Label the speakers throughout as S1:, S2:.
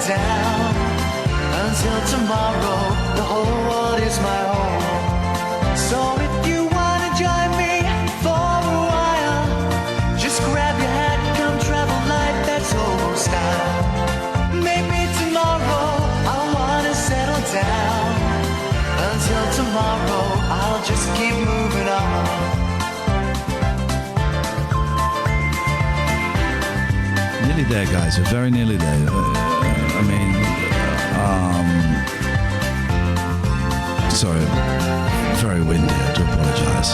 S1: down. Until tomorrow, the whole world is my home. So if you wanna join me for a while, just grab your hat, come travel light, that's old style. Maybe tomorrow I'll wanna settle down. Until tomorrow, I'll just keep moving on.
S2: Nearly there, guys. We're very nearly there. Sorry, very windy. I do apologise.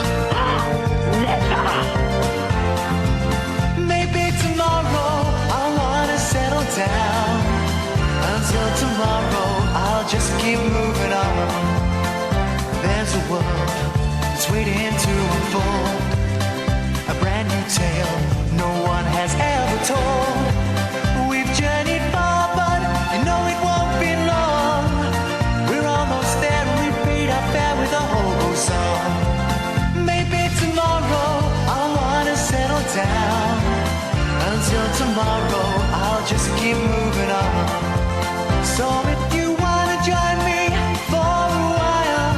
S1: Maybe tomorrow I'll wanna settle down. Until tomorrow, I'll just keep moving on. There's a world that's waiting to unfold, a brand new tale no one has ever told. We've journeyed far, but you know it won't be long. We're almost there, we paid our fare with a hobo song. Maybe tomorrow I'll wanna settle down. Until tomorrow, I'll just keep moving on. So if you wanna join me for a while,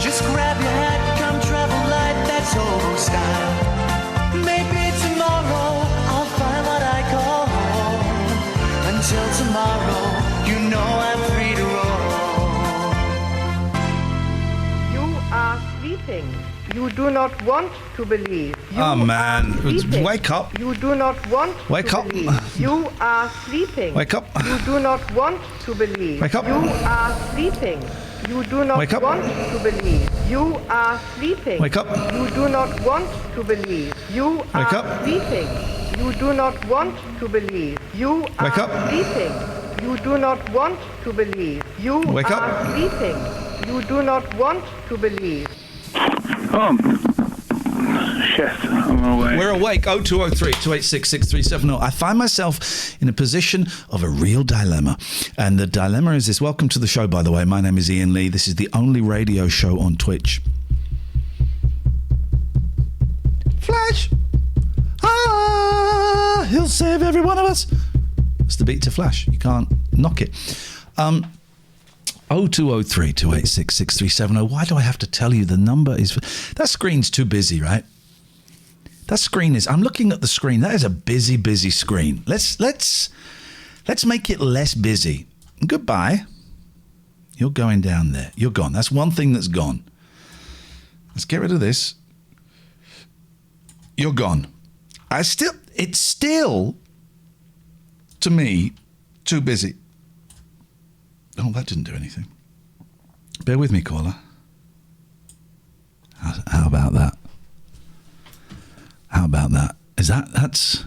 S1: just grab your hat, come travel light, that's old style. Maybe tomorrow I'll find what I call home. Until tomorrow, you know I'm free to roll.
S3: You are sleeping. You do not want to believe.
S2: Oh man, wake up.
S3: You do not want
S2: Wake
S3: to
S2: up.
S3: believe. You are sleeping.
S2: Wake up.
S3: You do not want to believe.
S2: Wake up.
S3: You are sleeping. You do not
S2: Wake up.
S3: want to believe. You are sleeping.
S2: Wake up.
S3: You do not want to believe. You
S2: Wake
S3: are
S2: up.
S3: sleeping. You do not want to believe. You
S2: Wake
S3: are
S2: up.
S3: sleeping. You do not want to believe. You
S2: Wake
S3: are
S2: up.
S3: sleeping. You do not want to believe.
S4: Yes, I'm awake.
S2: We're awake. 0203 286 6370. I find myself in a position of a real dilemma. And the dilemma is this. Welcome to the show, by the way. My name is Ian Lee. This is the only radio show on Twitch. Flash! Ah! He'll save every one of us. It's the beat to Flash. You can't knock it. 0203 286 6370. Why do I have to tell you the number is... That screen's too busy, right? That screen is... I'm looking at the screen. That is a busy, busy screen. Let's make it less busy. Goodbye. You're going down there. You're gone. That's one thing that's gone. Let's get rid of this. You're gone. It's still, to me, too busy. Oh, that didn't do anything. Bear with me, caller. How about that? How about that? That's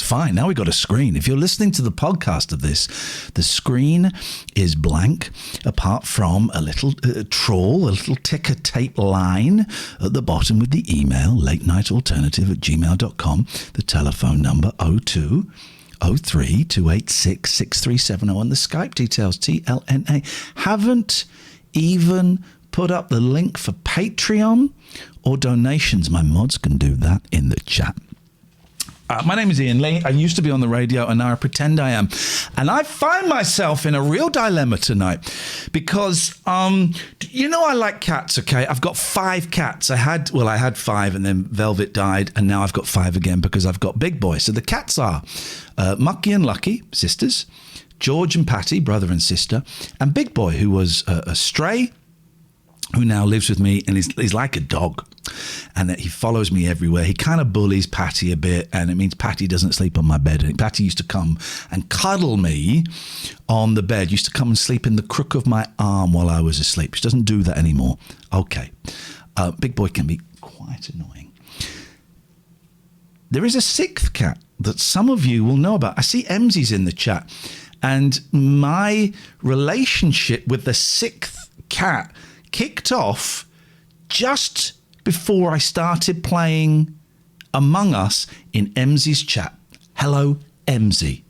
S2: fine. Now we've got a screen. If you're listening to the podcast of this, the screen is blank, apart from a little trawl, a little ticker tape line at the bottom with the email, latenightalternative@gmail.com, the telephone number 0203 286 6370, and the Skype details, TLNA. Haven't even put up the link for Patreon or donations. My mods can do that in the chat. My name is Ian Lee. I used to be on the radio and now I pretend I am. And I find myself in a real dilemma tonight because, you know, I like cats, okay? I've got 5 cats. I had 5 and then Velvet died and now I've got 5 again because I've got Big Boy. So the cats are Mucky and Lucky, sisters, George and Patty, brother and sister, and Big Boy, who was a stray, who now lives with me and he's like a dog. And that he follows me everywhere. He kind of bullies Patty a bit, and it means Patty doesn't sleep on my bed. And Patty used to come and cuddle me on the bed, used to come and sleep in the crook of my arm while I was asleep. She doesn't do that anymore. Okay. Big Boy can be quite annoying. There is a 6th cat that some of you will know about. I see Emsy's in the chat. And my relationship with the 6th cat kicked off just before I started playing Among Us in Emsy's chat. Hello, Emsy.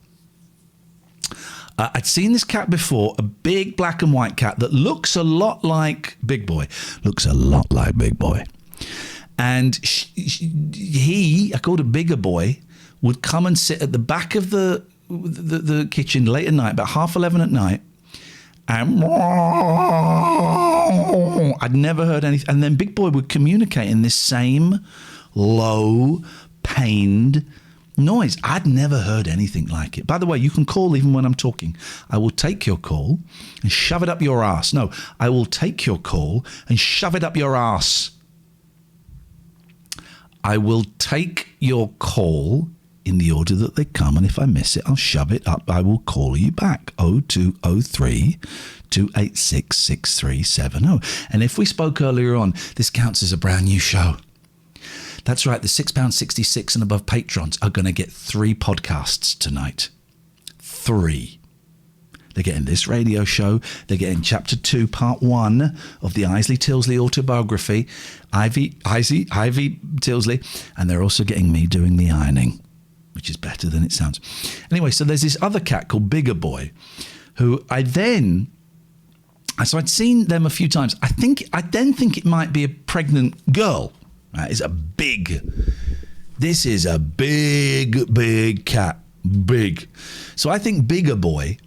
S2: I'd seen this cat before, a big black and white cat that looks a lot like Big Boy. Looks a lot like Big Boy. And he, I called a bigger boy, would come and sit at the back of the the kitchen late at night, about 11:30 at night, and I'd never heard anything. And then Big Boy would communicate in this same low, pained noise. I'd never heard anything like it. By the way, you can call even when I'm talking. I will take your call and shove it up your ass. No, I will take your call and shove it up your ass. I will take your call in the order that they come, and if I miss it, I'll shove it up. I will call you back. 0203 286 6370. And if we spoke earlier on, this counts as a brand new show. That's right, the £6.66 and above patrons are going to get 3 podcasts tonight. 3. They're getting this radio show. They're getting Chapter 2, Part 1 of the Isley Tilsley autobiography, Ivy Tilsley, and they're also getting me doing the ironing, which is better than it sounds. Anyway, so there's this other cat called Bigger Boy, who I'd seen them a few times. I then think it might be a pregnant girl. This is a big cat. Big. So I think Bigger Boy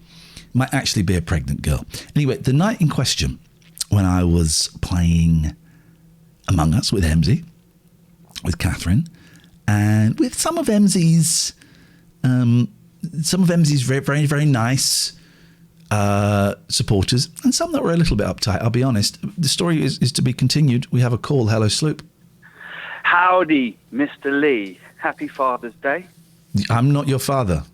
S2: might actually be a pregnant girl. Anyway, the night in question, when I was playing Among Us with Emsy, with Catherine, and with some of Emsy's very, very, very nice supporters, and some that were a little bit uptight, I'll be honest. The story is to be continued. We have a call. Hello, Sloop.
S5: Howdy, Mr. Lee. Happy Father's Day.
S2: I'm not your father.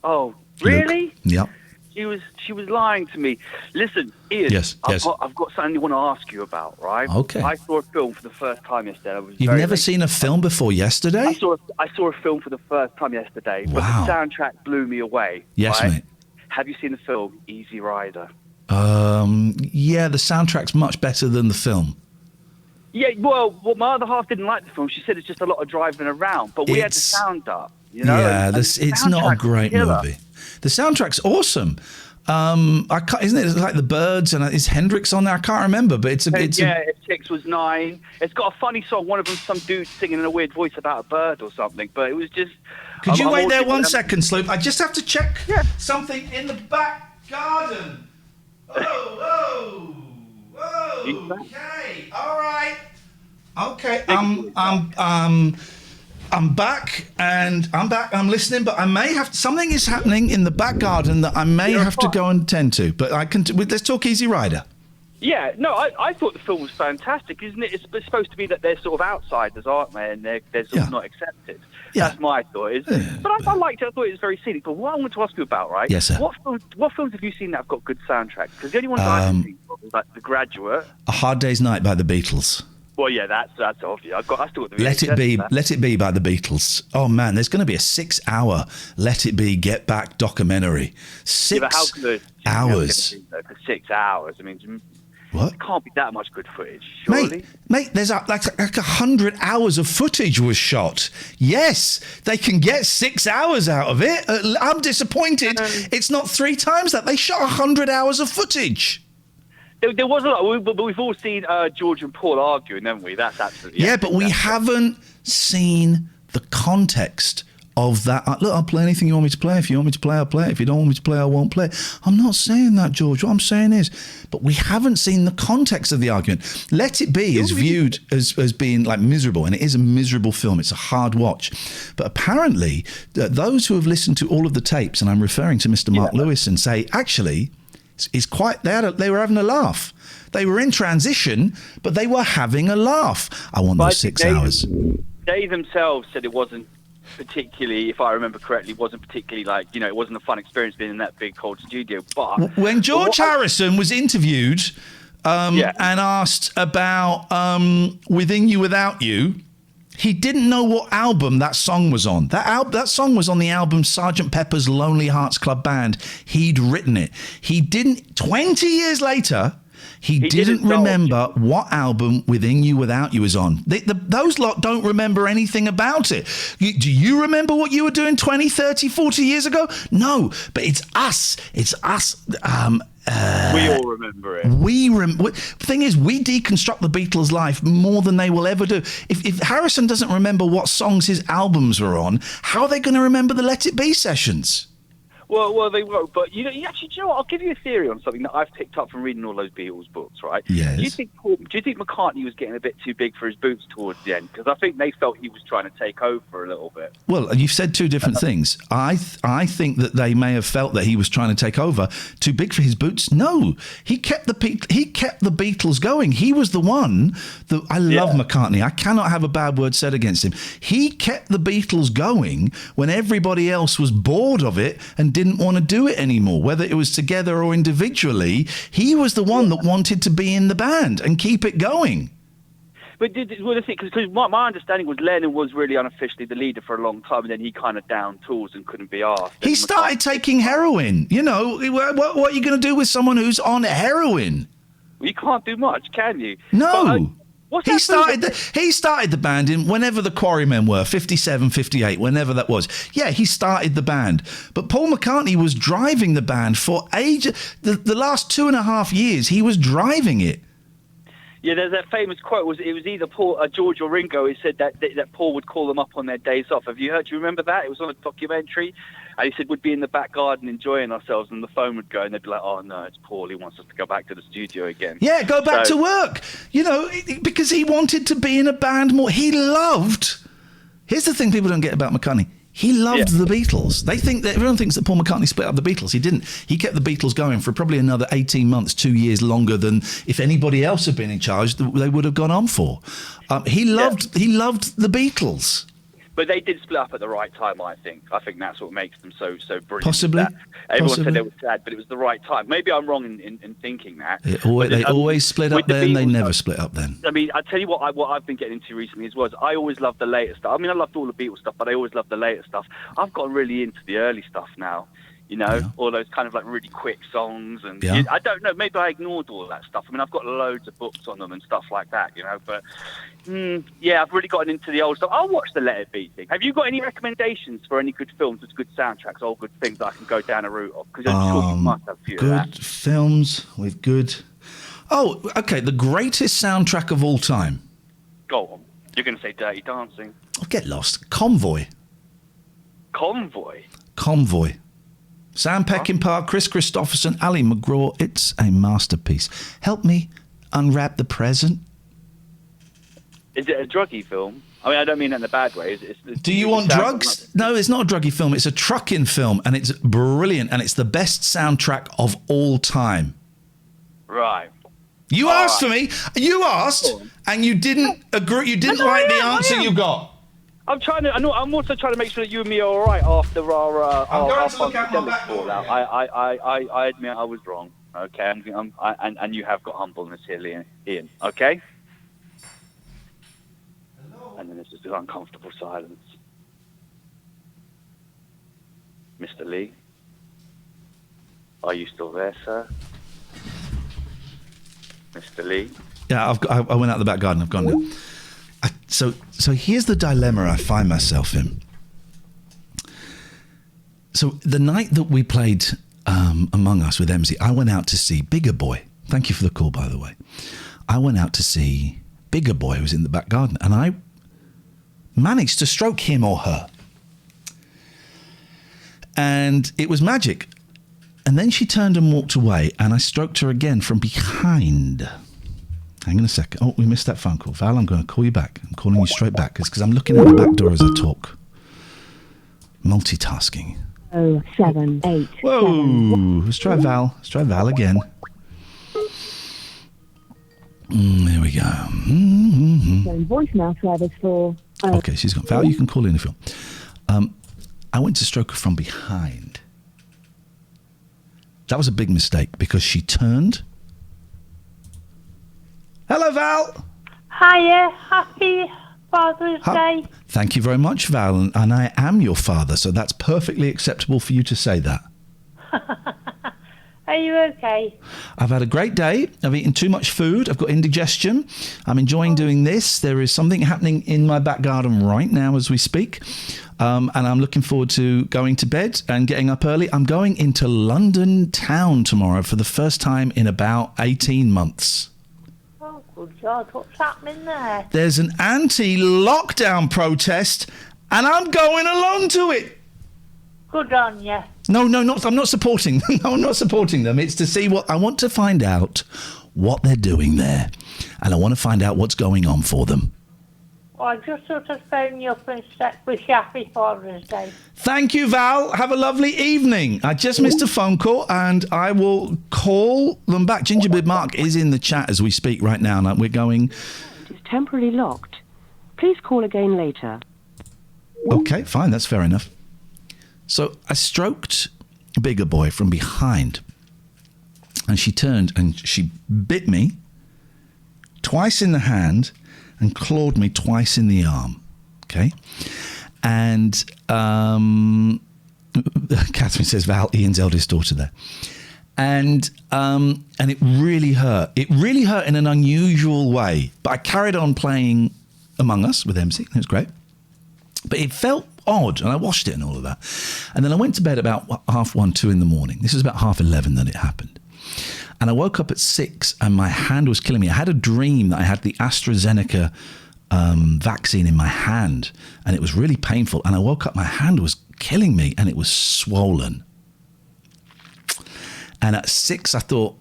S5: Oh, really?
S2: Luke. Yep.
S5: She was lying to me. Listen, Ian.
S2: Yes.
S5: I've got something I want to ask you about, right?
S2: Okay.
S5: I saw a film for the first time yesterday.
S2: You've never seen a film before yesterday?
S5: I saw a film for the first time yesterday, but
S2: Wow.
S5: the soundtrack blew me away.
S2: Yes,
S5: right?
S2: mate.
S5: Have you seen the film Easy Rider?
S2: Yeah, the soundtrack's much better than the film.
S5: Yeah, well, my other half didn't like the film. She said it's just a lot of driving around, but we had the sound up, you know?
S2: Yeah,
S5: and
S2: it's not a great movie. The soundtrack's awesome. Isn't it like the Birds and is Hendrix on there? I can't remember, but it's
S5: Six was 9. It's got a funny song. One of them, some dude singing in a weird voice about a bird or something. But it was just.
S2: Could you wait there 1 second, Sloop? I just have to check something in the back garden. Oh. Okay. All right. Okay. I'm back. I'm listening, but I may have something is happening in the back garden that I may have to go and tend to. But I can. Let's talk Easy Rider.
S5: Yeah. No, I thought the film was fantastic, isn't it? It's supposed to be that they're sort of outsiders, aren't they? And they're sort of not accepted.
S2: Yeah.
S5: That's my thought. But I liked it. I thought it was very scenic. But what I want to ask you about, right?
S2: Yes, sir.
S5: What films have you seen that have got good soundtracks? Because the only ones I've seen was like The Graduate.
S2: A Hard Day's Night by the Beatles.
S5: Well, yeah, that's obvious. I still got the
S2: Let It Be by the Beatles. Oh man, there's going to be a 6-hour Let It Be Get Back documentary. 6
S5: but how good
S2: hours.
S5: For 6 hours. I mean,
S2: what?
S5: It can't be that much good footage, surely.
S2: Mate, there's like 100 hours of footage was shot. Yes, they can get 6 hours out of it. I'm disappointed. It's not 3 times that. They shot 100 hours of footage.
S5: There was a lot, but we've all seen George and Paul arguing, haven't we? That's absolutely...
S2: Yeah, but we haven't seen the context of that. Look, I'll play anything you want me to play. If you want me to play, I'll play it. If you don't want me to play, I won't play. I'm not saying that, George. What I'm saying is, but we haven't seen the context of the argument. Let It Be is viewed as being like miserable, and it is a miserable film. It's a hard watch. But apparently, those who have listened to all of the tapes, and I'm referring to Mr. Mark Lewis, and say, actually... It's quite. They were having a laugh. They were in transition, but they were having a laugh. I want those 6 hours.
S5: They themselves said it wasn't particularly, if I remember correctly, wasn't particularly it wasn't a fun experience being in that big cold studio. But
S2: when George Harrison was interviewed and asked about Within You, Without You, he didn't know what album that song was on. That song was on the album Sgt. Pepper's Lonely Hearts Club Band. He'd written it. He didn't. 20 years later, he didn't remember what album Within You, Without You was on. Those lot don't remember anything about it. Do you remember what you were doing 20, 30, 40 years ago? No, but it's us. It's us.
S5: We all remember it.
S2: The thing is, we deconstruct the Beatles' life more than they will ever do. If Harrison doesn't remember what songs his albums were on, how are they going to remember the Let It Be sessions?
S5: Well, they won't. But you actually, do you know what? I'll give you a theory on something that I've picked up from reading all those Beatles books. Right?
S2: Yes.
S5: Do you think McCartney was getting a bit too big for his boots towards the end? Because I think they felt he was trying to take over a little bit.
S2: Well, you've said two different things. I think that they may have felt that he was trying to take over. Too big for his boots? No, he kept the Beatles going. He was the one that I love McCartney. I cannot have a bad word said against him. He kept the Beatles going when everybody else was bored of it and didn't want to do it anymore, whether it was together or individually. He was the one that wanted to be in the band and keep it going.
S5: But because my understanding was Lennon was really unofficially the leader for a long time, and then he kind of down tools and couldn't be asked.
S2: He started taking heroin. You know, what are you going to do with someone who's on heroin?
S5: Well, you can't do much, can you?
S2: No.
S5: But,
S2: he started the band in whenever the Quarrymen were, 57, 58, whenever that was. Yeah, he started the band. But Paul McCartney was driving the band for ages. The last 2.5 years, he was driving it.
S5: Yeah, there's that famous quote. It was either George or Ringo who said that Paul would call them up on their days off. Do you remember that? It was on a documentary. And he said we'd be in the back garden enjoying ourselves, and the phone would go, and they'd be like, "Oh no, it's Paul. He wants us to go back to the studio again."
S2: Yeah, go back to work. You know, because he wanted to be in a band more. He loved. Here's the thing people don't get about McCartney. He loved the Beatles. Everyone thinks that Paul McCartney split up the Beatles. He didn't. He kept the Beatles going for probably another 18 months, 2 years longer than if anybody else had been in charge, they would have gone on for. He loved the Beatles.
S5: But they did split up at the right time, I think. I think that's what makes them so brilliant.
S2: Possibly.
S5: Everyone said they were sad, but it was the right time. Maybe I'm wrong in thinking that.
S2: They always split up then, they never split up then.
S5: I mean, I tell you what I've been getting into recently as well. I always loved the later stuff. I mean, I loved all the Beatles stuff, but I always loved the later stuff. I've gotten really into the early stuff now. You know, all those kind of like really quick songs. And I don't know, maybe I ignored all that stuff. I mean, I've got loads of books on them and stuff like that, you know. But, I've really gotten into the old stuff. I'll watch the Let It Be thing. Have you got any recommendations for any good films with good soundtracks, all good things that I can go down a route of? Because I'm sure you must have a few of that.
S2: Good films with good... Oh, OK, the greatest soundtrack of all time.
S5: Go on. You're going to say Dirty Dancing.
S2: I'll get lost. Convoy.
S5: Convoy?
S2: Convoy. Sam Peckinpah, Chris Christopherson, Ali McGraw. It's a masterpiece. Help me unwrap the present.
S5: Is it a druggy film? I mean, I don't mean that in a bad way.
S2: Do you want drugs? No, it's not a druggy film. It's a trucking film, and it's brilliant, and it's the best soundtrack of all time.
S5: Right.
S2: You asked for me. You asked, and you didn't agree. You didn't like the answer you got.
S5: I'm also trying to make sure that you and me are all right after our pandemic fallout. I admit I was wrong. Okay, and you have got humbleness here, Ian. Okay. Hello. And then there's just an uncomfortable silence. Mr. Lee, are you still there, sir? Mr. Lee.
S2: Yeah, I went out the back garden. I've gone now. So here's the dilemma I find myself in. So the night that we played Among Us with Emsy, I went out to see Bigger Boy. Thank you for the call, by the way. I went out to see Bigger Boy, who was in the back garden, and I managed to stroke him or her. And it was magic. And then she turned and walked away, and I stroked her again from behind. Hang on a second. Oh, we missed that phone call. Val, I'm going to call you back. I'm calling you straight back because I'm looking at the back door as I talk. Multitasking.
S6: 078.
S2: Whoa. Let's try Val. Let's try Val again. There we go.
S6: Voicemail service for...
S2: Okay, she's gone. Val, you can call in if you want. I went to stroke her from behind. That was a big mistake because she turned... Hello, Val.
S7: Hiya. Happy Father's Day.
S2: Thank you very much, Val. And I am your father, so that's perfectly acceptable for you to say that.
S7: Are you okay?
S2: I've had a great day. I've eaten too much food. I've got indigestion. I'm enjoying doing this. There is something happening in my back garden right now as we speak. And I'm looking forward to going to bed and getting up early. I'm going into London town tomorrow for the first time in about 18 months.
S7: Good God, what's happening there?
S2: There's an anti-lockdown protest, and I'm going along to it.
S7: Good on you.
S2: No, not. I'm not supporting them. No, I'm not supporting them. It's to see what I want to find out what they're doing there, and I want to find out what's going on for them.
S7: Well, I just sort of phone you up and wish you happy Father's Day.
S2: Thank you, Val. Have a lovely evening. I just missed a phone call, and I will call them back. Gingerbread Mark is in the chat as we speak right now, and we're going.
S6: It is temporarily locked. Please call again later.
S2: Okay, fine. That's fair enough. So I stroked Bigger Boy from behind, and she turned and she bit me twice in the hand and clawed me twice in the arm. Okay? And Catherine says, Val, Ian's eldest daughter there. And it really hurt. It really hurt in an unusual way. But I carried on playing Among Us with MC. It was great. But it felt odd, and I washed it and all of that. And then I went to bed about 1:30, 2 in the morning. This was about 11:30 that it happened. And I woke up at 6 and my hand was killing me. I had a dream that I had the AstraZeneca vaccine in my hand, and it was really painful. And I woke up, my hand was killing me, and it was swollen. And at 6, I thought,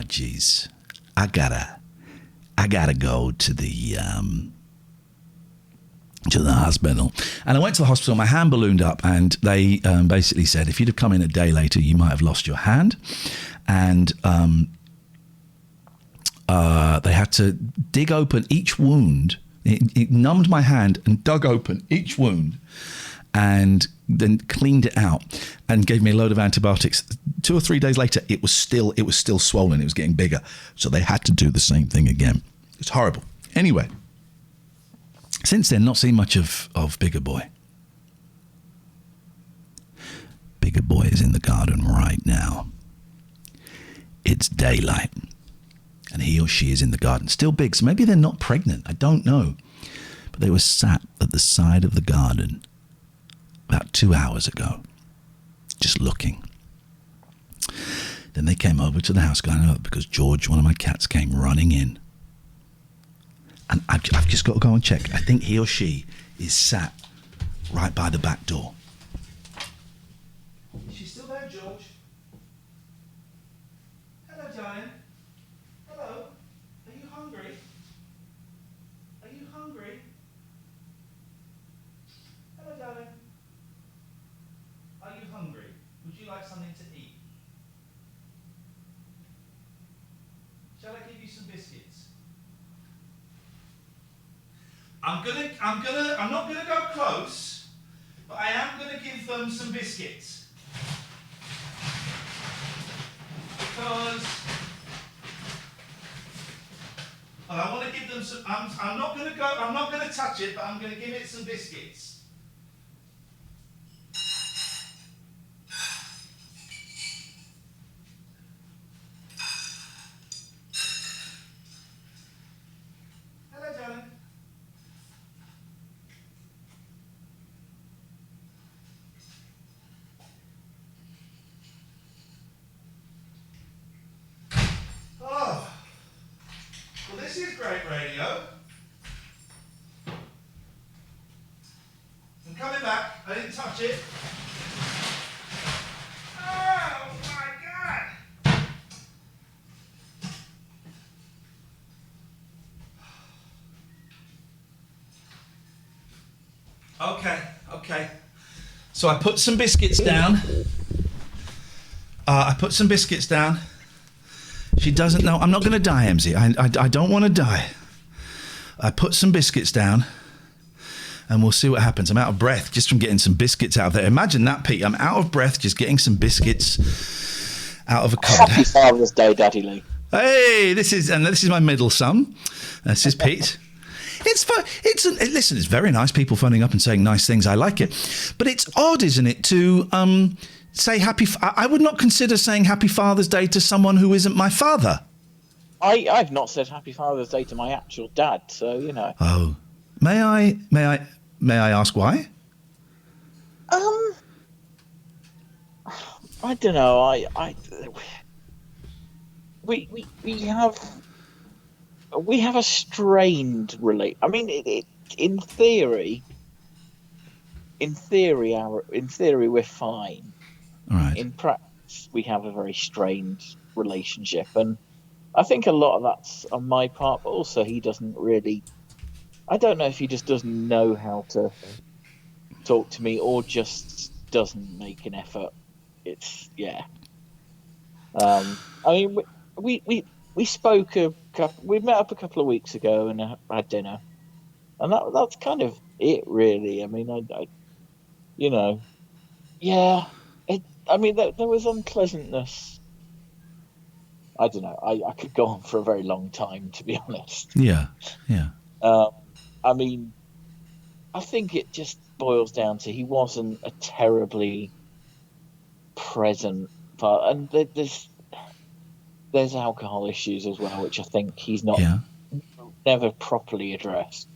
S2: geez, I gotta go to the hospital. And I went to the hospital, my hand ballooned up, and they basically said, if you'd have come in a day later, you might have lost your hand. And they had to dig open each wound. It numbed my hand and dug open each wound and then cleaned it out and gave me a load of antibiotics. 2 or 3 days later, it was still swollen. It was getting bigger. So they had to do the same thing again. It's horrible. Anyway. Since then, not seen much of Bigger Boy. Bigger Boy is in the garden right now. It's daylight. And he or she is in the garden. Still big, so maybe they're not pregnant. I don't know. But they were sat at the side of the garden about 2 hours ago, just looking. Then they came over to the house going, because George, one of my cats, came running in. And I've just got to go and check. I think he or she is sat right by the back door. Is she still there, George? Hello, darling. Hello. Are you hungry? Are you hungry? Hello, darling. Are you hungry? Would you like something to eat? Shall I give you some biscuits? I'm not gonna go close, but I am gonna give them some biscuits. Because I want to give them some, I'm not gonna touch it, but I'm gonna give it some biscuits. Hello, darling. Oh, well, this is great radio. I'm coming back. I didn't touch it. Oh, my God. Okay. So I put some biscuits down. She doesn't know. I'm not going to die, MZ. I don't want to die. I put some biscuits down, and we'll see what happens. I'm out of breath just from getting some biscuits out of there. Imagine that, Pete. I'm out of breath just getting some biscuits out of a cupboard.
S8: Happy Father's Day, Daddy Lee.
S2: Hey, this is my middle son. This is Pete. Listen, it's very nice, people phoning up and saying nice things. I like it. But it's odd, isn't it, to say I would not consider saying Happy Father's Day to someone who isn't my father.
S8: I've not said Happy Father's Day to my actual dad, so you know.
S2: Oh, may I ask why?
S8: I don't know. We have a strained relate. I mean, in theory, we're fine.
S2: All right.
S8: in practice, we have a very strained relationship, and I think a lot of that's on my part, but also he doesn't really. I don't know if he just doesn't know how to talk to me, or just doesn't make an effort. It's yeah. I mean, we spoke we met up a couple of weeks ago and had dinner, and that's kind of it, really. I mean, I you know, yeah. I mean, there was unpleasantness. I don't know. I could go on for a very long time, to be honest.
S2: Yeah.
S8: I mean, I think it just boils down to he wasn't a terribly present part, and there's alcohol issues as well, which I think he's not never properly addressed.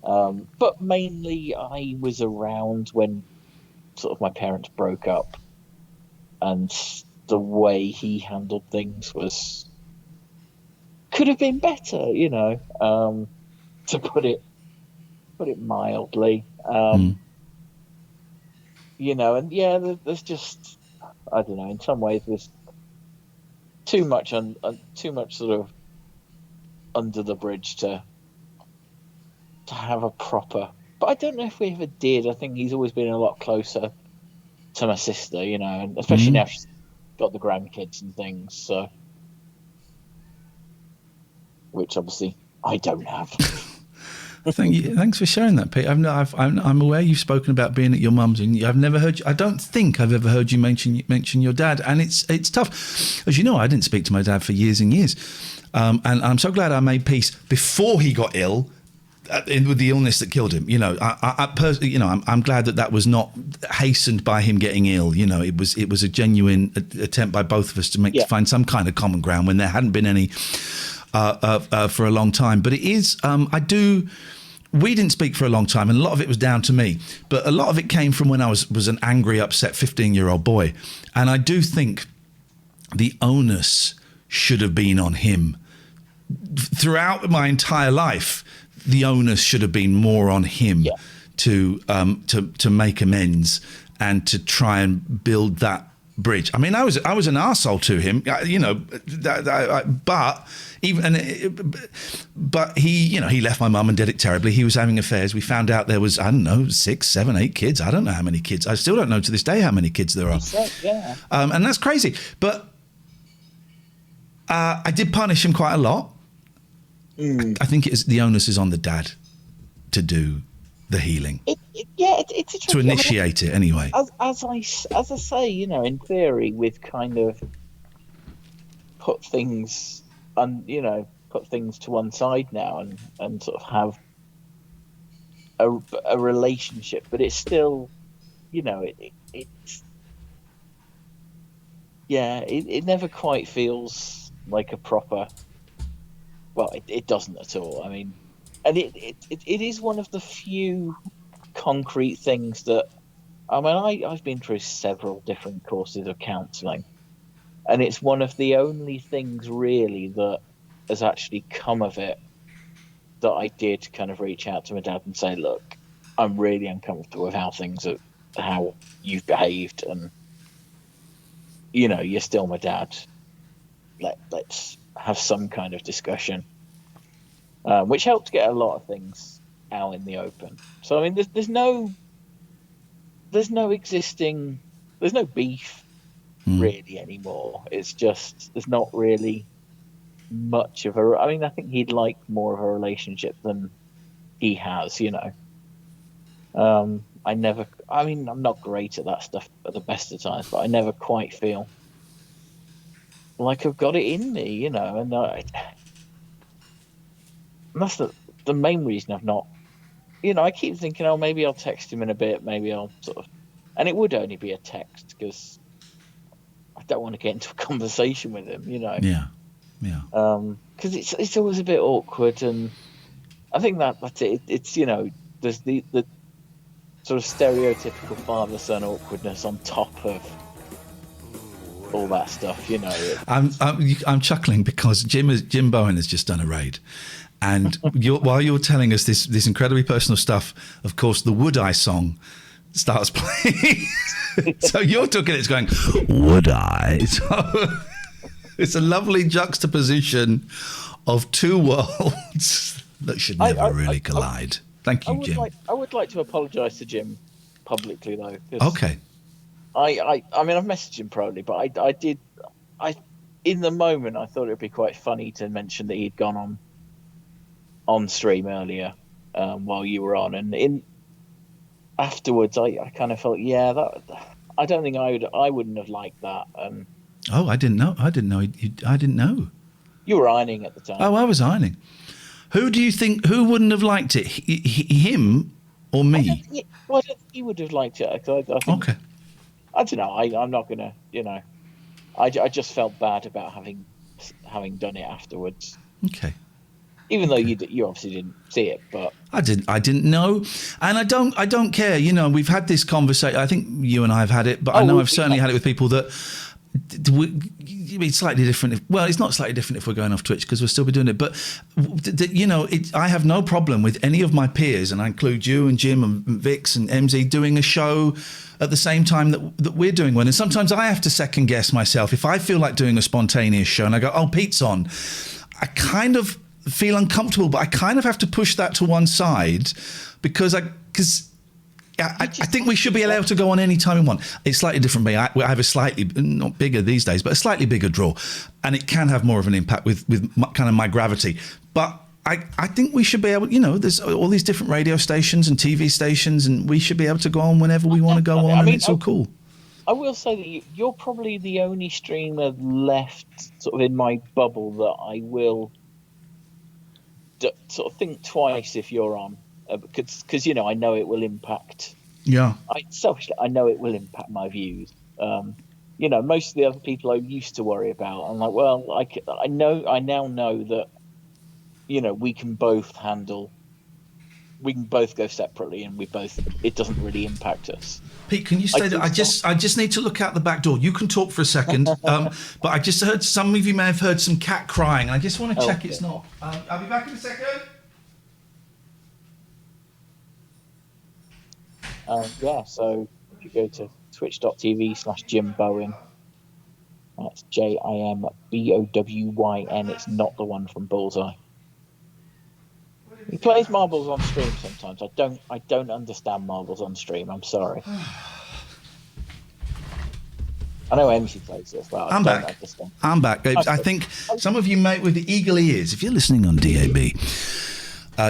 S8: But mainly, I was around when sort of my parents broke up, and the way he handled things could have been better, to put it mildly. And there's just, I don't know, in some ways there's too much sort of under the bridge to have a proper. But I don't know if we ever did. I think he's always been a lot closer to my sister, and especially now she's got the grandkids and things. So, which obviously I don't have.
S2: Thanks for sharing that, Pete. I'm aware you've spoken about being at your mum's, and I've never heard you. I don't think I've ever heard you mention your dad, and it's tough. As you know, I didn't speak to my dad for years and years, and I'm so glad I made peace before he got ill. With the illness that killed him, I'm glad that was not hastened by him getting ill. It was a genuine attempt by both of us to find some kind of common ground when there hadn't been any for a long time. But it is, we didn't speak for a long time, and a lot of it was down to me. But a lot of it came from when I was an angry, upset 15-year-old boy, and I do think the onus should have been on him throughout my entire life. The onus should have been more on him to make amends and to try and build that bridge. I mean, I was an arsehole to him, but he left my mum and did it terribly. He was having affairs. We found out there was, I don't know, 6, 7, 8 kids. I don't know how many kids. I still don't know to this day how many kids there are. And that's crazy. But I did punish him quite a lot. I think the onus is on the dad to do the healing.
S8: It's a
S2: to initiate it anyway.
S8: As I say, in theory, we've kind of put things to one side now and sort of have a relationship, but it's still, it never quite feels like a proper. Well, it doesn't at all. I mean, and it is one of the few concrete things that, I mean, I've been through several different courses of counselling, and it's one of the only things really that has actually come of it that I did kind of reach out to my dad and say, look, I'm really uncomfortable with how you've behaved, and, you're still my dad. Let's have some kind of discussion, which helped get a lot of things out in the open. So I mean, there's no beef really anymore. It's just there's not really much of a. I mean, I think he'd like more of a relationship than he has. I'm not great at that stuff at the best of times, but I never quite feel like I've got it in me, and that's the main reason I've not, I keep thinking, oh, maybe I'll text him in a bit, maybe I'll sort of, and it would only be a text because I don't want to get into a conversation with him,
S2: Yeah.
S8: Because it's always a bit awkward, and I think that's it. It's there's the sort of stereotypical father-son awkwardness on top of all that stuff,
S2: I'm chuckling because Jim Bowen has just done a raid, and while you're telling us this incredibly personal stuff, of course, the Would I song starts playing. So you're talking, it's going, would I? So it's a lovely juxtaposition of two worlds that should never really collide. Thank you, Jim.
S8: I would like to apologise to Jim publicly, though. 'Cause
S2: Okay.
S8: I mean, I've messaged him probably, but I in the moment, I thought it would be quite funny to mention that he'd gone on stream earlier while you were on, and afterwards, I kind of felt, I don't think I wouldn't have liked that.
S2: Oh, I didn't know. I didn't know.
S8: You were ironing at the time.
S2: Oh, I was ironing. Who do you think? Who wouldn't have liked it? Him or me?
S8: I don't think he would have liked it. I think,
S2: Okay.
S8: I don't know. I'm not gonna. I just felt bad about having done it afterwards.
S2: Okay.
S8: Even though you obviously didn't see it, but
S2: I didn't know, and I don't care. We've had this conversation. I think you and I have had it, but I know I've certainly had it with people that it's slightly different. Well, it's not slightly different if we're going off Twitch because we'll still be doing it. But I have no problem with any of my peers, and I include you and Jim and Vix and MZ doing a show at the same time that we're doing one. And sometimes I have to second guess myself if I feel like doing a spontaneous show, and I go, "Oh, Pete's on." I kind of feel uncomfortable, but I kind of have to push that to one side because I think we should be allowed to go on any time we want. It's slightly different for me. I have a slightly, not bigger these days, but a slightly bigger draw, and it can have more of an impact with kind of my gravity. But I think we should be able, there's all these different radio stations and TV stations, and we should be able to go on whenever we want to go on, and it's all cool.
S8: I will say that you're probably the only streamer left sort of in my bubble that I will sort of think twice if you're on, because I know it will impact.
S2: Yeah.
S8: Selfishly, I know it will impact my views. Most of the other people I used to worry about, I'm like, well, I now know that, we can both go separately, and it doesn't really impact us.
S2: Pete, can you stay there? I just need to look out the back door. You can talk for a second, but I just heard some of you may have heard some cat crying. I just want to check it's not. I'll be back in a second.
S8: So if you go to twitch.tv/Jim Bowen, that's JIMBOWYN. It's not the one from Bullseye. He plays marbles on stream sometimes. I don't understand marbles on stream. I'm sorry. I know MC plays this, but
S2: I'm back. I'm back. I think some of you with the eagle ears, if you're listening on DAB,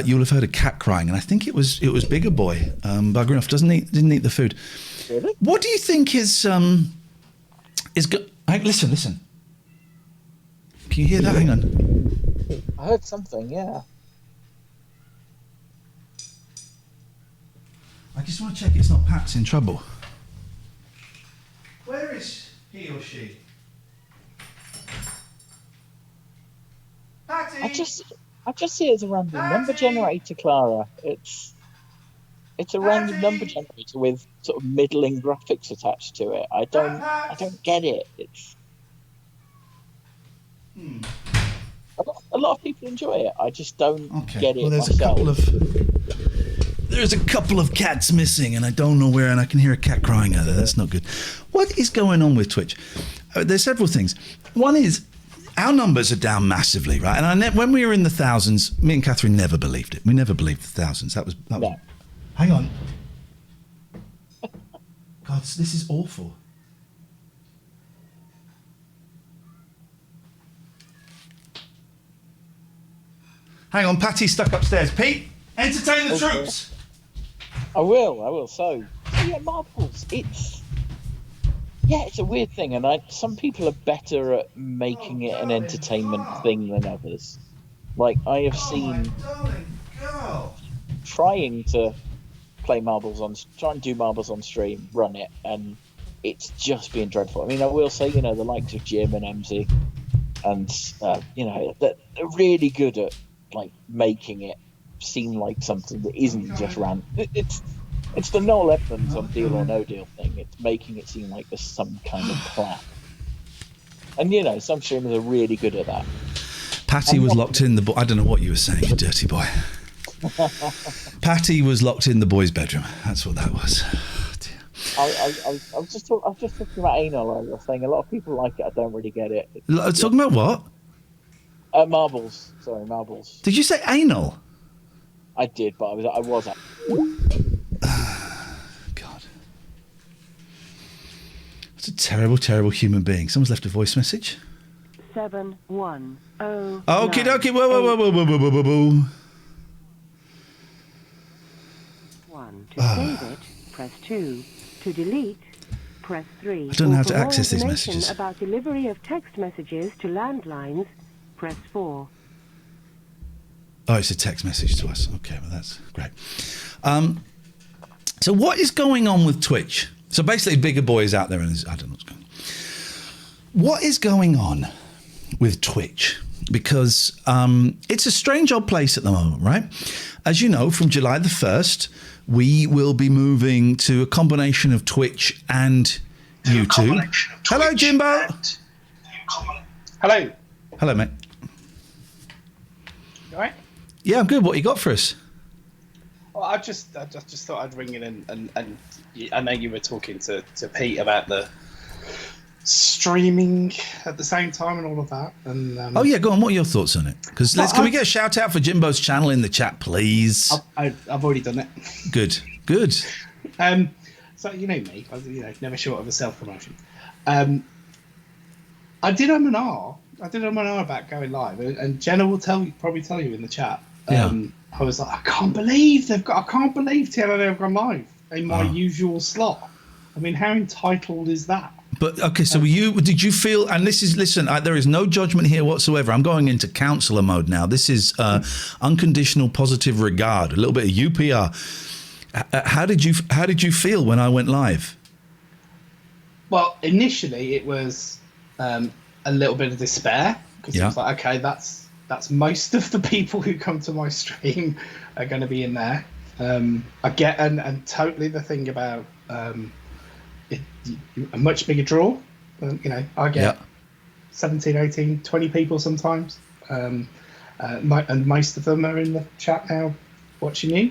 S2: you'll have heard a cat crying, and I think it was Bigger Boy. Bugger enough, didn't eat the food.
S8: Really?
S2: What do you think is listen. Can you hear that? Hang on.
S8: I heard something. Yeah.
S2: I just want to check it's not Pat's in trouble. Where is he or she? Patty!
S8: I just see it as a random number generator, Clara. It's a random number generator with sort of middling graphics attached to it. I don't get it. It's a lot of people enjoy it. I just don't get it myself.
S2: There's a couple of cats missing, and I don't know where, and I can hear a cat crying out there. That's not good. What is going on with Twitch? There's several things. One is our numbers are down massively, right? And when we were in the thousands, me and Catherine never believed it. We never believed the thousands. That was. Hang on. God, this is awful. Hang on, Patty's stuck upstairs. Pete, entertain the troops.
S8: I will. So marbles. It's a weird thing, and some people are better at making it an entertainment thing than others. Like I have seen trying to do marbles on stream, run it, and it's just been dreadful. I mean, I will say, the likes of Jim and MZ, and they're really good at like making it seem like something that isn't just random. It's the Noel Edmonds on Deal or No Deal thing. It's making it seem like there's some kind of plan. And some streamers are really good at that.
S2: Patty was locked in I don't know what you were saying, you dirty boy. Patty was locked in the boys' bedroom. That's what that was.
S8: I was just talking about anal. I was saying a lot of people like it. I don't really get it.
S2: Talking about what?
S8: Marbles. Sorry, marbles.
S2: Did you say anal?
S8: I did, but I was.
S2: God. That's a terrible, terrible human being. Someone's left a voice message.
S6: 710.
S2: Okie dokie. Whoa.
S6: 1. To save it, press 2. To delete, press 3.
S2: I don't know how
S6: Or
S2: to
S6: for more
S2: access these
S6: information
S2: messages.
S6: about delivery of text messages to landlines, press 4.
S2: Oh, it's a text message to us. Okay, well, that's great. So what is going on with Twitch? So basically, Bigger Boy is out there and I don't know what's going on. What is going on with Twitch? Because it's a strange old place at the moment, right? As you know, from July the 1st, we will be moving to a combination of Twitch and YouTube. Hello, Jimbo.
S9: Hello.
S2: Hello, mate.
S9: You all right?
S2: Yeah, I'm good. What you got for us?
S9: Well, I just thought I'd ring in and I know you were talking to Pete about the streaming at the same time and all of that. And
S2: oh yeah, go on. What are your thoughts on it? Because can we get a shout out for Jimbo's channel in the chat, please?
S9: I've already done it.
S2: Good.
S9: So you know me, never short of a self promotion. I did an R about going live, and Jenna will probably tell you in the chat. I was like, I can't believe TLNA have gone live in my usual slot. I mean, how entitled is that?
S2: But okay, so did you feel? And listen, there is no judgment here whatsoever. I'm going into counsellor mode now. This is unconditional positive regard, a little bit of UPR. How did you feel when I went live?
S9: Well, initially it was a little bit of despair because it was like, okay, that's most of the people who come to my stream are going to be in there. I get and totally the thing about a much bigger draw. I get 17, 18, 20 people sometimes, and most of them are in the chat now watching you.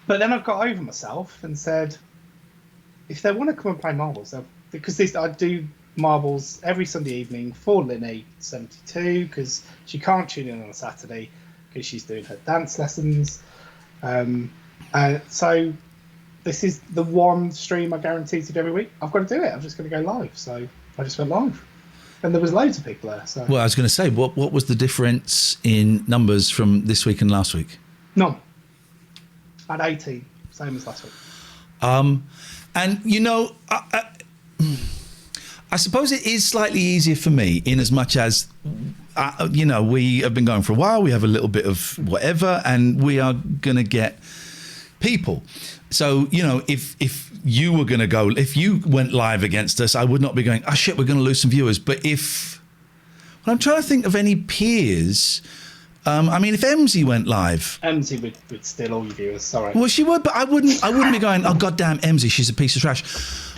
S9: But then I've got over myself and said, if they want to come and play marbles, because I do marbles every Sunday evening for Linny 72 because she can't tune in on a Saturday because she's doing her dance lessons. So this is the one stream I guarantee to do every week. I've got to do it. I'm just going to go live. So I just went live. And there was loads of people there. So.
S2: Well, I was going to say, what was the difference in numbers from this week and last week?
S9: None. I had 18, same as last week.
S2: And, I suppose it is slightly easier for me in as much as, we have been going for a while. We have a little bit of whatever, and we are going to get people. So, if you were going to go, if you went live against us, I would not be going, oh, shit, we're going to lose some viewers. But I'm trying to think of any peers. If Emsy went live,
S9: Emsy would steal all your viewers. Sorry.
S2: Well, she would, but I wouldn't be going, oh goddamn Emsy, she's a piece of trash.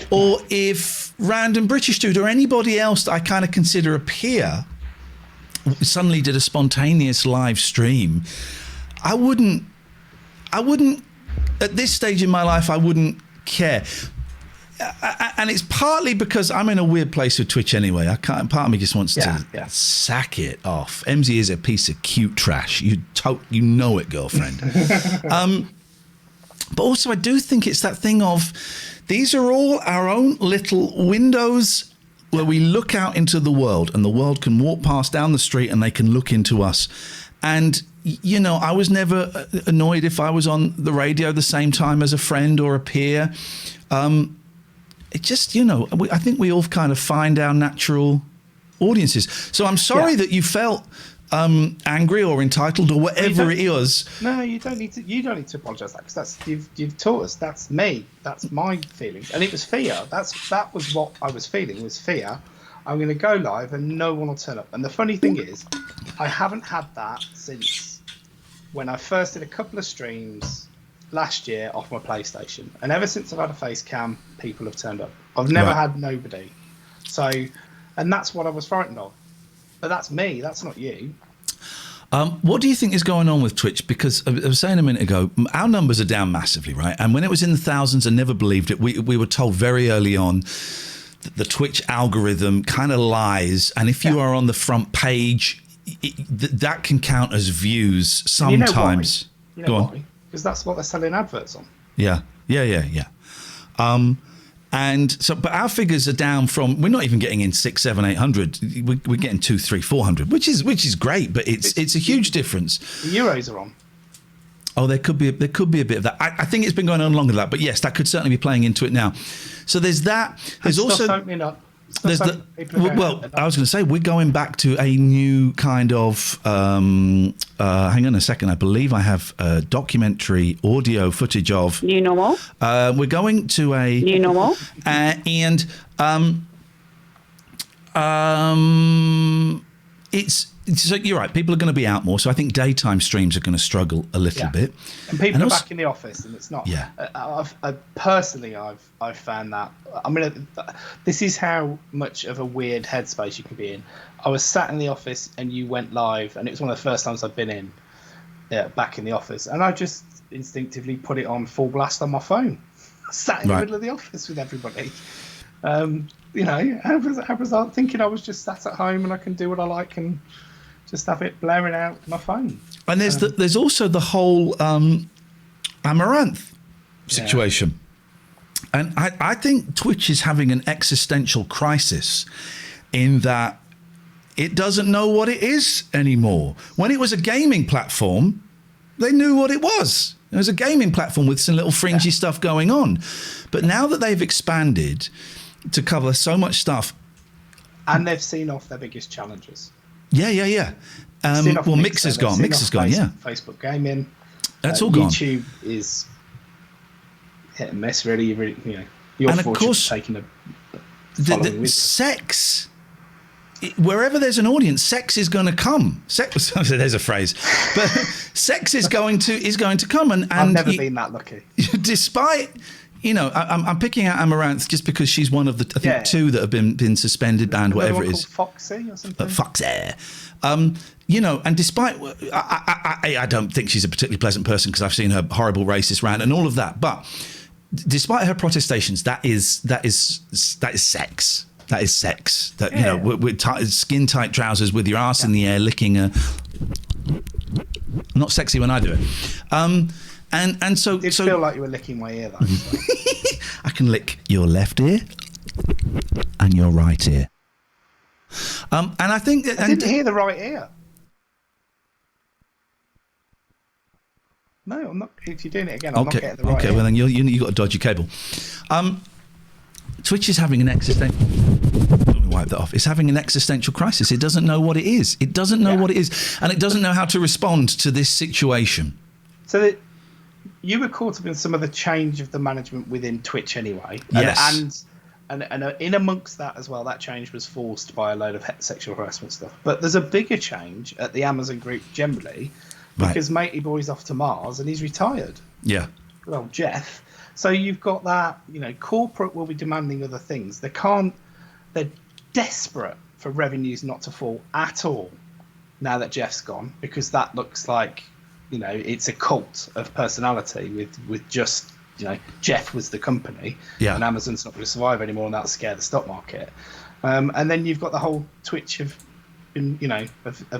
S2: Or if Random British Dude or anybody else that I kind of consider a peer suddenly did a spontaneous live stream, I wouldn't. At this stage in my life, I wouldn't care. And it's partly because I'm in a weird place with Twitch anyway. Part of me just wants to sack it off. Emsy is a piece of cute trash. You know it, girlfriend. But also I do think it's that thing of these are all our own little windows where we look out into the world, and the world can walk past down the street and they can look into us. And I was never annoyed if I was on the radio the same time as a friend or a peer. It just, I think we all kind of find our natural audiences. So I'm sorry that you felt angry or entitled or whatever it was.
S9: No, you don't need to apologise because that's you've taught us. That's me. That's my feelings, and it was fear. That was what I was feeling, was fear. I'm going to go live and no one will turn up. And the funny thing is, I haven't had that since when I first did a couple of streams last year off my PlayStation, and ever since I've had a face cam, people have turned up. I've never had nobody. So, and that's what I was frightened of. But that's me. That's not you.
S2: What do you think is going on with Twitch? Because I was saying a minute ago, our numbers are down massively, right? And when it was in the thousands, I never believed it. We were told very early on that the Twitch algorithm kind of lies. And if you are on the front page, that can count as views sometimes.
S9: You know why? Because that's what they're selling adverts on.
S2: Yeah. And so, but our figures are down from. We're not even getting in 600, 700, 800. We're getting 200, 300, 400, which is great. But it's a huge difference.
S9: The Euros are on.
S2: Oh, there could be a bit of that. I think it's been going on longer than that. But yes, that could certainly be playing into it now. So there's that. There's also
S9: opening up.
S2: I was going to say, we're going back to a new kind of. Hang on a second. I believe I have documentary audio footage of
S10: new normal.
S2: We're going to a
S10: new normal,
S2: and it's so you're right. People are going to be out more, so I think daytime streams are going to struggle a little bit.
S9: And people are back in the office, and it's not.
S2: Yeah.
S9: I've found that. I mean, this is how much of a weird headspace you can be in. I was sat in the office, and you went live, and it was one of the first times I've been in back in the office, and I just instinctively put it on full blast on my phone. Sat in the middle of the office with everybody. How bizarre, thinking I was just sat at home and I can do what I like and just have it blaring out my phone.
S2: And there's also the whole Amaranth situation. And I think Twitch is having an existential crisis in that it doesn't know what it is anymore. When it was a gaming platform, they knew what it was. It was a gaming platform with some little fringy stuff going on. But now that they've expanded to cover so much stuff.
S9: And they've seen off their biggest challenges.
S2: Yeah. Mixer's gone.
S9: Facebook gaming.
S2: That's all gone.
S9: YouTube is hit and miss, really. You're
S2: and of
S9: fortunate
S2: course,
S9: taking a
S2: the sex. Wherever there's an audience, sex is going to come. Sex. There's a phrase, but sex is going to come. And
S9: I've never been that lucky.
S2: Despite. I'm picking out Amaranth just because she's one of the, I think, two that have been suspended, banned, whatever it is.
S9: Foxy or something?
S2: Foxy. And despite, I don't think she's a particularly pleasant person because I've seen her horrible racist rant and all of that. But despite her protestations, that is sex. That is sex. That with skin tight trousers with your ass in the air, licking a. Not sexy when I do it. And so
S9: it feel like you were licking my ear, though.
S2: I can lick your left ear and your right ear. And I think that,
S9: I didn't hear the right ear. No, I'm not. If you're doing it again, I'm not getting the right ear.
S2: Okay, well then you got a dodgy cable. Twitch is having an existential. Let me wipe that off. It's having an existential crisis. It doesn't know what it is. It doesn't know what it is, and it doesn't know how to respond to this situation.
S9: So you were caught up in some of the change of the management within Twitch anyway.
S2: Yes.
S9: And in amongst that as well, that change was forced by a load of sexual harassment stuff. But there's a bigger change at the Amazon group generally because Matey Boy's off to Mars and he's retired.
S2: Yeah.
S9: Well, Jeff. So you've got that, corporate will be demanding other things. They're desperate for revenues not to fall at all now that Jeff's gone because that looks like it's a cult of personality with just, Jeff was the company and Amazon's not going to survive anymore and that'll scare the stock market. And then you've got the whole Twitch have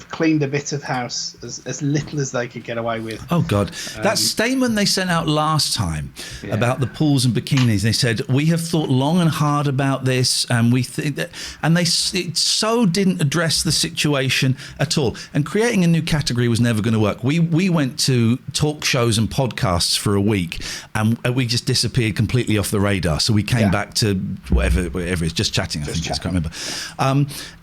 S9: cleaned a bit of house as little as they could get away with.
S2: Oh God, that statement they sent out last time about the pools and bikinis. They said we have thought long and hard about this, and we think that, and it so didn't address the situation at all. And creating a new category was never going to work. We went to talk shows and podcasts for a week, and we just disappeared completely off the radar. So we came back to whatever it is, just chatting. I can't remember.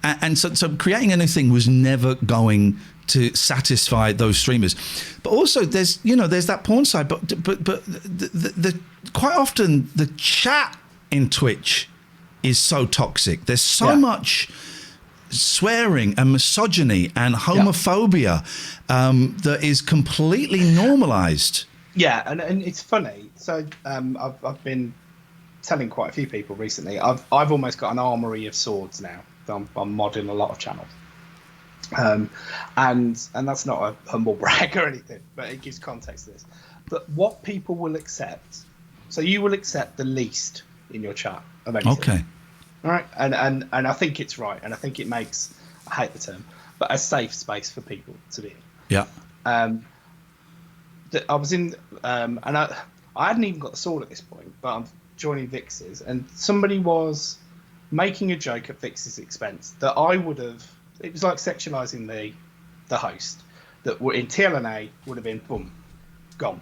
S2: And so creating a new thing was never going to satisfy those streamers. But also there's that porn side, but the quite often the chat in Twitch is so toxic. There's so much swearing and misogyny and homophobia that is completely normalized.
S9: Yeah, and it's funny. So I've been telling quite a few people recently. I've almost got an armory of swords now. I'm modding a lot of channels. And that's not a humble brag or anything, but it gives context to this. But what people will accept, so you will accept the least in your chat of anything.
S2: Okay.
S9: All right, and I think it's right, and I think it makes, I hate the term, but a safe space for people to be in.
S2: Yeah.
S9: I was in, and I hadn't even got the sword at this point, but I'm joining Vix's, and somebody was making a joke at Vix's expense that I would have. It was like sexualizing the host that were in TLNA would have been boom, gone.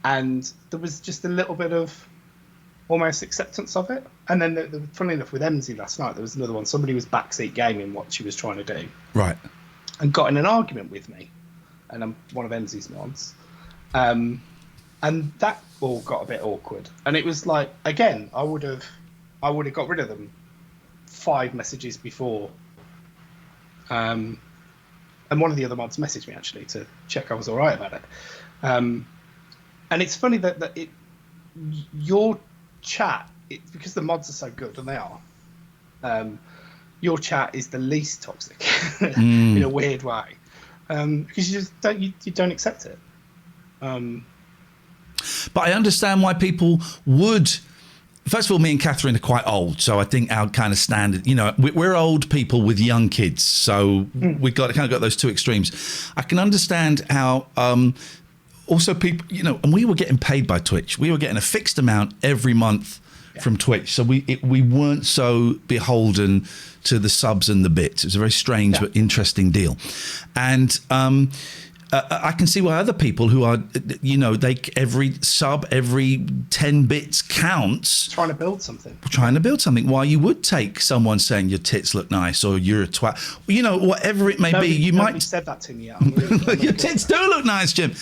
S9: And there was just a little bit of almost acceptance of it. And then, funnily enough, with Emsy last night, there was another one. Somebody was backseat gaming what she was trying to do.
S2: Right.
S9: And got in an argument with me. And I'm one of Emsy's mods. And that all got a bit awkward. And it was like, again, I would have got rid of them 5 messages before. And one of the other mods messaged me, actually, to check I was all right about it. And it's funny that your chat, because the mods are so good, and they are, your chat is the least toxic in a weird way, because you just don't accept it.
S2: But I understand why people would. First of all, me and Catherine are quite old, so I think our kind of standard, we're old people with young kids, so we've got those two extremes. I can understand how. Also, people, and we were getting paid by Twitch. We were getting a fixed amount every month from Twitch, so we weren't so beholden to the subs and the bits. It was a very strange but interesting deal, and I can see why other people who are, they every sub, every 10 bits counts.
S9: Trying to build something.
S2: Why you would take someone saying your tits look nice or you're a twat, whatever it may be.
S9: Nobody said that to me yet.
S2: Your tits do look nice, Jim.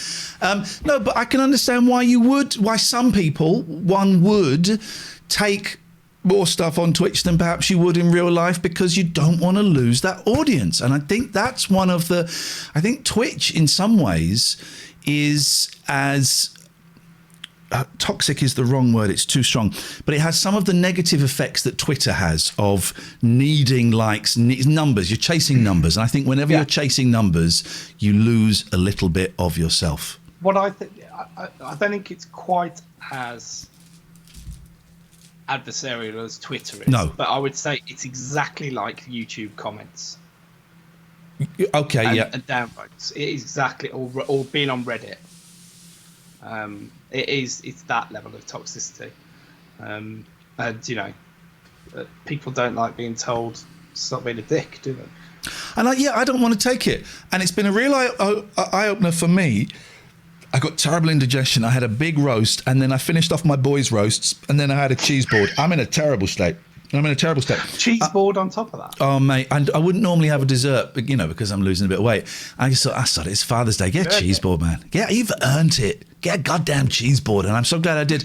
S2: No, but I can understand why some people, one would take more stuff on Twitch than perhaps you would in real life, because you don't want to lose that audience. And I think that's I think Twitch in some ways is as toxic is the wrong word, it's too strong, but it has some of the negative effects that Twitter has of needing likes, numbers. You're chasing numbers. And I think whenever you're chasing numbers, you lose a little bit of yourself.
S9: What I don't think it's quite as adversarial as Twitter is.
S2: No.
S9: But I would say it's exactly like YouTube comments.
S2: Okay,
S9: and downvotes. It is exactly, or being on Reddit. It's that level of toxicity. And, people don't like being told stop being a dick, do they?
S2: And I don't want to take it. And it's been a real eye-opener for me. I got terrible indigestion. I had a big roast, and then I finished off my boys' roasts, and then I had a cheese board. I'm in a terrible state.
S9: Cheese board on top of that.
S2: Oh, mate. And I wouldn't normally have a dessert, because I'm losing a bit of weight. I just thought, it's Father's Day. Get a cheese board, man. Yeah, you've earned it. Get a goddamn cheese board. And I'm so glad I did.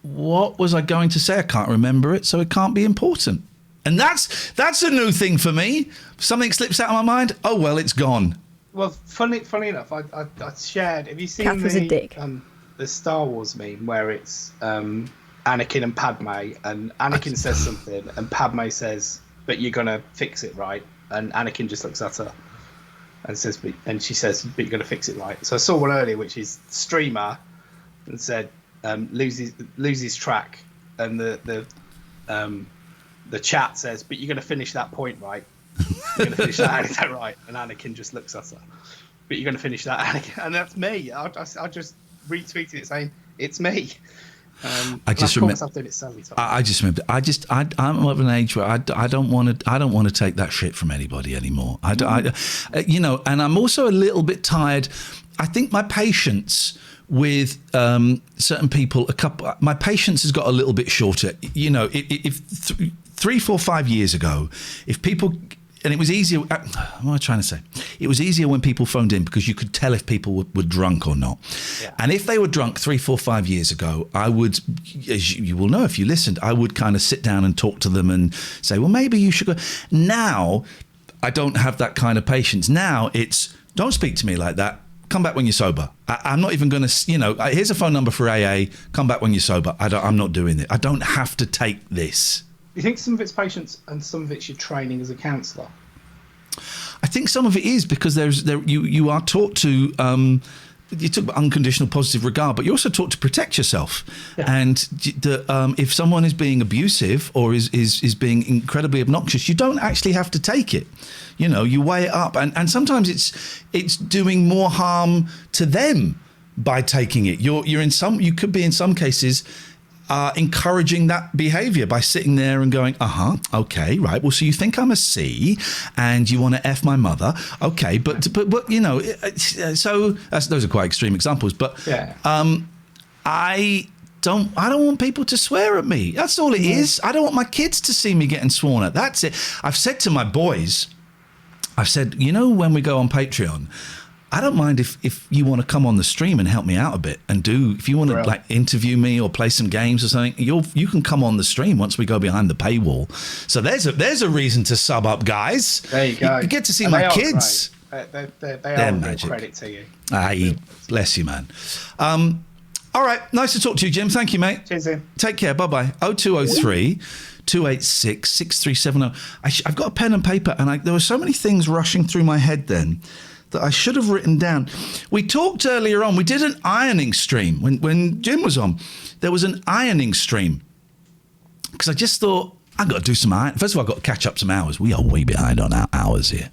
S2: What was I going to say? I can't remember it, so it can't be important. And that's a new thing for me. Something slips out of my mind. Oh, well, it's gone.
S9: Well, funny enough, I shared. Have you seen the Star Wars meme where it's Anakin and Padme, and Anakin says something, and Padme says, "But you're gonna fix it, right?" And Anakin just looks at her and says, and she says, "But you're gonna fix it, right?" So I saw one earlier, which is streamer, and said, "loses track," and the chat says, "But you're gonna finish that point, right?" You're going to finish that, is that right? And Anakin just looks at her. But you're going to finish that, Anakin. And that's me. I just retweeted it saying, it's me. I just remember. I'm of an age where I don't want to take that shit from anybody anymore.
S2: And I'm also a little bit tired. I think my patience with certain people, my patience has got a little bit shorter. If 3, 4, 5 years ago, if people. And it was easier. What am I trying to say? It was easier when people phoned in because you could tell if people were drunk or not. Yeah. And if they were drunk 3, 4, 5 years ago, I would, as you will know if you listened, I would kind of sit down and talk to them and say, well, maybe you should go. Now, I don't have that kind of patience. Now it's, don't speak to me like that. Come back when you're sober. I'm not even going to, here's a phone number for AA. Come back when you're sober. I'm not doing it. I don't have to take this.
S9: you think some of it's patience and some of it's your training as a counsellor?
S2: I think some of it is because you are taught to. You talk about unconditional positive regard, but you're also taught to protect yourself. Yeah. And if someone is being abusive or is being incredibly obnoxious, you don't actually have to take it. You know, you weigh it up, and sometimes it's doing more harm to them by taking it. You could be in some cases encouraging that behaviour by sitting there and going, okay, right, well, so you think I'm a C and you want to F my mother, okay, but you know, so those are quite extreme examples, but yeah. I don't want people to swear at me. That's all it is. I don't want my kids to see me getting sworn at. That's it. I've said to my boys, you know, when we go on Patreon, I don't mind if you want to come on the stream and help me out a bit and if you want to like interview me or play some games or something, you can come on the stream once we go behind the paywall. So there's a reason to sub up, guys.
S9: There you go.
S2: You get to see my kids.
S9: They are magic. Credit to you.
S2: Bless you, man. All right, nice to talk to you, Jim. Thank you, mate.
S9: Cheers, Ian.
S2: Take care. Bye-bye. 0203 286 6370. I've got a pen and paper, and there were so many things rushing through my head then that I should have written down. We talked earlier on, we did an ironing stream. When Jim was on, there was an ironing stream. Because I just thought, I've got to do some ironing. First of all, I've got to catch up some hours. We are way behind on our hours here.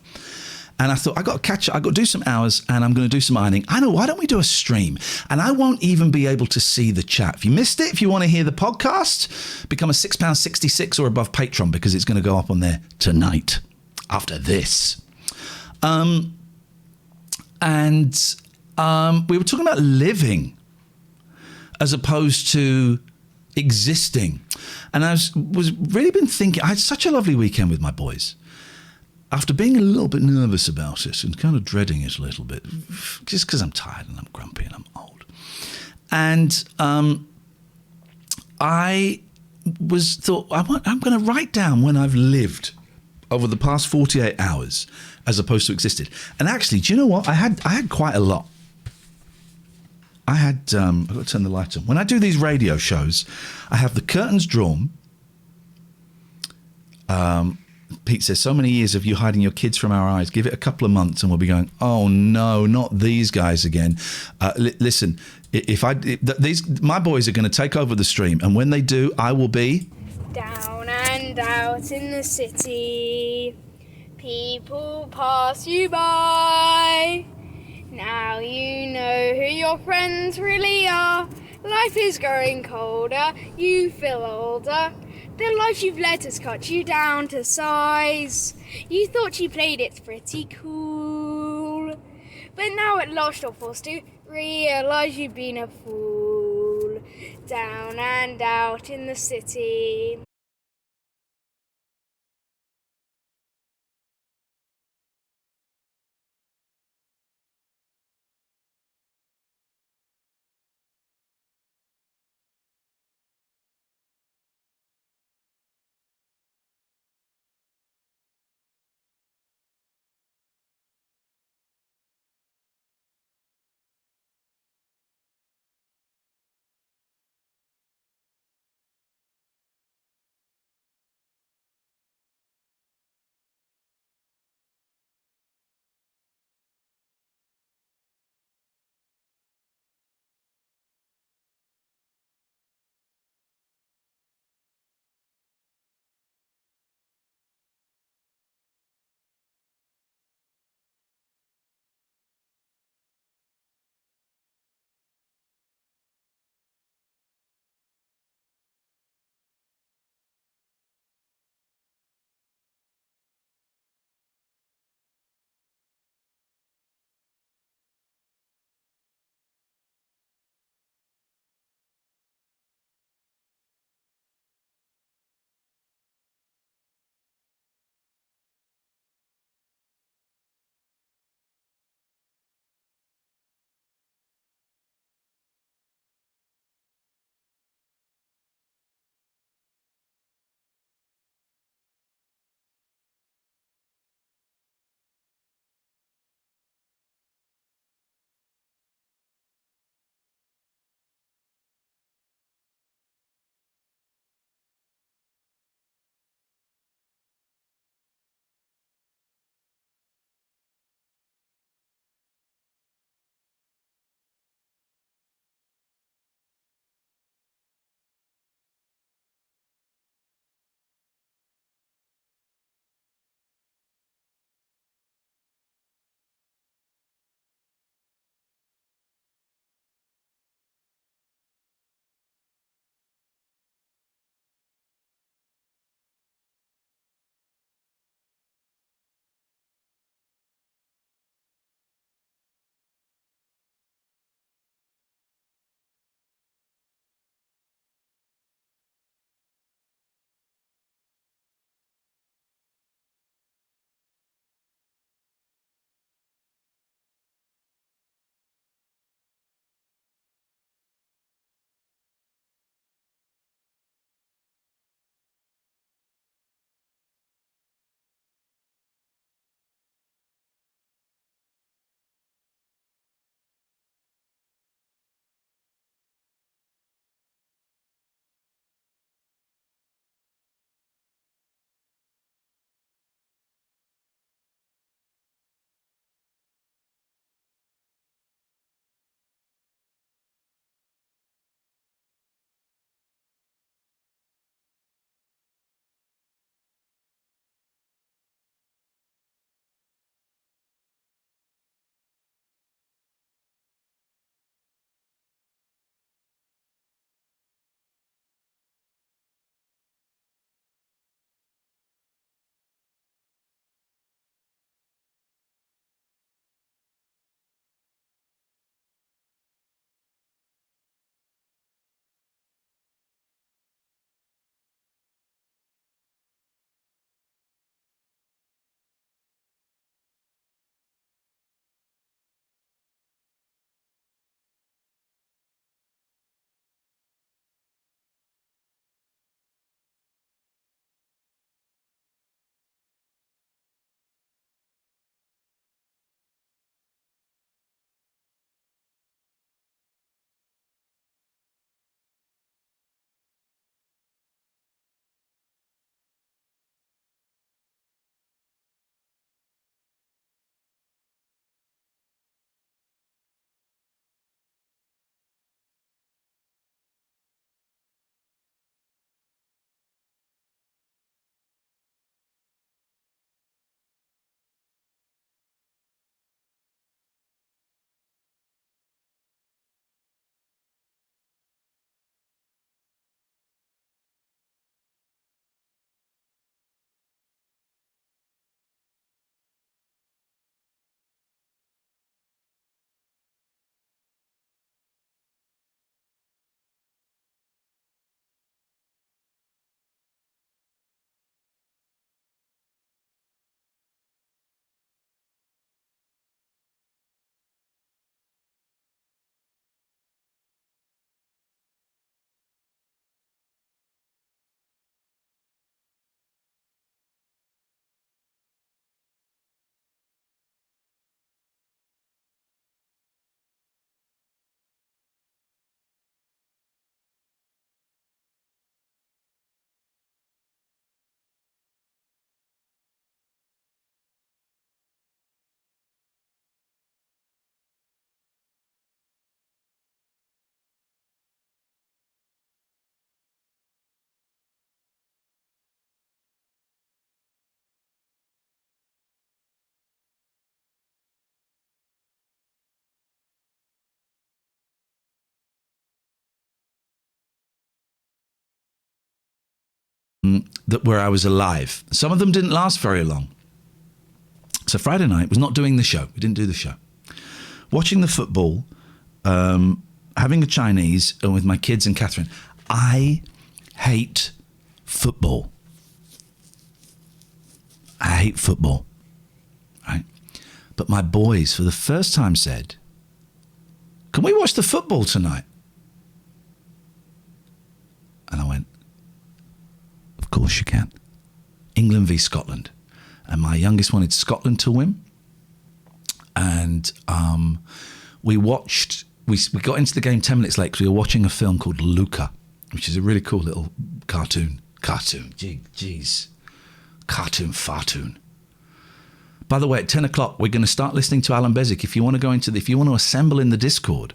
S2: And I thought, I've got to do some hours and I'm going to do some ironing. I know, why don't we do a stream? And I won't even be able to see the chat. If you missed it, if you want to hear the podcast, become a £6.66 or above patron because it's going to go up on there tonight after this. And we were talking about living as opposed to existing. And I was really been thinking, I had such a lovely weekend with my boys. After being a little bit nervous about it and kind of dreading it a little bit, just because I'm tired and I'm grumpy and I'm old. And I thought, I'm going to write down when I've lived over the past 48 hours as opposed to existed. And actually, do you know what? I had quite a lot. I've got to turn the light on. When I do these radio shows, I have the curtains drawn. Pete says, so many years of you hiding your kids from our eyes. Give it a couple of months and we'll be going, oh no, not these guys again. Listen, my boys are going to take over the stream. And when they do, I will be
S10: down and out in the city. People pass you by. Now you know who your friends really are. Life is growing colder, you feel older. The life you've led has cut you down to size. You thought you played it pretty cool, but now at last you're forced to realise you've been a fool. Down and out in the city.
S2: where I was alive. Some of them didn't last very long. So Friday night was not doing the show. We didn't do the show. Watching the football, having a Chinese, and with my kids and Catherine. I hate football. I hate football. Right? But my boys, for the first time, said, "Can we watch the football tonight?" And I went, "Of course you can." England v Scotland. And my youngest wanted Scotland to win. And we watched, we got into the game 10 minutes late because we were watching a film called Luca, which is a really cool little cartoon. Jeez. Cartoon. By the way, at 10 o'clock, we're going to start listening to Alan Bezic. If you want to assemble in the Discord,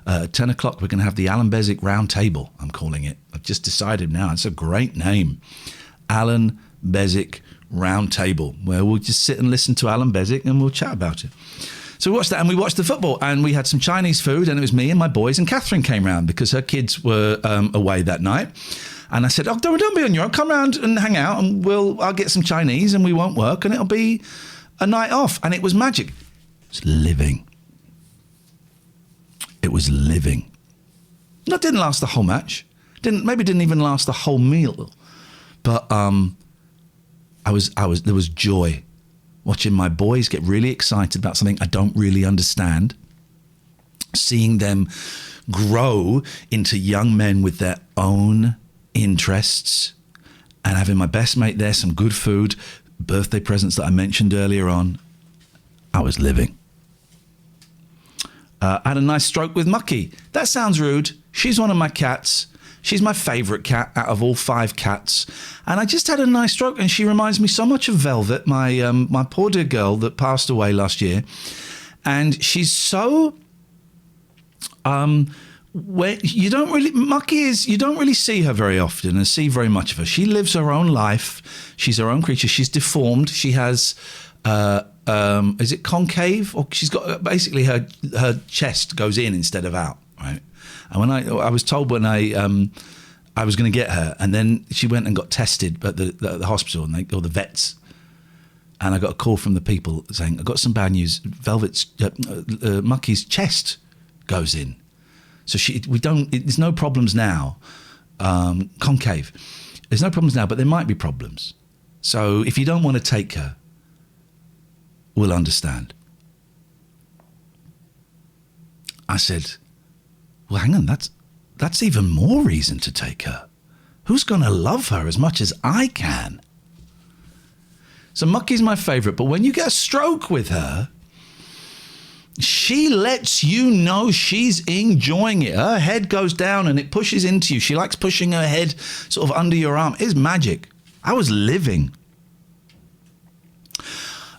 S2: at 10 o'clock, we're going to have the Alan Bezic Round Table, I'm calling it. I've just decided now. It's a great name. Alan Bezic Round Table, where we'll just sit and listen to Alan Bezic and we'll chat about it. So we watched that, and we watched the football, and we had some Chinese food, and it was me and my boys, and Catherine came round because her kids were away that night. And I said, "Oh, don't be on your own. Come round and hang out, and I'll get some Chinese, and we won't work, and it'll be a night off." And it was magic. It was living. That didn't last the whole match. Maybe didn't even last the whole meal. But there was joy watching my boys get really excited about something I don't really understand, seeing them grow into young men with their own interests, and having my best mate there, some good food, birthday presents that I mentioned earlier on. I was living. I had a nice stroke with Mucky. That sounds rude. She's one of my cats. She's my favourite cat out of all 5 cats. And I just had a nice stroke, and she reminds me so much of Velvet, my poor dear girl that passed away last year. And she's so... you don't really see her very often and see very much of her. She lives her own life. She's her own creature. She's deformed. She has... is it concave? Or she's got... Basically, her chest goes in instead of out, right? And when I was told when I was going to get her, and then she went and got tested at the hospital or the vets, and I got a call from the people saying, "I've got some bad news. Velvet's Mucky's chest goes in, so there's no problems now. Concave, there's no problems now, but there might be problems. So if you don't want to take her, we'll understand." I said, "Well, hang on, that's even more reason to take her. Who's going to love her as much as I can?" So Mucky's my favourite, but when you get a stroke with her, she lets you know she's enjoying it. Her head goes down and it pushes into you. She likes pushing her head sort of under your arm. It's magic. I was living.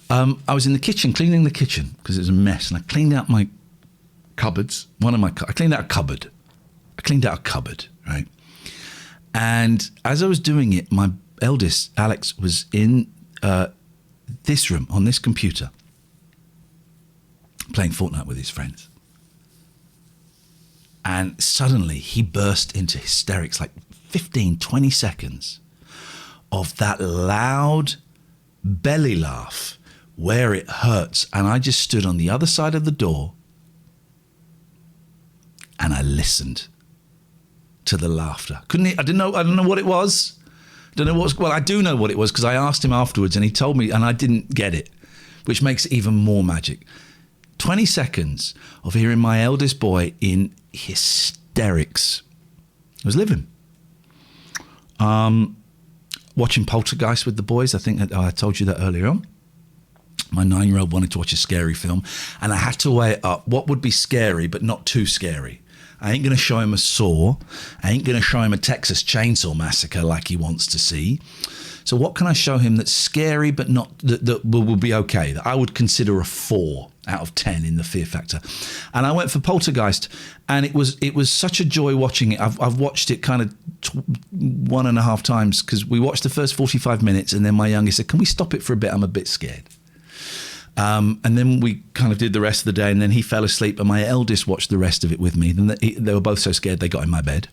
S2: I was in the kitchen, cleaning the kitchen because it was a mess, and I cleaned out my cupboards. I cleaned out a cupboard, right? And as I was doing it, my eldest, Alex, was in this room on this computer playing Fortnite with his friends. And suddenly he burst into hysterics, like 15, 20 seconds of that loud belly laugh where it hurts. And I just stood on the other side of the door and I listened to the laughter. I don't know what it was. Well, I do know what it was because I asked him afterwards and he told me, and I didn't get it, which makes it even more magic. 20 seconds of hearing my eldest boy in hysterics. I was living. Watching Poltergeist with the boys. I think I told you that earlier on. My 9-year-old wanted to watch a scary film, and I had to weigh it up. What would be scary but not too scary? I ain't going to show him a Saw. I ain't going to show him a Texas Chainsaw Massacre like he wants to see. So what can I show him that's scary but not that will be okay, that I would consider a 4 out of 10 in the fear factor? And I went for Poltergeist, and it was such a joy watching it. I've watched it kind of 1.5 times because we watched the first 45 minutes, and then my youngest said, "Can we stop it for a bit? I'm a bit scared." And then we kind of did the rest of the day, and then he fell asleep, and my eldest watched the rest of it with me. Then they were both so scared they got in my bed.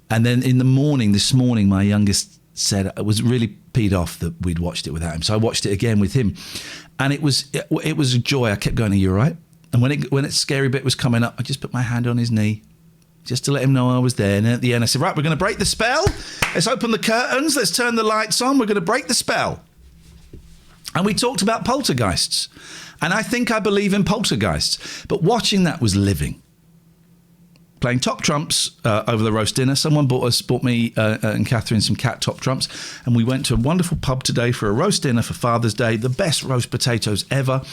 S2: And then this morning, my youngest said I was really peed off that we'd watched it without him. So I watched it again with him, and it was a joy. I kept going, "Are you all right?" And when its scary bit was coming up, I just put my hand on his knee, just to let him know I was there. And at the end, I said, "Right, we're going to break the spell. Let's open the curtains. Let's turn the lights on. We're going to break the spell." And we talked about poltergeists. And I think I believe in poltergeists. But watching that was living. Playing top trumps over the roast dinner. Someone bought me and Catherine some cat top trumps. And we went to a wonderful pub today for a roast dinner for Father's Day. The best roast potatoes ever.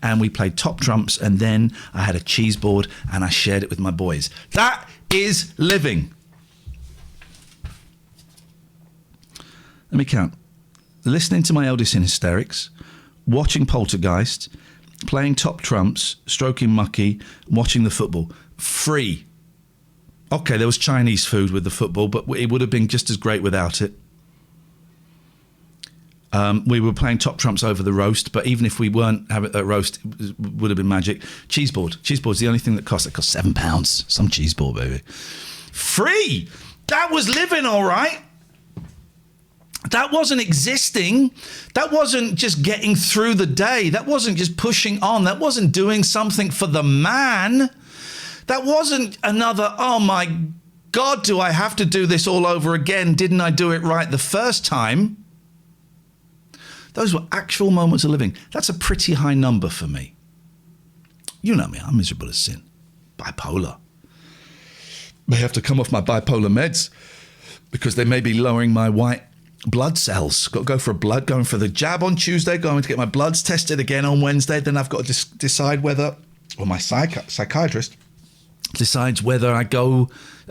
S2: And we played top trumps. And then I had a cheese board and I shared it with my boys. That is living. Let me count. Listening to my eldest in hysterics, watching Poltergeist, playing top trumps, stroking Mucky, watching the football. Free. Okay, there was Chinese food with the football, but it would have been just as great without it. We were playing top trumps over the roast, but even if we weren't having a roast, it would have been magic. Cheese board's the only thing that cost. It cost £7. Some cheese board, baby. Free! That was living, all right. That wasn't existing. That wasn't just getting through the day. That wasn't just pushing on. That wasn't doing something for the man. That wasn't another, oh my God, do I have to do this all over again? Didn't I do it right the first time? Those were actual moments of living. That's a pretty high number for me. You know me, I'm miserable as sin. Bipolar. May have to come off my bipolar meds because they may be lowering my white blood cells. Got to go for going for the jab on Tuesday, going to get my bloods tested again on Wednesday. Then I've got to decide whether, or my psychiatrist decides whether I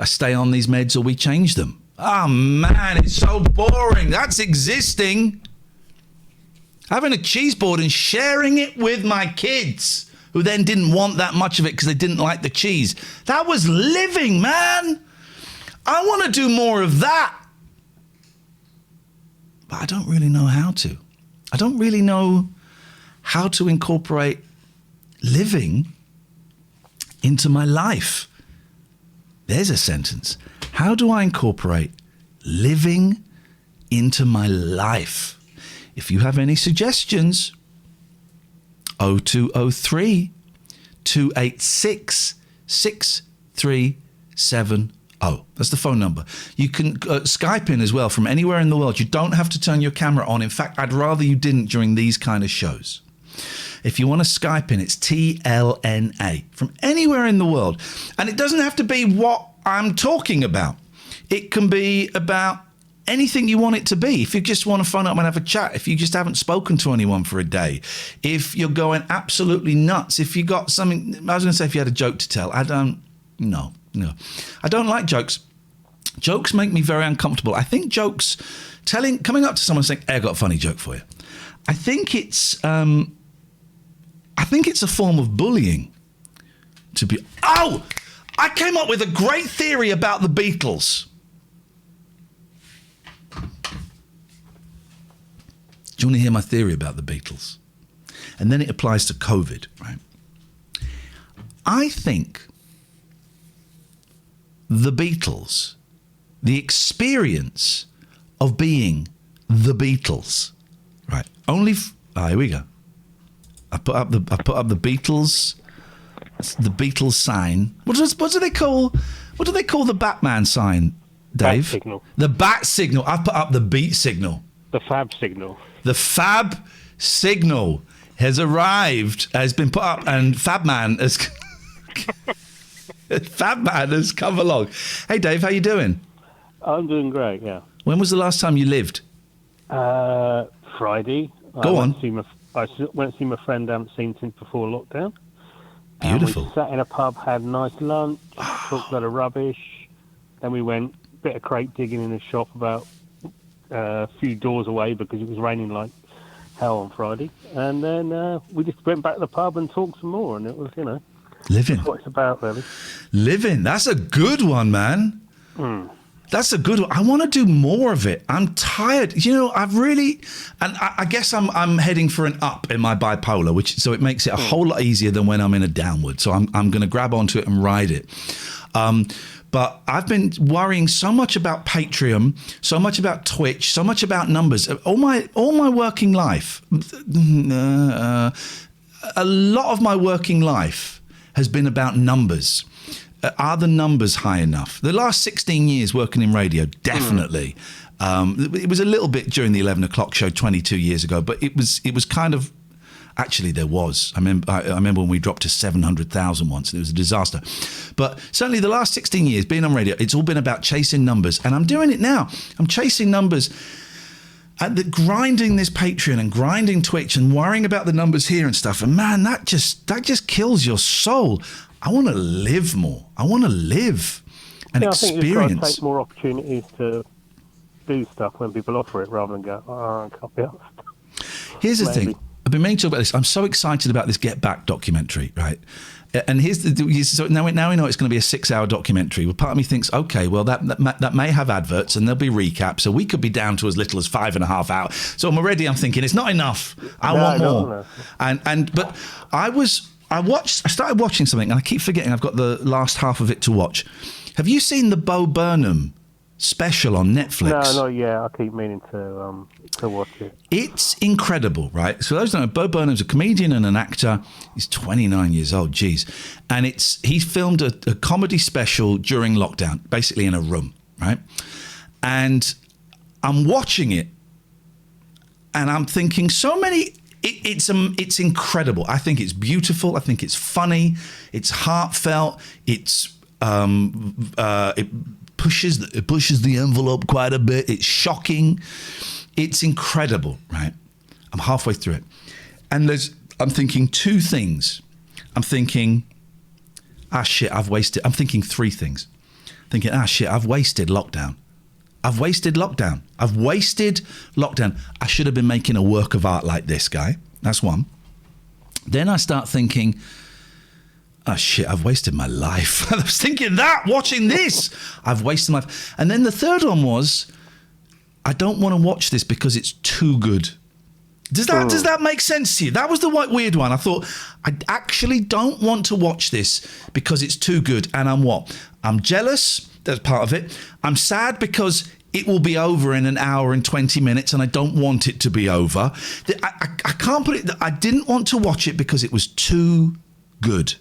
S2: stay on these meds or we change them. Oh man, it's so boring. That's existing. Having a cheese board and sharing it with my kids, who then didn't want that much of it because they didn't like the cheese. That was living, man. I want to do more of that. But I don't really know how to. I don't really know how to incorporate living into my life. There's a sentence. How do I incorporate living into my life? If you have any suggestions, 0203 286 6370. That's the phone number. You can Skype in as well from anywhere in the world. You don't have to turn your camera on. In fact, I'd rather you didn't during these kind of shows. If you want to Skype in, it's TLNA from anywhere in the world. And it doesn't have to be what I'm talking about. It can be about anything you want it to be. If you just want to phone up and have a chat, if you just haven't spoken to anyone for a day, if you're going absolutely nuts, if you got something, I was going to say if you had a joke to tell. No. I don't like jokes. Jokes make me very uncomfortable. I think jokes, coming up to someone saying, hey, I got a funny joke for you. I think it's a form of bullying to be, I came up with a great theory about the Beatles. Do you want to hear my theory about the Beatles? And then it applies to COVID, right? I think the Beatles, the experience of being the Beatles, right? Here we go. I put up the Beatles, the Beatles sign. What do they call the Batman sign, Dave?
S11: Bat signal. The
S2: bat signal. I've put up the beat signal.
S11: The fab signal.
S2: The fab signal has arrived, has been put up, and Fabman has come along. Hey, Dave, how you doing?
S11: I'm doing great, yeah.
S2: When was the last time you lived?
S11: Friday.
S2: Go on.
S11: I went to see my friend I haven't seen since before lockdown.
S2: Beautiful.
S11: We sat in a pub, had a nice lunch, talked a lot of rubbish. Then we went a bit of crate digging in a shop about a few doors away because it was raining like hell on Friday. And then we just went back to the pub and talked some more. And it was,
S2: living.
S11: That's what it's about, really.
S2: Living. That's a good one, man. That's a good one. I want to do more of it. I'm tired. I guess I'm heading for an up in my bipolar, so it makes it a whole lot easier than when I'm in a downward. So I'm going to grab onto it and ride it. But I've been worrying so much about Patreon, so much about Twitch, so much about numbers. All my working life, a lot of my working life has been about numbers. Are the numbers high enough? The last 16 years working in radio, definitely. It was a little bit during the 11 o'clock show 22 years ago, but it was kind of. Actually, there was. I remember when we dropped to 700,000 once. It was a disaster. But certainly the last 16 years, being on radio, it's all been about chasing numbers. And I'm doing it now. I'm chasing numbers. And grinding this Patreon and grinding Twitch and worrying about the numbers here and stuff. And man, that just kills your soul. I want to live more. I want to live and experience. I think you've got
S11: to take more opportunities to do stuff when people offer it rather than go, I can't be asked.
S2: Here's the thing. I've been meaning to talk about this. I'm so excited about this Get Back documentary, right? And so now we know it's going to be a 6-hour documentary. Well, part of me thinks, okay, well, that may have adverts and there'll be recaps, so we could be down to as little as 5.5 hours. So I'm thinking it's not enough. I want more. But I started watching something, and I keep forgetting I've got the last half of it to watch. Have you seen the Bo Burnham special on Netflix?
S11: No, not yet. I keep meaning to watch it.
S2: It's incredible, right? So those don't know, Bo Burnham's a comedian and an actor. He's 29 years old, geez. And he filmed a comedy special during lockdown, basically in a room, right? And I'm watching it, and I'm thinking it's incredible. I think it's beautiful. I think it's funny. It's heartfelt. It pushes the envelope quite a bit. It's shocking. It's incredible, right? I'm halfway through it. And I'm thinking two things. I'm thinking, shit, I've wasted. I'm thinking three things. Thinking, shit, I've wasted lockdown. I've wasted lockdown. I should have been making a work of art like this guy. That's one. Then I start thinking, shit, I've wasted my life. I was thinking that, watching this. I've wasted my life. And then the third one was, I don't want to watch this because it's too good. Does that make sense to you? That was the weird one. I thought, I actually don't want to watch this because it's too good. And I'm jealous. That's part of it. I'm sad because it will be over in an hour and 20 minutes and I don't want it to be over. I can't put it... I didn't want to watch it because it was too good.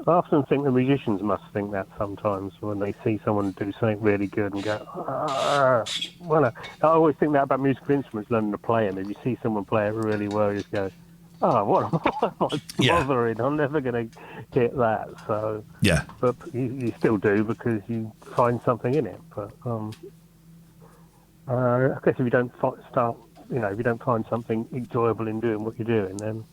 S11: I often think the musicians must think that sometimes when they see someone do something really good and go, well, I always think that about musical instruments, learning to play them. If you see someone play it really well, you just go, what am I bothering? I'm never going to get that. So,
S2: yeah.
S11: But you still do because you find something in it. But I guess if you don't if you don't find something enjoyable in doing what you're doing, then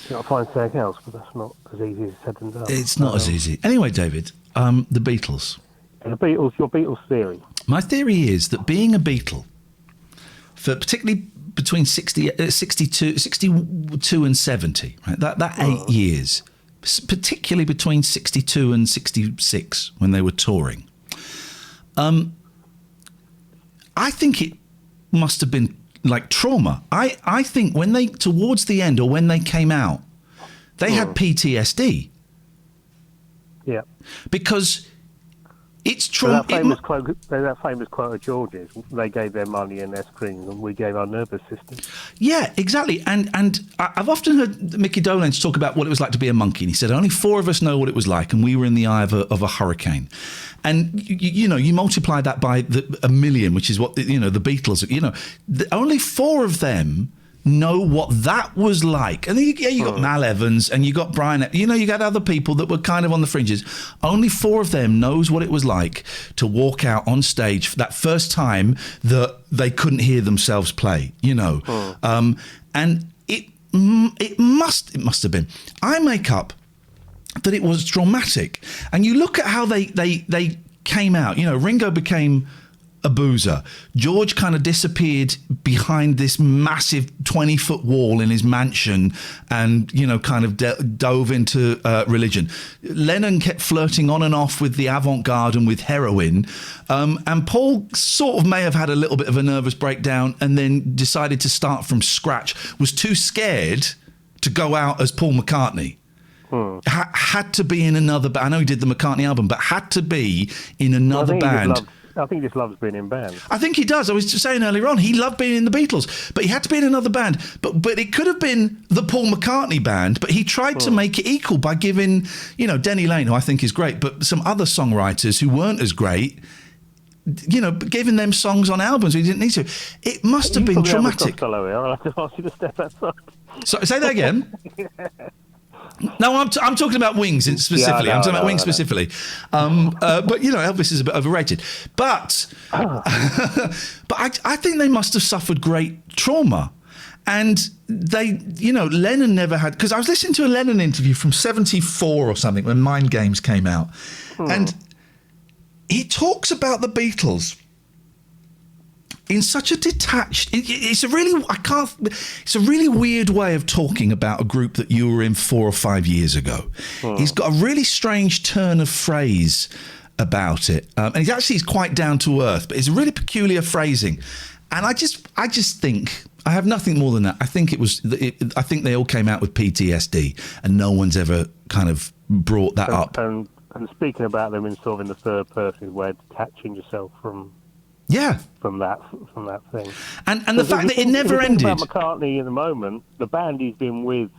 S11: you've got to find something else, but that's not as easy as said and done.
S2: It's not as easy. Anyway, David, the Beatles.
S11: Your Beatles theory.
S2: My theory is that being a Beatle, for particularly between 62 and 70, right? That 8 years, particularly between 62 and 66 when they were touring, I think it must have been like trauma. I think when they, towards the end or when they came out, they had PTSD.
S11: Yeah.
S2: Because it's trauma.
S11: That famous quote of George's, they gave their money and their strings and we gave our nervous system.
S2: Yeah, exactly. And I've often heard Mickey Dolenz talk about what it was like to be a monkey. And he said, only 4 of us know what it was like. And we were in the eye of a hurricane. And, you multiply that by a million, which is what, the Beatles, only 4 of them know what that was like. And then you got Mal Evans and you got Brian, you got other people that were kind of on the fringes. Only 4 of them knows what it was like to walk out on stage for that first time that they couldn't hear themselves play, and it must have been. I make up that it was traumatic. And you look at how they came out. Ringo became a boozer. George kind of disappeared behind this massive 20-foot wall in his mansion and, kind of dove into religion. Lennon kept flirting on and off with the avant-garde and with heroin. And Paul sort of may have had a little bit of a nervous breakdown and then decided to start from scratch, was too scared to go out as Paul McCartney. had to be in another band. I know he did the McCartney album, but had to be in another band.
S11: I think he just loves being in bands.
S2: I think he does. I was just saying earlier on, he loved being in the Beatles, but he had to be in another band. But it could have been the Paul McCartney band, but he tried to make it equal by giving, Denny Lane, who I think is great, but some other songwriters who weren't as great, giving them songs on albums we didn't need to. It must have been traumatic.
S11: I'll have to ask you to step outside.
S2: So, say that again. No, I'm talking about Wings specifically. I'm talking about Wings specifically. But Elvis is a bit overrated. But I think they must have suffered great trauma. And they, Lennon never had... Because I was listening to a Lennon interview from 1974 or something when Mind Games came out. And he talks about the Beatles in such a detached... It's a really weird way of talking about a group that you were in 4 or 5 years ago. He's got a really strange turn of phrase about it. And he's quite down to earth, but it's a really peculiar phrasing. And I just think... I have nothing more than that. I think I think they all came out with PTSD, and no one's ever kind of brought that up.
S11: And speaking about them in sort of in the third person way, detaching yourself from that thing.
S2: And the fact that it never ended.
S11: About McCartney at the moment, the band he's been with,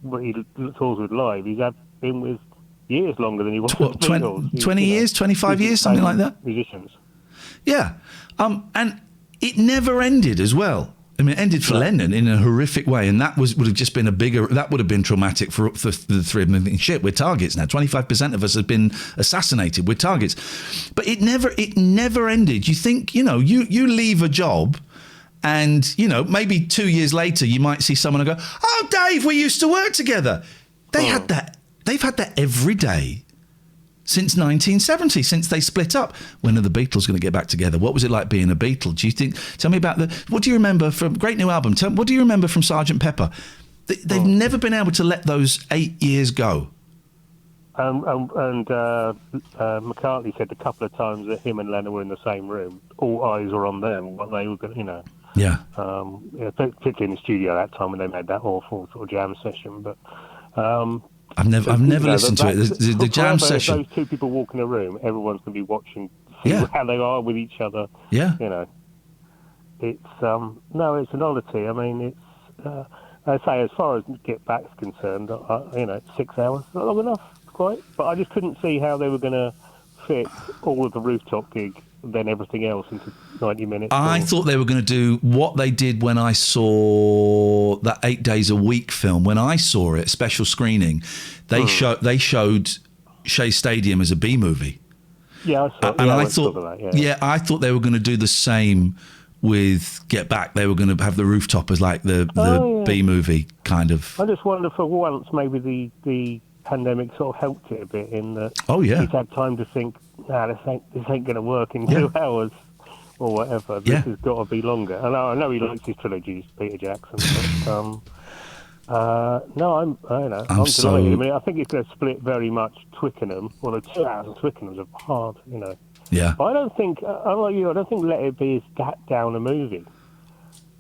S11: he tours with live, he's been with years longer than he was with the Beatles.
S2: 20 years, 25 years, something like that?
S11: Musicians.
S2: Yeah. And it never ended as well. I mean, it ended for Lennon in a horrific way, and that would have just been that would have been traumatic for the three of them. Shit, we're targets now. 25% of us have been assassinated. We're targets. But it never ended. You think, you leave a job, and, maybe 2 years later, you might see someone and go, "Oh, Dave, we used to work together." They've had that every day since 1970, since they split up. When are the Beatles going to get back together? What was it like being a Beatle? Do you think? Tell me about what do you remember from great new album? What do you remember from Sgt. Pepper? They've never been able to let those 8 years go.
S11: And McCartney said a couple of times that him and Lennon were in the same room. All eyes were on them. What they were going to,
S2: Yeah.
S11: Particularly in the studio at that time when they made that awful sort of jam session, but.
S2: I've never listened to it. The jam session.
S11: Those two people walk in a room, everyone's going to be watching, see how they are with each other.
S2: Yeah.
S11: It's it's an oddity. I mean, it's I say as far as Get Back's concerned, 6 hours not long enough, quite. But I just couldn't see how they were going to fit all of the rooftop gig, then everything else into 90 minutes.
S2: I thought they were going to do what they did when I saw that 8 Days a Week film. When I saw it, special screening, they showed Shea Stadium as a B movie.
S11: Yeah, I saw.
S2: And I thought, I thought they were going to do the same with Get Back. They were going to have the rooftop as like the B movie kind of.
S11: I just wonder for once maybe the pandemic sort of helped it a bit in that.
S2: Oh yeah.
S11: He's had time to think. This ain't going to work in 2 hours or whatever. This has got to be longer. And I know he likes his trilogies, Peter Jackson. But I'm delighted. I mean, I think it's going to split very much Twickenham. Well, the 2 hours of Twickenham's are hard,
S2: Yeah.
S11: But I don't think, unlike you, I don't think Let It Be is that down a movie.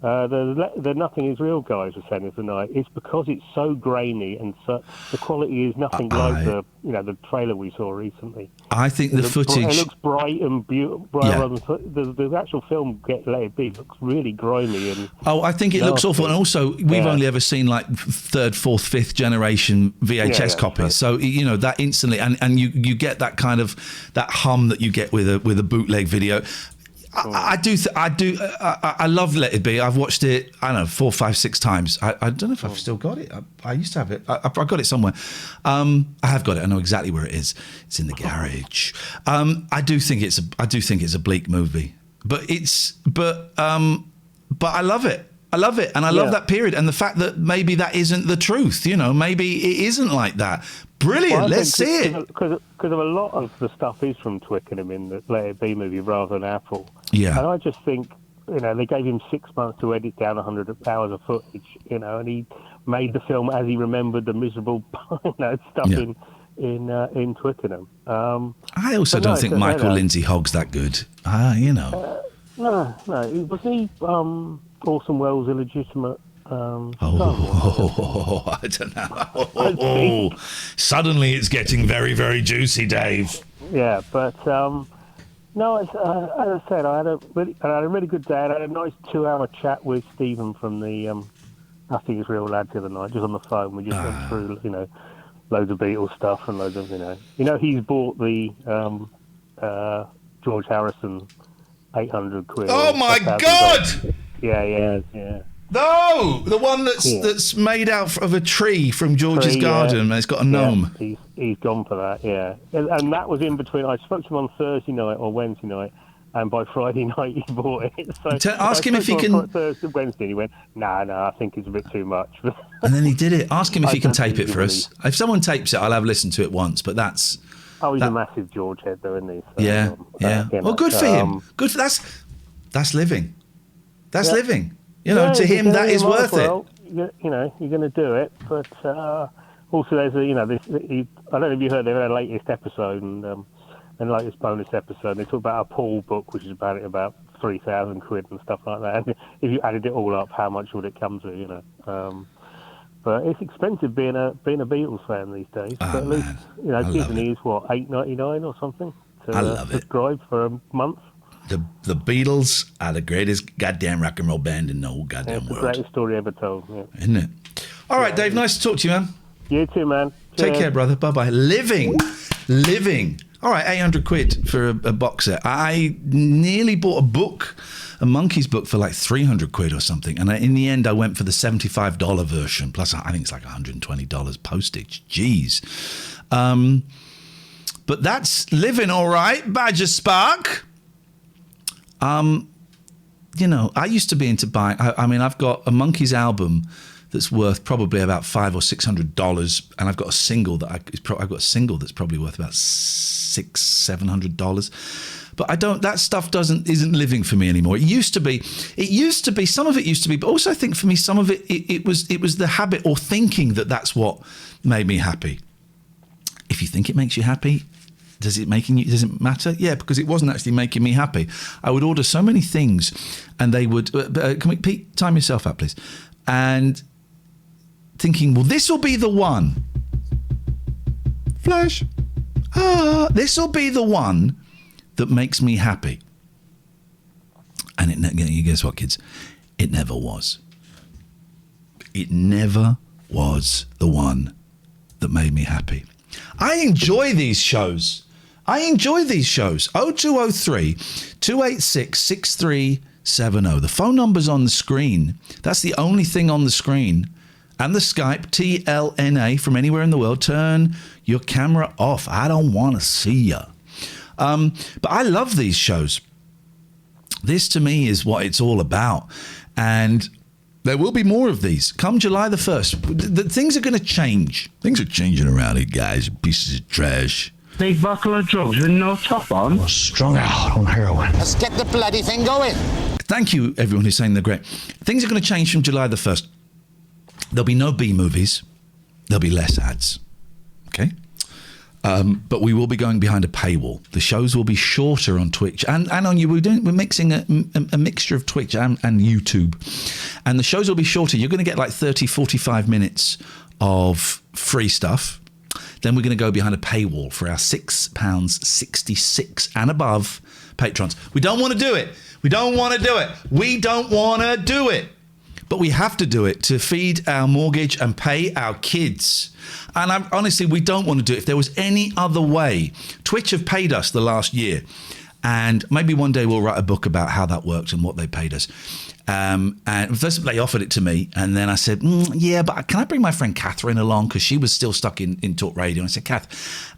S11: The Nothing Is Real guys were saying tonight. It's because it's so grainy and so the quality is nothing like the trailer we saw recently.
S2: I think the footage.
S11: It looks bright and beautiful. The actual film, Let It Be, looks really grimy and.
S2: Oh, I think it looks awful, and also we've only ever seen like third, fourth, fifth generation VHS copies. Right. So that instantly, and you get that kind of that hum that you get with a bootleg video. I love Let It Be. I've watched it, 4, 5, 6 times. I don't know if I've still got it. I used to have it. I got it somewhere. I have got it. I know exactly where it is. It's in the garage. I do think it's a bleak movie, but I love it. I love it, and I love that period, and the fact that maybe that isn't the truth. Maybe it isn't like that. Brilliant. Let's see it.
S11: Because a lot of the stuff is from Twickenham in the Let It Be movie rather than Apple.
S2: Yeah.
S11: And I just think, they gave him 6 months to edit down 100 hours of footage, and he made the film as he remembered the miserable stuff in Twickenham.
S2: I also don't think Michael Lindsay Hogg's that good.
S11: No. Was he Orson Welles' illegitimate
S2: I don't know. Suddenly it's getting very, very juicy, Dave.
S11: Yeah, but no, as I said, I had a really good day. I had a nice 2-hour chat with Stephen from the I think it's Real Lads the other night, just on the phone. We just went through, loads of Beatles stuff and loads of, he's bought the George Harrison 800 quid.
S2: Oh my God!
S11: Yeah.
S2: No, the one that's made out of a tree from George's garden. And it's got a gnome.
S11: Yeah, he's gone for that. Yeah, and that was in between. I spoke to him on Thursday night or Wednesday night, and by Friday night he bought it. So
S2: ask him if he can.
S11: Thursday, Wednesday, he went, no, I think it's a bit too much.
S2: And then he did it. Ask him if he can tape it for us. If someone tapes it, I'll have listened to it once. But that's.
S11: Oh, he's a massive George head, though, isn't he? So,
S2: yeah. Well, good for him. Good for that's living. That's living. To him, that is worth it.
S11: You're going to do it, but also there's I don't know if you heard their latest episode and latest bonus episode. They talk about a Paul book, which is about 3,000 quid and stuff like that. And if you added it all up, how much would it come to? But it's expensive being a Beatles fan these days. But at least Disney is $8.99 or something to subscribe for a month.
S2: The Beatles are the greatest goddamn rock and roll band in the whole goddamn world.
S11: The greatest story ever told,
S2: Isn't it? All right, Dave, nice to talk to you, man.
S11: You too, man.
S2: Take care, brother. Bye-bye. Living. All right, 800 quid for a box set. I nearly bought a Monkeys book for like 300 quid or something. And in the end, I went for the $75 version. Plus, I think it's like $120 postage. Jeez. But that's living all right. Badger Spark. I used to be into buying. I've got a Monkeys album that's worth probably about $500 or $600, and I've got a single that's probably worth about $600-700. But I don't. That stuff isn't living for me anymore. It used to be. Some of it used to be, but also I think for me, some of it was the habit or thinking that's what made me happy. If you think it makes you happy. Does it matter? Yeah, because it wasn't actually making me happy. I would order so many things, and they would. Pete, time yourself up, please. And thinking, well, this will be the one. Flash. This will be the one that makes me happy. And guess what, kids? It never was. It never was the one that made me happy. I enjoy these shows. 0203 286 6370. The phone number's on the screen. That's the only thing on the screen. And the Skype, TLNA, from anywhere in the world. Turn your camera off. I don't want to see you. But I love these shows. This, to me, is what it's all about. And there will be more of these. Come July the 1st, things are going to change. Things are changing around here, guys. Pieces of trash.
S12: Big bottle of drugs with no top on.
S1: We're strung out on heroin. Let's get the bloody thing going.
S2: Thank you, everyone who's saying they're great. Things are going to change from July the 1st. There'll be no B movies. There'll be less ads. Okay? But we will be going behind a paywall. The shows will be shorter on Twitch and on you. We're mixing a mixture of Twitch and YouTube. And the shows will be shorter. You're going to get like 30, 45 minutes of free stuff. Then we're going to go behind a paywall for our £6.66 and above patrons. We don't want to do it. But we have to do it to feed our mortgage and pay our kids. And honestly, we don't want to do it. If there was any other way, Twitch have paid us the last year. And maybe one day we'll write a book about how that worked and what they paid us. And first they offered it to me. And then I said, yeah, but can I bring my friend Catherine along? Because she was still stuck in Talk Radio. And I said, Kath,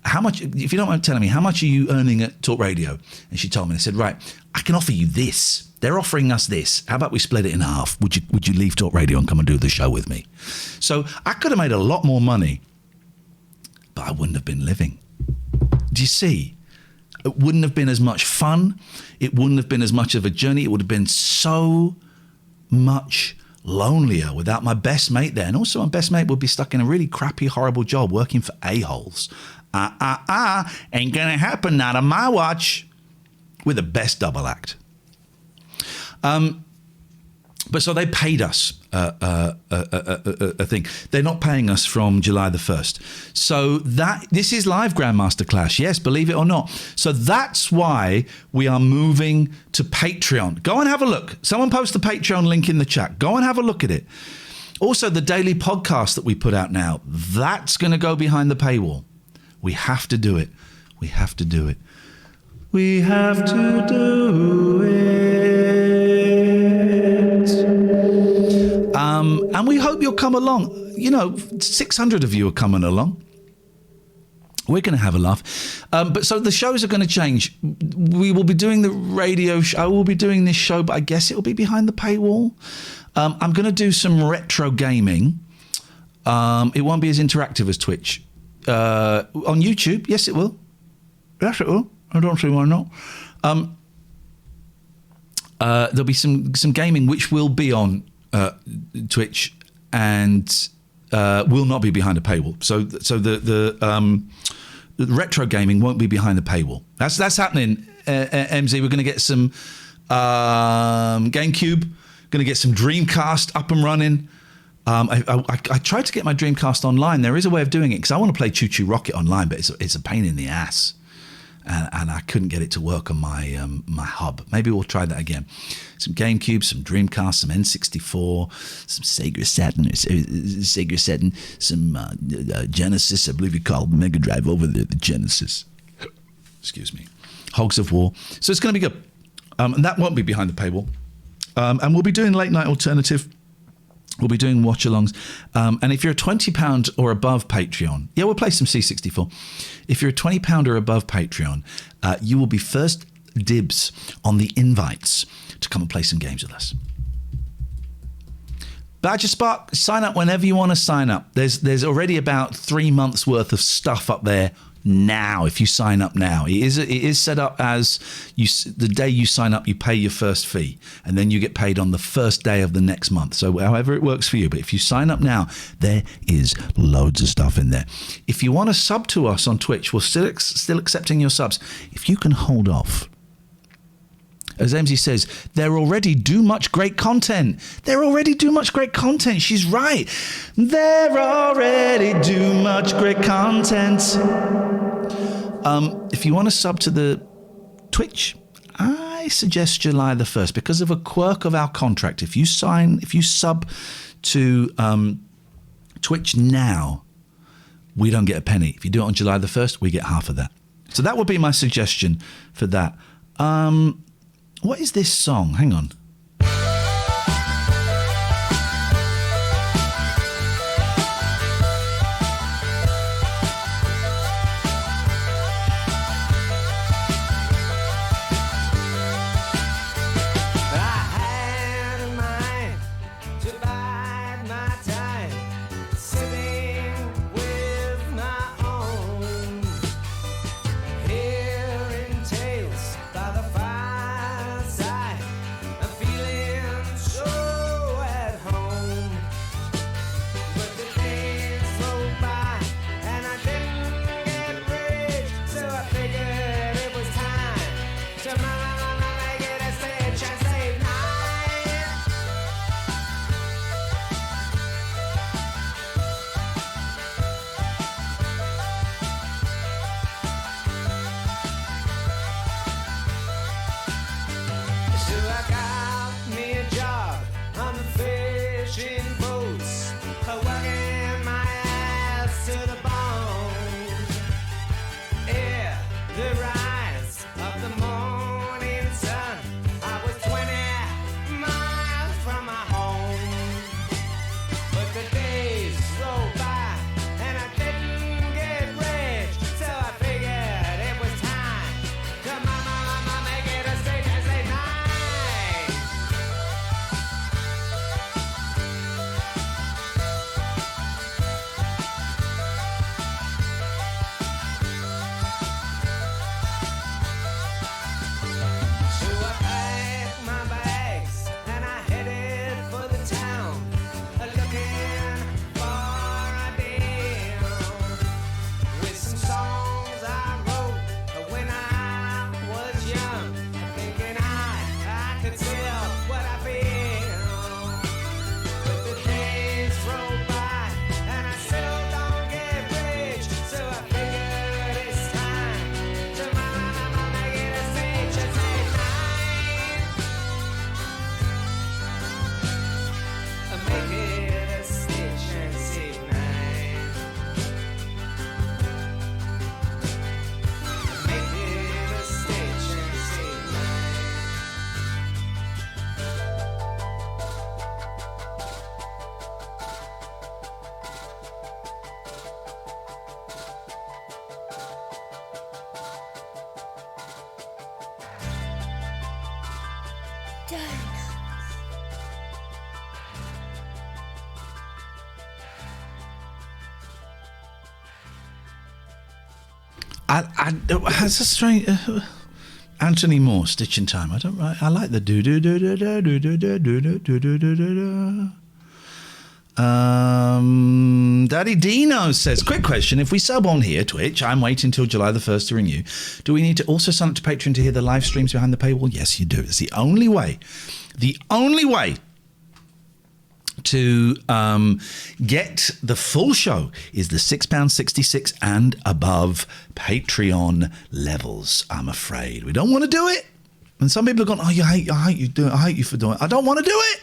S2: how much, if you don't mind telling me, how much are you earning at Talk Radio? And she told me, and I said, right, I can offer you this. They're offering us this. How about we split it in half? Would you leave Talk Radio and come and do the show with me? So I could have made a lot more money, but I wouldn't have been living. Do you see? It wouldn't have been as much fun. It wouldn't have been as much of a journey. It would have been so much lonelier without my best mate there. And also my best mate would be stuck in a really crappy, horrible job working for a-holes. Ain't gonna happen, not on my watch. We're the best double act. But so they paid us a thing. They're not paying us from July the 1st. So this is live Grandmaster Clash. Yes, believe it or not. So that's why we are moving to Patreon. Go and have a look. Someone post the Patreon link in the chat. Go and have a look at it. Also, the daily podcast that we put out now, that's going to go behind the paywall. We have to do it. We have to do it. We have to do it. And we hope you'll come along. 600 of you are coming along. We're going to have a laugh. But so the shows are going to change. We will be doing the radio show. I will be doing this show, but I guess it will be behind the paywall. I'm going to do some retro gaming. It won't be as interactive as Twitch. On YouTube, yes, it will. Yes, it will. I don't see why not. There'll be some gaming which will be on Twitch and will not be behind a paywall. So the retro gaming won't be behind the paywall. That's happening. MZ, we're going to get some GameCube. Going to get some Dreamcast up and running. I tried to get my Dreamcast online. There is a way of doing it because I want to play Choo Choo Rocket online, but it's a pain in the ass. And I couldn't get it to work on my my hub. Maybe we'll try that again. Some GameCube, some Dreamcast, some N64, some Sega Saturn, some Genesis. I believe you call Mega Drive over there the Genesis. Excuse me. Hogs of War. So it's going to be good. And that won't be behind the paywall. And we'll be doing late night alternative. We'll be doing watch-alongs. And if you're a £20 or above Patreon, we'll play some C64. If you're a £20 or above Patreon, you will be first dibs on the invites to come and play some games with us. Badger Spark, sign up whenever you want to sign up. There's already about 3 months worth of stuff up there now if you sign up now. It is set up as the day you sign up, you pay your first fee, and then you get paid on the first day of the next month. So however it works for you. But if you sign up now, there is loads of stuff in there. If you want to sub to us on Twitch, we're still accepting your subs. If you can hold off. As MZ says, they already do much great content. She's right. They already do much great content. If you want to sub to the Twitch, I suggest July the 1st because of a quirk of our contract. If you sub to Twitch now, we don't get a penny. If you do it on July the 1st, we get half of that. So that would be my suggestion for that. What is this song? Hang on. It's a strange. Anthony Moore, Stitching Time. I like the do do do do do do do do do do do do do. Daddy Dino says, quick question. If we sub on here, Twitch, I'm waiting till July the 1st to renew. Do we need to also sign up to Patreon to hear the live streams behind the paywall? Yes, you do. It's the only way. The only way to get the full show is the £6.66 and above Patreon levels, I'm afraid. We don't want to do it. And some people are going, I hate you for doing it. I don't want to do it.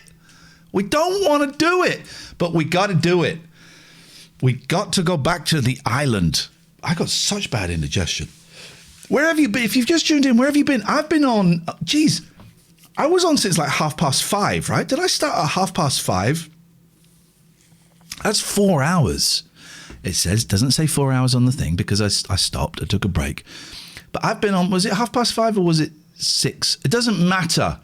S2: We don't want to do it, but we got to do it. We got to go back to the island. I got such bad indigestion. Where have you been? If you've just tuned in, where have you been? I've been on, I was on since like 5:30, right? Did I start at 5:30? That's 4 hours. It says, doesn't say 4 hours on the thing because I stopped, I took a break. But I've been on, was it 5:30 or was it 6? It doesn't matter.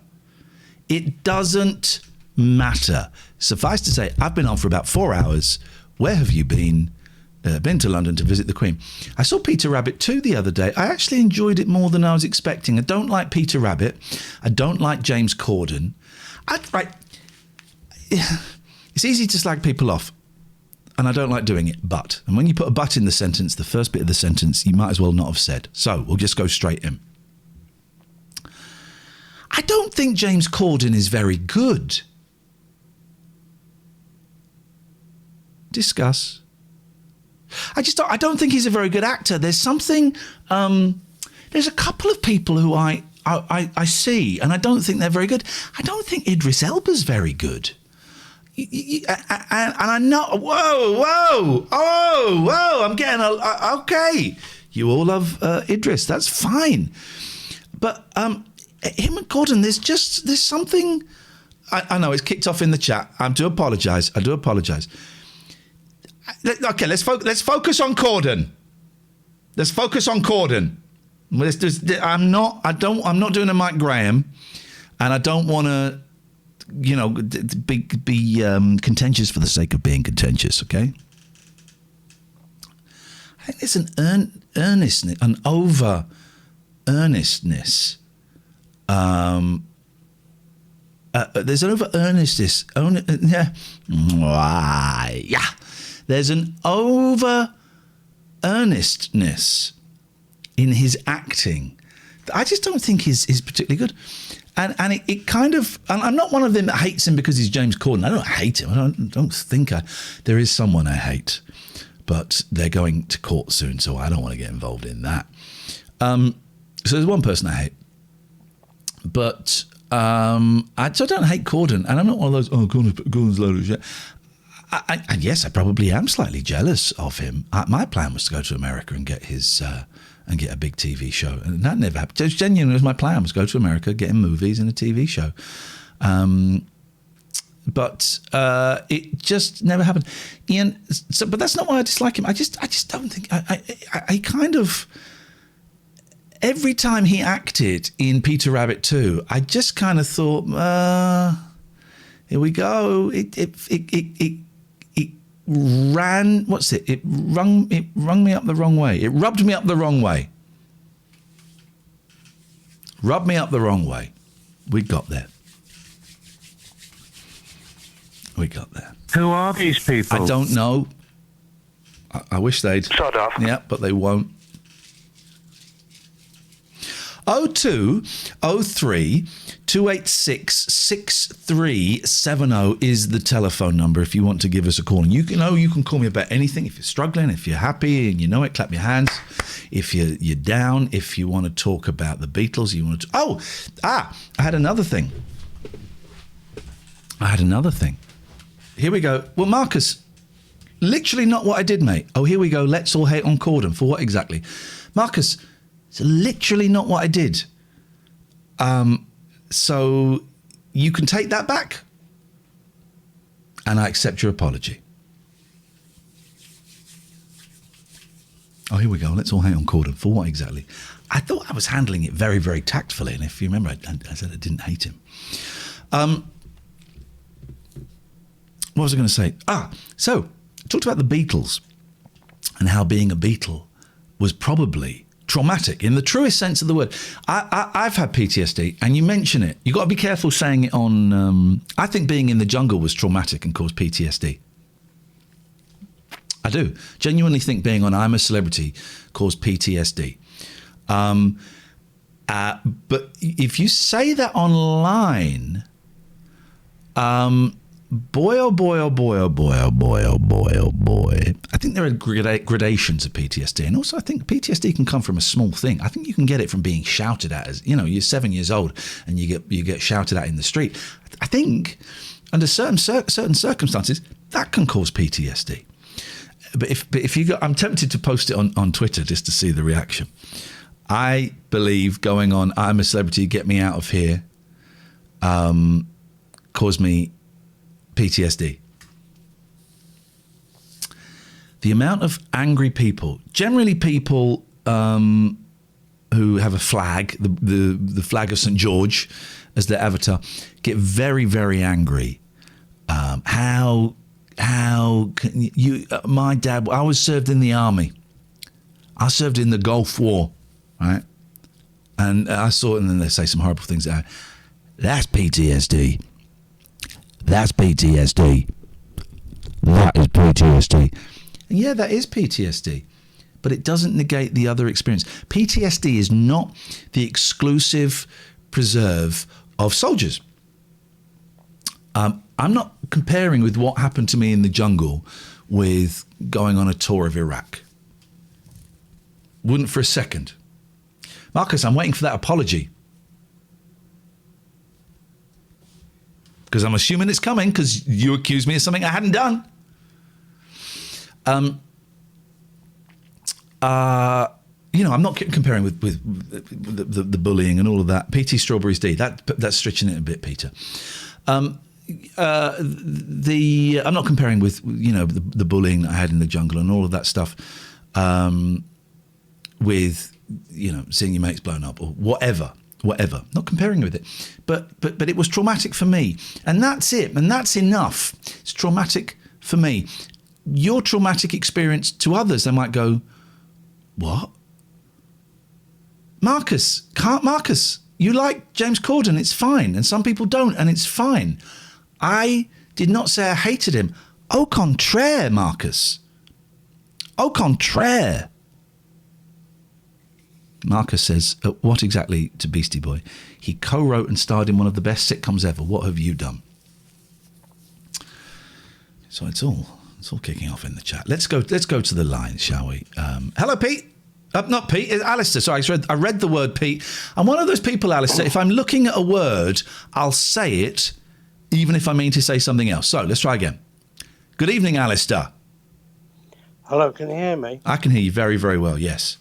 S2: It doesn't matter. Suffice to say, I've been on for about 4 hours. Where have you been? Been to London to visit the Queen. I saw Peter Rabbit 2 the other day. I actually enjoyed it more than I was expecting. I don't like Peter Rabbit. I don't like James Corden. It's easy to slag people off, and I don't like doing it, but. And when you put a but in the sentence, the first bit of the sentence, you might as well not have said. So we'll just go straight in. I don't think James Corden is very good. Discuss. I don't think he's a very good actor. There's something, there's a couple of people who I see, and I don't think they're very good. I don't think Idris Elba's very good. And I know, whoa, I'm getting, okay. You all love Idris, that's fine. But him and Gordon, there's something, I know it's kicked off in the chat. I do apologise. Okay, let's focus on Corden. I'm not doing a Mike Graham, and I don't want to, be contentious for the sake of being contentious. Okay. I think there's an earnestness, an over earnestness. There's an over earnestness. Yeah. There's an over earnestness in his acting that I just don't think is particularly good. And it kind of, and I'm not one of them that hates him because he's James Corden. I don't hate him. I don't think there is someone I hate, but they're going to court soon, so I don't want to get involved in that. So there's one person I hate, but I don't hate Corden, and I'm not one of those, Corden's load of shit. And yes, I probably am slightly jealous of him. My plan was to go to America and get his and get a big TV show, and that never happened. It genuinely was my plan, was go to America, get him movies and a TV show, but it just never happened. Ian, but that's not why I dislike him. I just don't think I kind of, every time he acted in Peter Rabbit 2, I just kind of thought, here we go. It ran. What's it? It rung me up the wrong way. It rubbed me up the wrong way. Rubbed me up the wrong way. We got there.
S12: Who are these people?
S2: I don't know. I wish they'd.
S12: Sod off.
S2: Yeah, but they won't. 0203 286 6370 is the telephone number if you want to give us a call. And you can call me about anything. If you're struggling, if you're happy and you know it, clap your hands. If you're down, if you want to talk about the Beatles, I had another thing. Here we go. Well, Marcus, literally not what I did, mate. Oh, here we go. Let's all hate on Corden. For what exactly? Marcus, it's literally not what I did. So you can take that back, and I accept your apology. Oh, here we go. Let's all hate on Corden. For what exactly? I thought I was handling it very, very tactfully, and if you remember, I said I didn't hate him. What was I going to say? So I talked about the Beatles and how being a Beatle was probably traumatic in the truest sense of the word. I've had PTSD, and you mention it. You've got to be careful saying it on... I think being in the jungle was traumatic and caused PTSD. I do. Genuinely think being on I'm a Celebrity caused PTSD. But if you say that online... boy, oh boy, oh boy, oh boy, oh boy, oh boy, oh boy. I think there are gradations of PTSD. And also I think PTSD can come from a small thing. I think you can get it from being shouted at as, you're 7 years old and you get shouted at in the street. I think under certain circumstances, that can cause PTSD. But if you go, I'm tempted to post it on Twitter just to see the reaction. I believe going on I'm a Celebrity, get me out of here, caused me PTSD. The amount of angry people, generally people who have a flag, the flag of St. George as their avatar, get very, very angry. How can you? My dad, I was served in the army. I served in the Gulf War, right? And I saw it, and then they say some horrible things. That's PTSD. That's PTSD. That is PTSD. And yeah, that is PTSD. But it doesn't negate the other experience. PTSD is not the exclusive preserve of soldiers. I'm not comparing with what happened to me in the jungle with going on a tour of Iraq. Wouldn't for a second. Marcus, I'm waiting for that apology. Because I'm assuming it's coming, because you accused me of something I hadn't done. I'm not comparing with the bullying and all of that. PT Strawberries D, that's stretching it a bit, Peter. I'm not comparing with the bullying that I had in the jungle and all of that stuff, with seeing your mates blown up or whatever. Not comparing with it, but it was traumatic for me, and that's it, and that's enough. It's traumatic for me. Your traumatic experience to others, they might go, what? Marcus, you like James Corden, it's fine, and some people don't, and it's fine. I did not say I hated him. Au contraire, Marcus. Au contraire. Marcus says, what exactly to Beastie Boy? He co-wrote and starred in one of the best sitcoms ever. What have you done? So it's all kicking off in the chat. Let's go to the lines, shall we? Hello, Pete. Not Pete, it's Alistair. Sorry, I read the word Pete. I'm one of those people, Alistair, if I'm looking at a word, I'll say it, even if I mean to say something else. So let's try again. Good evening, Alistair.
S13: Hello, can you hear me?
S2: I can hear you very, very well, yes.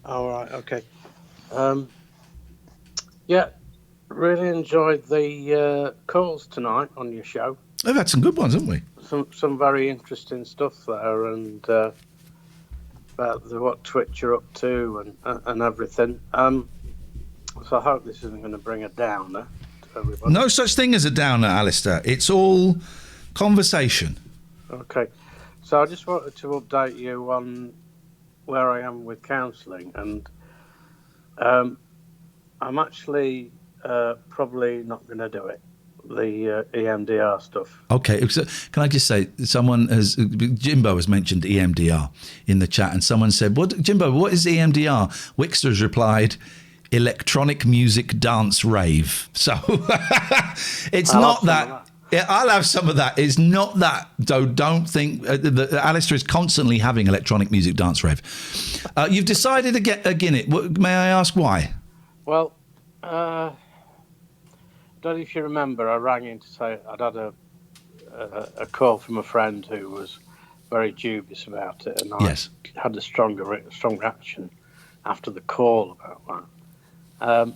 S13: All right, okay. Yeah, really enjoyed the calls tonight on your show.
S2: We've had some good ones, haven't we?
S13: Some very interesting stuff there, and about what Twitch are up to and everything. So I hope this isn't going to bring a downer to everybody.
S2: No such thing as a downer, Alistair. It's all conversation.
S13: Okay. So I just wanted to update you on where I am with counselling, and I'm actually probably not going to do it, the EMDR stuff. Okay,
S2: so can I just say, Jimbo has mentioned EMDR in the chat, and someone said, Jimbo, what is EMDR? Wixter has replied, electronic music dance rave. So it's not that. Yeah, I'll have some of that. It's not that. Don't think that Alistair is constantly having electronic music dance rave. You've decided to get a Guinness. May I ask why?
S13: Well, don't know if you remember, I rang in to say I'd had a call from a friend who was very dubious about it, and I had a strong reaction after the call about that.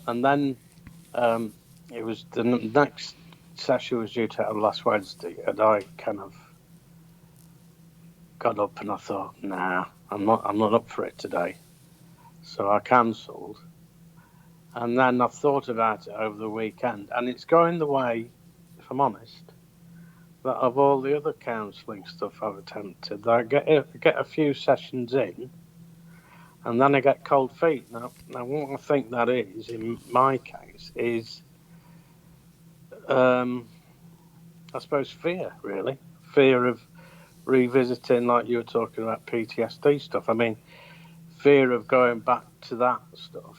S13: And then it was the next session was due to happen last Wednesday, and I kind of got up and I thought, nah, I'm not up for it today. So I cancelled. And then I've thought about it over the weekend, and it's going the way, if I'm honest, that of all the other counselling stuff I've attempted, that I get a few sessions in, and then I get cold feet. Now what I think that is, in my case, is, I suppose, fear, really. Fear of revisiting, like you were talking about, PTSD stuff. I mean, fear of going back to that stuff.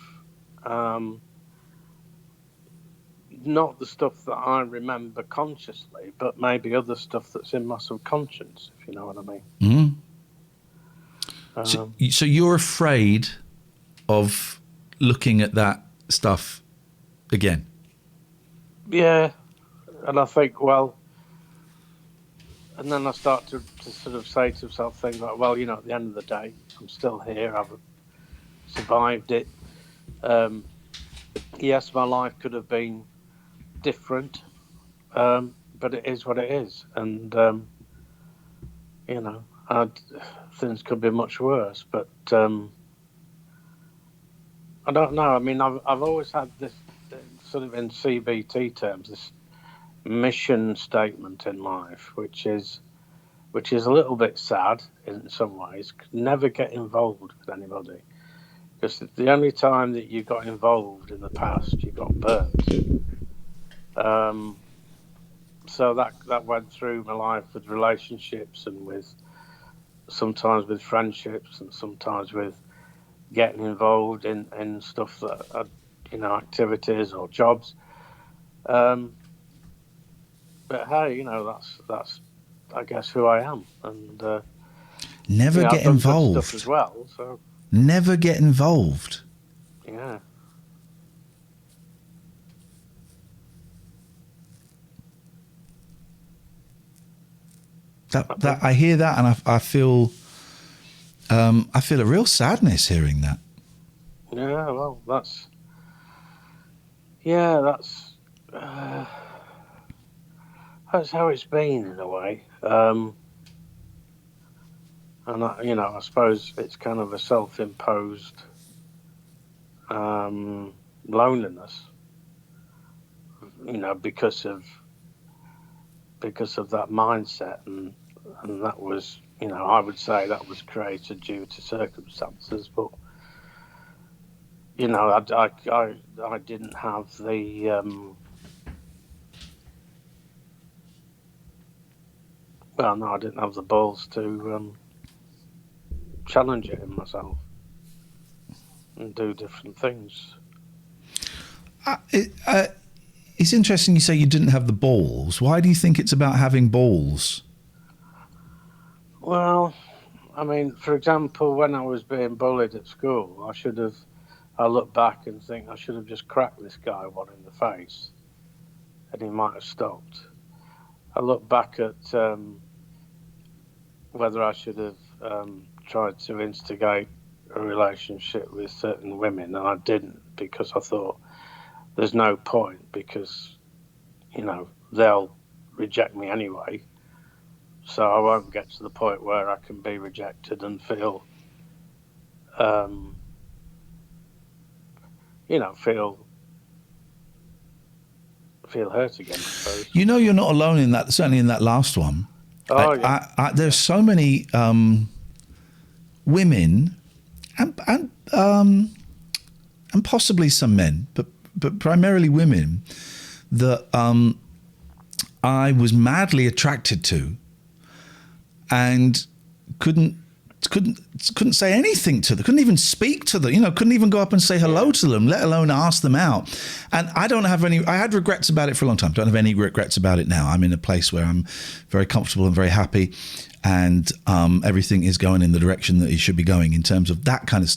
S13: Not the stuff that I remember consciously, but maybe other stuff that's in my subconscious, if you know what I mean.
S2: Mm. So you're afraid of looking at that stuff again?
S13: Yeah, and I think, well, and then I start to sort of say to myself things like, well, you know, at the end of the day, I'm still here, I've survived it. Yes, my life could have been different, but it is what it is, and you know, things could be much worse. But I don't know. I mean, I've always had this sort of, in CBT terms, this mission statement in life, which is a little bit sad in some ways. Never get involved with anybody, because the only time that you got involved in the past, you got burnt. So that went through my life with relationships, and sometimes with friendships, and sometimes with getting involved in stuff that you know, activities or jobs. But hey, you know, that's I guess who I am, and
S2: never get
S13: I've done good
S2: involved
S13: stuff as well. So
S2: never get involved.
S13: yeah.
S2: That I hear that, and I feel a real sadness hearing that.
S13: Yeah, well, that's how it's been in a way. And I suppose it's kind of a self-imposed loneliness, you know, because of that mindset, and that was, you know, I would say that was created due to circumstances, but you know, I didn't have the I didn't have the balls to challenge it in myself and do different things.
S2: It's interesting you say you didn't have the balls. Why do you think it's about having balls?
S13: Well, I mean, for example, when I was being bullied at school, I look back and think I should have just cracked this guy one in the face, and he might have stopped. I look back at whether I should have tried to instigate a relationship with certain women, and I didn't, because I thought there's no point, because, you know, they'll reject me anyway, so I won't get to the point where I can be rejected and feel hurt again, I suppose.
S2: You know, you're not alone in that, certainly in that last one.
S13: Oh, yeah.
S2: There's so many women and possibly some men, but primarily women, that I was madly attracted to, and couldn't say anything to them, couldn't even speak to them, you know, couldn't even go up and say hello to them, let alone ask them out. And I had regrets about it for a long time. Don't have any regrets about it now. I'm in a place where I'm very comfortable and very happy, and everything is going in the direction that it should be going in terms of that kind of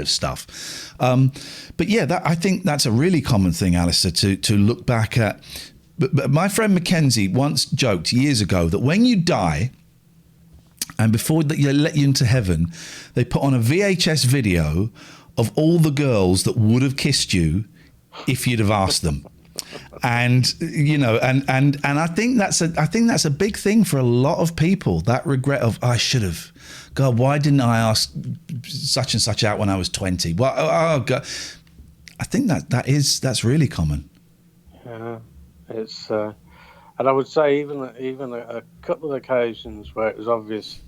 S2: stuff. But yeah, I think that's a really common thing, Alistair, to look back at. But my friend Mackenzie once joked years ago that when you die, and before they let you into heaven, they put on a VHS video of all the girls that would have kissed you if you'd have asked them. And, you know, and I think that's a big thing for a lot of people, that regret of, I should have. God, why didn't I ask such and such out when I was 20? Well, oh God. I think that's really common.
S13: Yeah, it's and I would say even a couple of occasions where it was obvious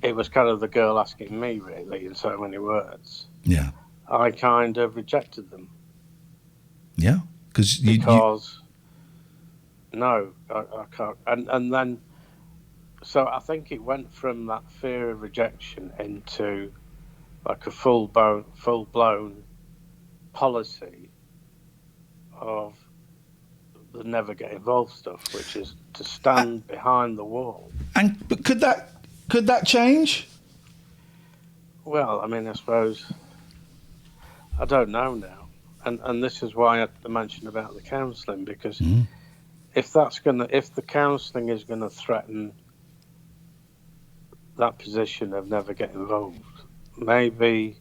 S13: it was kind of the girl asking me, really, in so many words.
S2: Yeah.
S13: I kind of rejected them.
S2: Yeah, because
S13: no, I can't. And then, so I think it went from that fear of rejection into like a full blown policy of the never get involved stuff, which is to stand behind the wall.
S2: But could that change?
S13: Well, I mean, I suppose I don't know now. And this is why I mentioned about the counselling, because if the counselling is gonna threaten that position of never get involved, maybe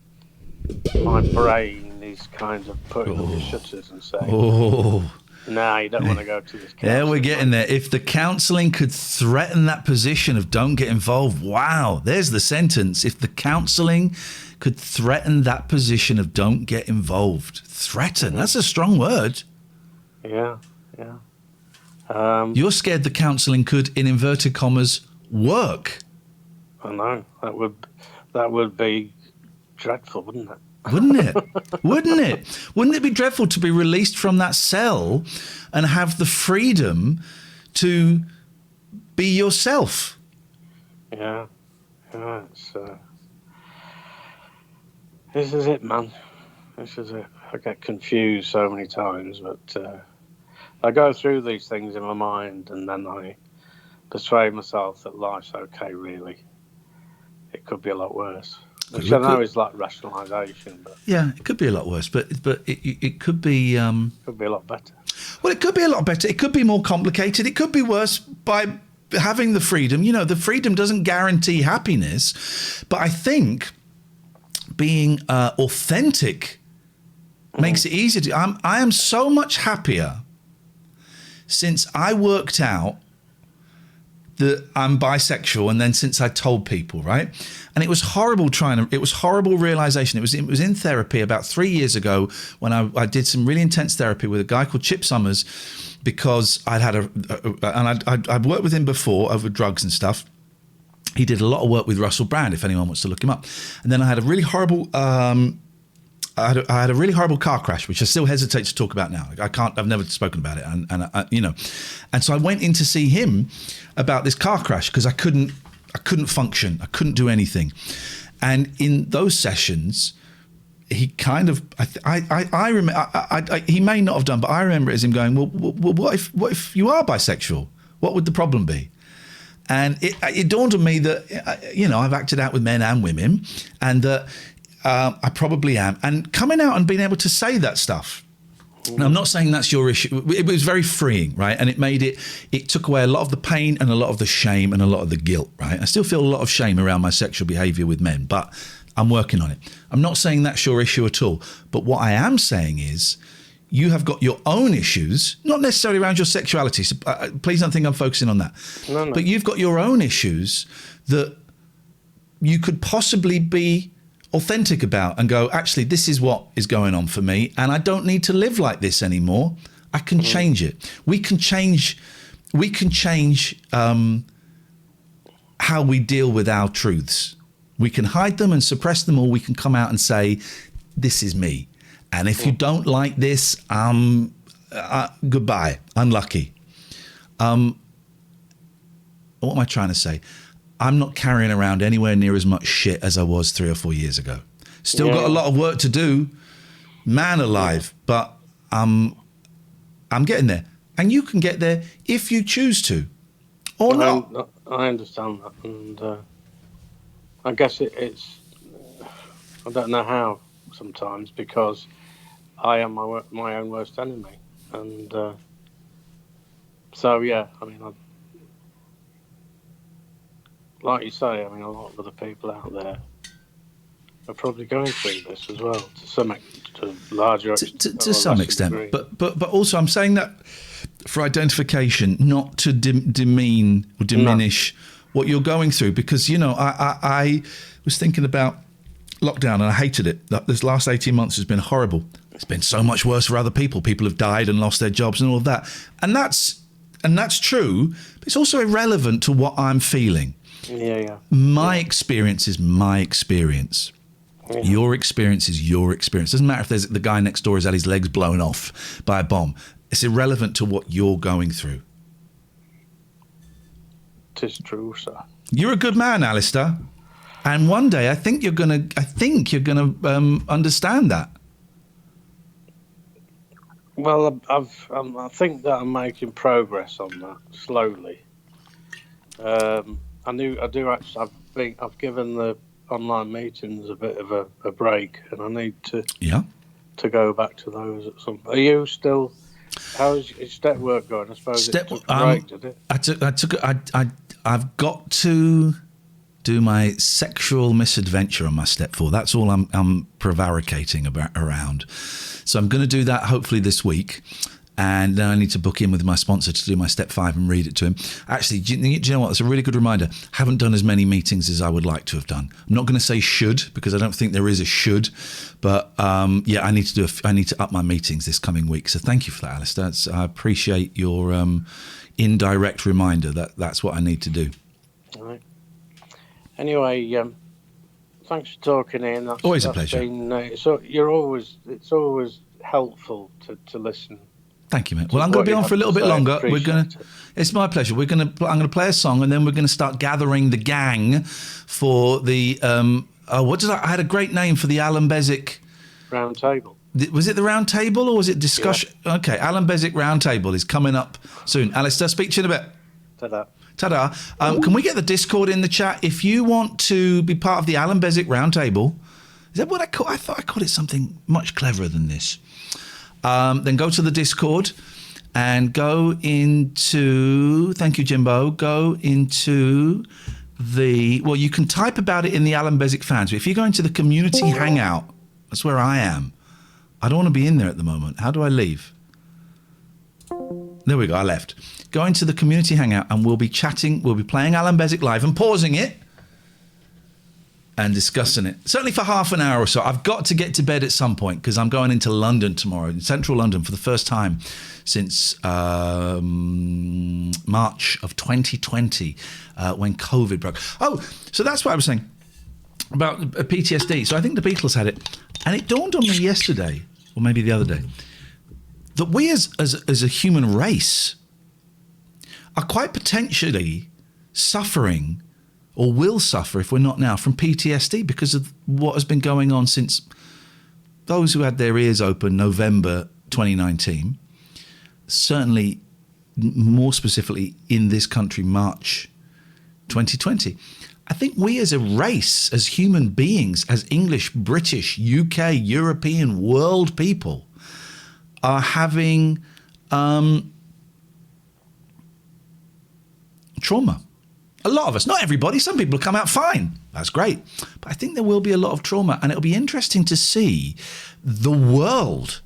S13: my brain is kind of putting up the shutters and saying, "Nah, you don't want to go to this counselling."
S2: Yeah, we're getting there. If the counselling could threaten that position of don't get involved, wow, there's the sentence. If the counselling could threaten that position of don't get involved. Threaten, that's a strong word.
S13: Yeah.
S2: You're scared the counselling could, in inverted commas, work.
S13: I know. That would be dreadful, wouldn't it?
S2: Wouldn't it? Wouldn't it? Wouldn't it be dreadful to be released from that cell and have the freedom to be yourself?
S13: Yeah. This is it, man. This is it. I get confused so many times, but I go through these things in my mind and then I persuade myself that life's okay, really. It could be a lot worse. Which I know is like rationalisation, but
S2: yeah, it could be a lot worse, but it could be
S13: could be a lot better.
S2: Well, it could be a lot better. It could be more complicated. It could be worse by having the freedom. You know, the freedom doesn't guarantee happiness, but I think being authentic makes it easier to. I am so much happier since I worked out that I'm bisexual, and then since I told people, right? And it was horrible it was horrible realization. It was in therapy about 3 years ago when I did some really intense therapy with a guy called Chip Summers, because I'd worked with him before over drugs and stuff. He did a lot of work with Russell Brand, if anyone wants to look him up. And then I had a really horrible I had a really horrible car crash, which I still hesitate to talk about now. I've never spoken about it. And so I went in to see him about this car crash because I couldn't function. I couldn't do anything. And in those sessions, he kind of, I remember, he may not have done, but I remember it as him going, well, what if you are bisexual? What would the problem be? And it dawned on me that, I've acted out with men and women, and that I probably am. And coming out and being able to say that stuff. Now, I'm not saying that's your issue. It was very freeing, right? And it took away a lot of the pain and a lot of the shame and a lot of the guilt, right? I still feel a lot of shame around my sexual behaviour with men, but I'm working on it. I'm not saying that's your issue at all. But what I am saying is you have got your own issues, not necessarily around your sexuality. So please don't think I'm focusing on that. No. But you've got your own issues that you could possibly be authentic about and go, actually, this is what is going on for me, and I don't need to live like this anymore. I can change it. We can change how we deal with our truths. We can hide them and suppress them, or we can come out and say, this is me. And if you don't like this, goodbye, unlucky. What am I trying to say? I'm not carrying around anywhere near as much shit as I was 3 or 4 years ago. Still got a lot of work to do, man alive, but I'm getting there. And you can get there if you choose to, or not.
S13: I understand that, and I guess it's, I don't know how sometimes, because I am my own worst enemy. And so, yeah, I mean, like you say, I mean, a lot of other people out there are probably going through this as well, to some
S2: extent. But also, I'm saying that for identification, not to demean or diminish what you're going through, because I was thinking about lockdown and I hated it. This last 18 months has been horrible. It's been so much worse for other people. People have died and lost their jobs and all of that, and that's true. But it's also irrelevant to what I'm feeling.
S13: Yeah.
S2: My experience is my experience.
S13: Yeah.
S2: Your experience is your experience. Doesn't matter if there's the guy next door has had his legs blown off by a bomb. It's irrelevant to what you're going through.
S13: 'Tis true, sir.
S2: You're a good man, Alistair, and one day I think you're gonna understand that.
S13: Well, I think that I'm making progress on that slowly. I do actually. I've given the online meetings a bit of a break, and I need to go back to those at some. Are you still? How's your step work going? I suppose it took a break, did it?
S2: I've got to do my sexual misadventure on my step 4. That's all I'm prevaricating around. So I'm going to do that hopefully this week. And then I need to book in with my sponsor to do my step 5 and read it to him. Actually, do you know what? It's a really good reminder. Haven't done as many meetings as I would like to have done. I'm not going to say should, because I don't think there is a should. But I need to I need to up my meetings this coming week. So thank you for that, Alistair. I appreciate your indirect reminder that's what I need to do.
S13: All right. Anyway, thanks for talking in.
S2: Always a pleasure.
S13: It's always helpful to listen.
S2: Thank you, mate. Well, I'm going to be on for a little bit longer. It's my pleasure. I'm going to play a song, and then we're going to start gathering the gang for the. I had a great name for the Alan Bezic
S13: round table.
S2: Was it the round table or was it discussion? Yeah. Okay, Alan Bezic round table is coming up soon. Alistair, speak to you in a bit.
S13: Ta-da.
S2: Ta-da. Can we get the Discord in the chat? If you want to be part of the Alan Bezic round table, is that what I call? I thought I called it something much cleverer than this. Then go to the Discord and go into, thank you, Jimbo, go into you can type about it in the Alan Bezic fans, but if you go into the community hangout, that's where I am. I don't want to be in there at the moment. How do I leave? There we go, I left. Go into the community hangout and we'll be chatting, we'll be playing Alan Bezic live and pausing it and discussing it. Certainly for half an hour or so. I've got to get to bed at some point because I'm going into London tomorrow, in central London, for the first time since March of 2020 when COVID broke. Oh, so that's what I was saying about PTSD. So I think the Beatles had it. And it dawned on me yesterday, or maybe the other day, that we as a human race are quite potentially suffering, or will suffer if we're not now, from PTSD because of what has been going on since those who had their ears open November 2019, certainly more specifically in this country, March 2020. I think we as a race, as human beings, as English, British, UK, European, world people are having trauma. A lot of us, not everybody, some people come out fine. That's great. But I think there will be a lot of trauma, and it'll be interesting to see the world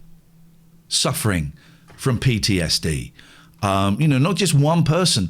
S2: suffering from PTSD. Not just one person.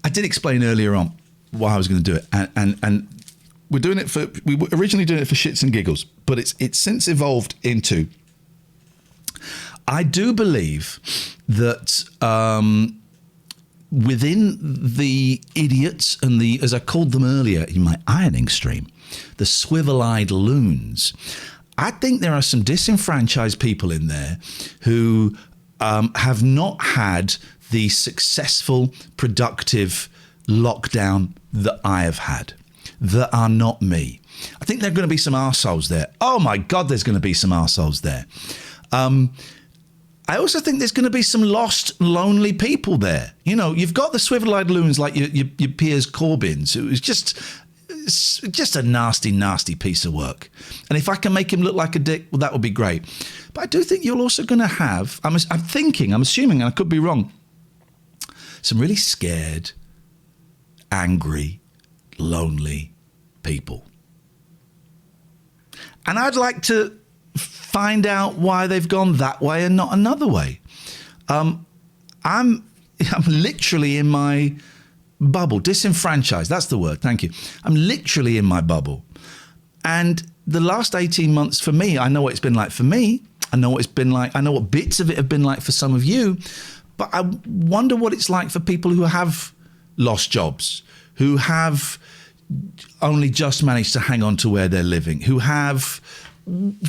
S2: I did explain earlier on why I was going to do it, and we were originally doing it for shits and giggles, but it's since evolved into. I do believe that within the idiots and the, as I called them earlier in my ironing stream, the swivel-eyed loons, I think there are some disenfranchised people in there who have not had the successful, productive lockdown that I have had, that are not me. I think there are going to be some arseholes there. Oh my God, there's going to be some arseholes there. I also think there's going to be some lost, lonely people there. You know, you've got the swivel-eyed loons like your Piers Corbyn's, who is just a nasty, nasty piece of work. And if I can make him look like a dick, well, that would be great. But I do think you're also going to have, I'm assuming, and I could be wrong, some really scared, angry, lonely people. And I'd like to find out why they've gone that way and not another way. I'm literally in my bubble, disenfranchised. That's the word. Thank you. I'm literally in my bubble. And the last 18 months for me, I know what it's been like for me. I know what it's been like. I know what bits of it have been like for some of you. But I wonder what it's like for people who have lost jobs, who have only just managed to hang on to where they're living, who have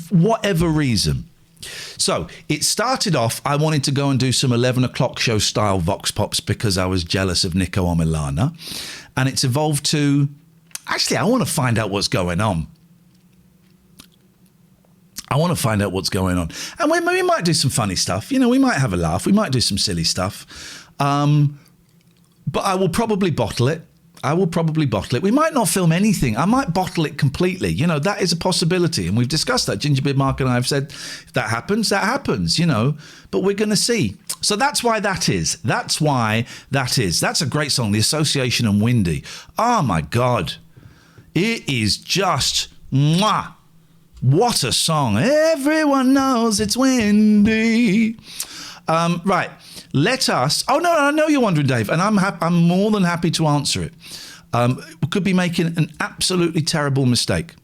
S2: whatever reason. So it started off, I wanted to go and do some 11 o'clock show style Vox Pops because I was jealous of Nico Omilana. And it's evolved to, actually, I want to find out what's going on. I want to find out what's going on. And we might do some funny stuff. You know, we might have a laugh. We might do some silly stuff. But I will probably bottle it. We might not film anything. I might bottle it completely. You know, that is a possibility. And we've discussed that. Gingerbeard Mark and I have said, if that happens, you know. But we're going to see. So that's why that is. That's a great song, The Association and Windy. Oh, my God. It is just, mwah. What a song. Everyone knows it's windy. Right. Let us... Oh, no, I know you're wondering, Dave, and I'm more than happy to answer it. We could be making an absolutely terrible mistake.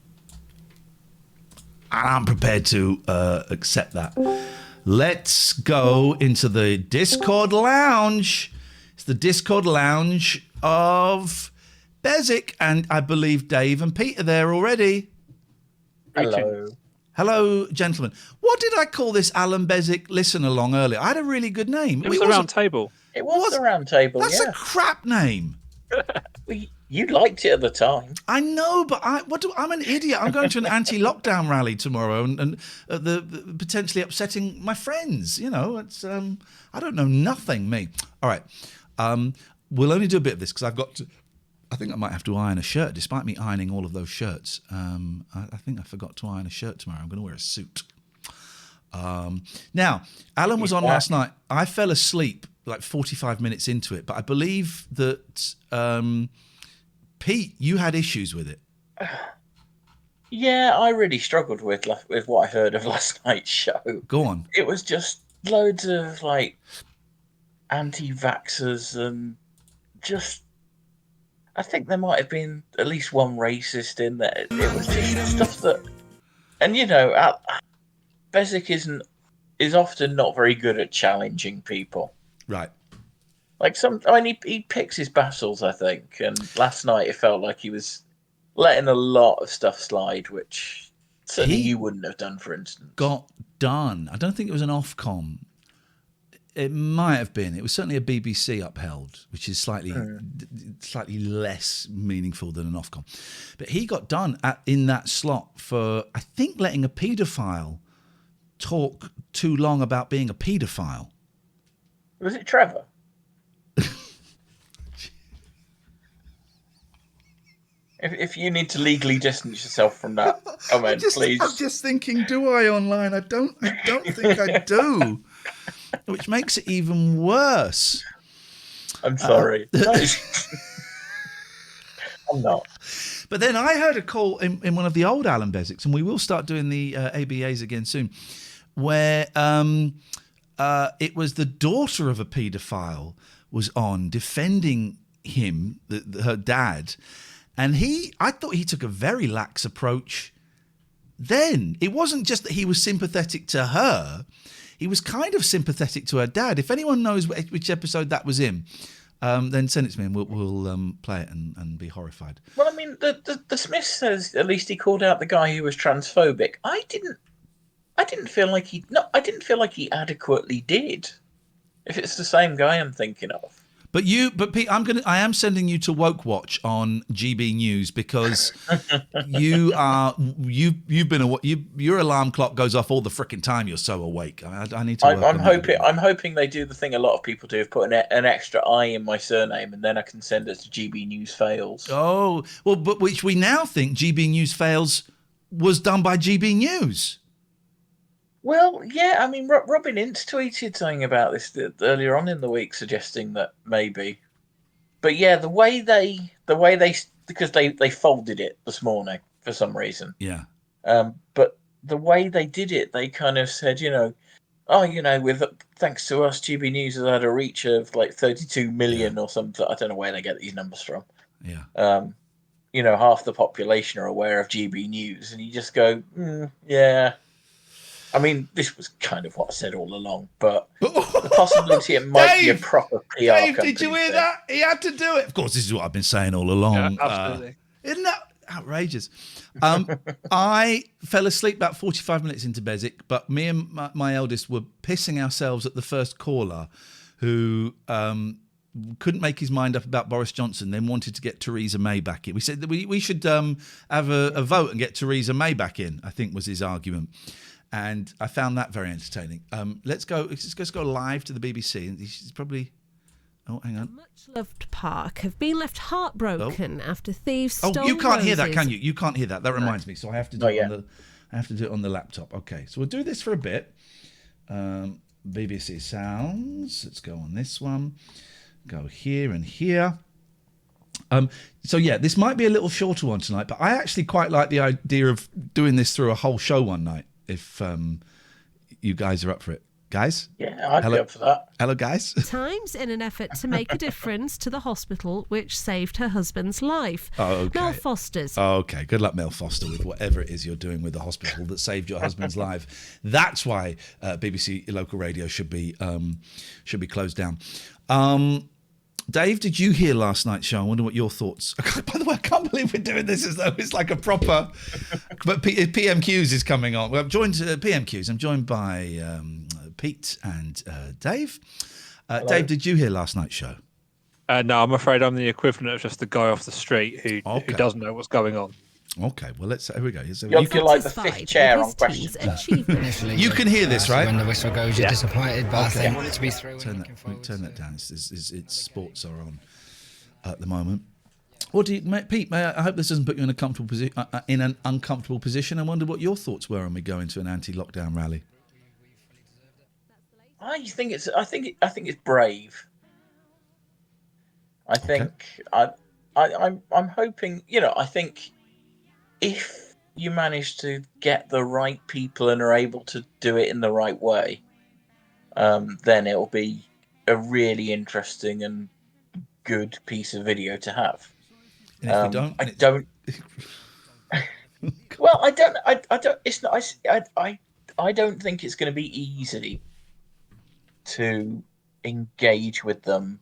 S2: And I'm prepared to accept that. Let's go into the Discord lounge. It's the Discord lounge of Bezic, and I believe Dave and Pete are there already.
S8: Hello.
S2: Hello, gentlemen. What did I call this Alan Bezic listen along earlier? I had a really good name.
S14: It was a round table.
S8: It was a round table.
S2: That's a crap name.
S8: You liked it at the time.
S2: I know, but I'm an idiot. I'm going to an anti-lockdown rally tomorrow, and the potentially upsetting my friends. You know, it's I don't know nothing. Me. All right. We'll only do a bit of this because I've got to. I think I might have to iron a shirt, despite me ironing all of those shirts. I think I forgot to iron a shirt tomorrow. I'm going to wear a suit. Now, Alan was on last night. I fell asleep like 45 minutes into it, but I believe that Pete, you had issues with it.
S8: Yeah, I really struggled with what I heard of last night's show.
S2: Go on.
S8: It was just loads of like anti-vaxxers and just. I think there might have been at least one racist in there. It was just stuff that, and you know, Bezic is often not very good at challenging people.
S2: Right.
S8: Like he picks his battles, I think. And last night it felt like he was letting a lot of stuff slide, which certainly you wouldn't have done, for instance.
S2: Got done. I don't think it was an Ofcom. It might have been. It was certainly a BBC upheld, which is slightly less meaningful than an Ofcom. But he got done in that slot for, I think, letting a paedophile talk too long about being a paedophile.
S8: Was it Trevor? If you need to legally distance yourself from that comment, please.
S2: I'm just thinking, do I online? I don't think I do. Which makes it even worse.
S8: I'm sorry. I'm not.
S2: But then I heard a call in one of the old Alan Bezics, and we will start doing the ABAs again soon, where it was the daughter of a paedophile was on defending him, her dad, and I thought he took a very lax approach then. It wasn't just that he was sympathetic to her, he was kind of sympathetic to her dad. If anyone knows which episode that was in, then send it to me and we'll play it and be horrified.
S8: Well, I mean, the Smith says at least he called out the guy who was transphobic. I didn't feel like he adequately did. If it's the same guy I'm thinking of. But
S2: Pete, I am sending you to Woke Watch on GB News because your alarm clock goes off all the frickin' time. You're so awake. I need to.
S8: I'm hoping they do the thing a lot of people do of put an extra I in my surname, and then I can send it to GB News Fails.
S2: Oh well, but which we now think GB News Fails was done by GB News.
S8: Well, yeah, I mean, Robin Ince tweeted something about this earlier on in the week, suggesting that maybe. But yeah, the way they because they folded it this morning for some reason.
S2: Yeah.
S8: But the way they did it, they kind of said, with thanks to us, GB News has had a reach of like 32 million or something. I don't know where they get these numbers from.
S2: Yeah.
S8: Half the population are aware of GB News, and you just go, yeah. I mean, this was kind of what I said all along, but the possibility it might be a proper PR
S2: Dave,
S8: company
S2: did you hear
S8: thing.
S2: that? He had to do it. Of course, this is what I've been saying all along.
S14: Yeah, absolutely.
S2: Isn't that outrageous? I fell asleep about 45 minutes into Bezic, but me and my eldest were pissing ourselves at the first caller who couldn't make his mind up about Boris Johnson, then wanted to get Theresa May back in. We said that we should have a vote and get Theresa May back in, I think was his argument. And I found that very entertaining. Let's go live to the BBC. And she's probably... Oh, hang on.
S15: Much-loved park have been left heartbroken after thieves stole
S2: Oh, you can't hear that,
S15: roses.
S2: can you? You can't hear that. That reminds me. So I have to do it on the laptop. Okay, so we'll do this for a bit. BBC Sounds. Let's go on this one. Go here and here. So yeah, this might be a little shorter one tonight, but I actually quite like the idea of doing this through a whole show one night. If you guys are up for it. Guys?
S8: Yeah, I'd be up for that.
S2: Hello, guys.
S15: Times in an effort to make a difference to the hospital which saved her husband's life.
S2: Oh, okay.
S15: Mel Foster's.
S2: Oh, okay. Good luck, Mel Foster, with whatever it is you're doing with the hospital that saved your husband's life. That's why BBC local radio should be closed down. Dave, did you hear last night's show? I wonder what your thoughts. By the way, I can't believe we're doing this as though it's like a proper. But PMQs is coming on. Well, I'm joined PMQs. I'm joined by Pete and Dave. Dave, did you hear last night's show?
S14: No, I'm afraid I'm the equivalent of just the guy off the street who doesn't know what's going on.
S2: Okay, well, here we go. So
S8: you're like the fifth chair on questions.
S2: You can hear this, right?
S16: When the whistle goes, you're disappointed, but I think want it to be through.
S2: Turn that down. It's sports are on at the moment. What do you, Pete? I hope this doesn't put you in a comfortable in an uncomfortable position. I wonder what your thoughts were when we go into an anti-lockdown rally.
S8: I think it's brave. I think I'm hoping. I think. If you manage to get the right people and are able to do it in the right way, then it'll be a really interesting and good piece of video to have.
S2: And if you don't,
S8: I don't. Well, I don't. It's not. I don't think it's going to be easy to engage with them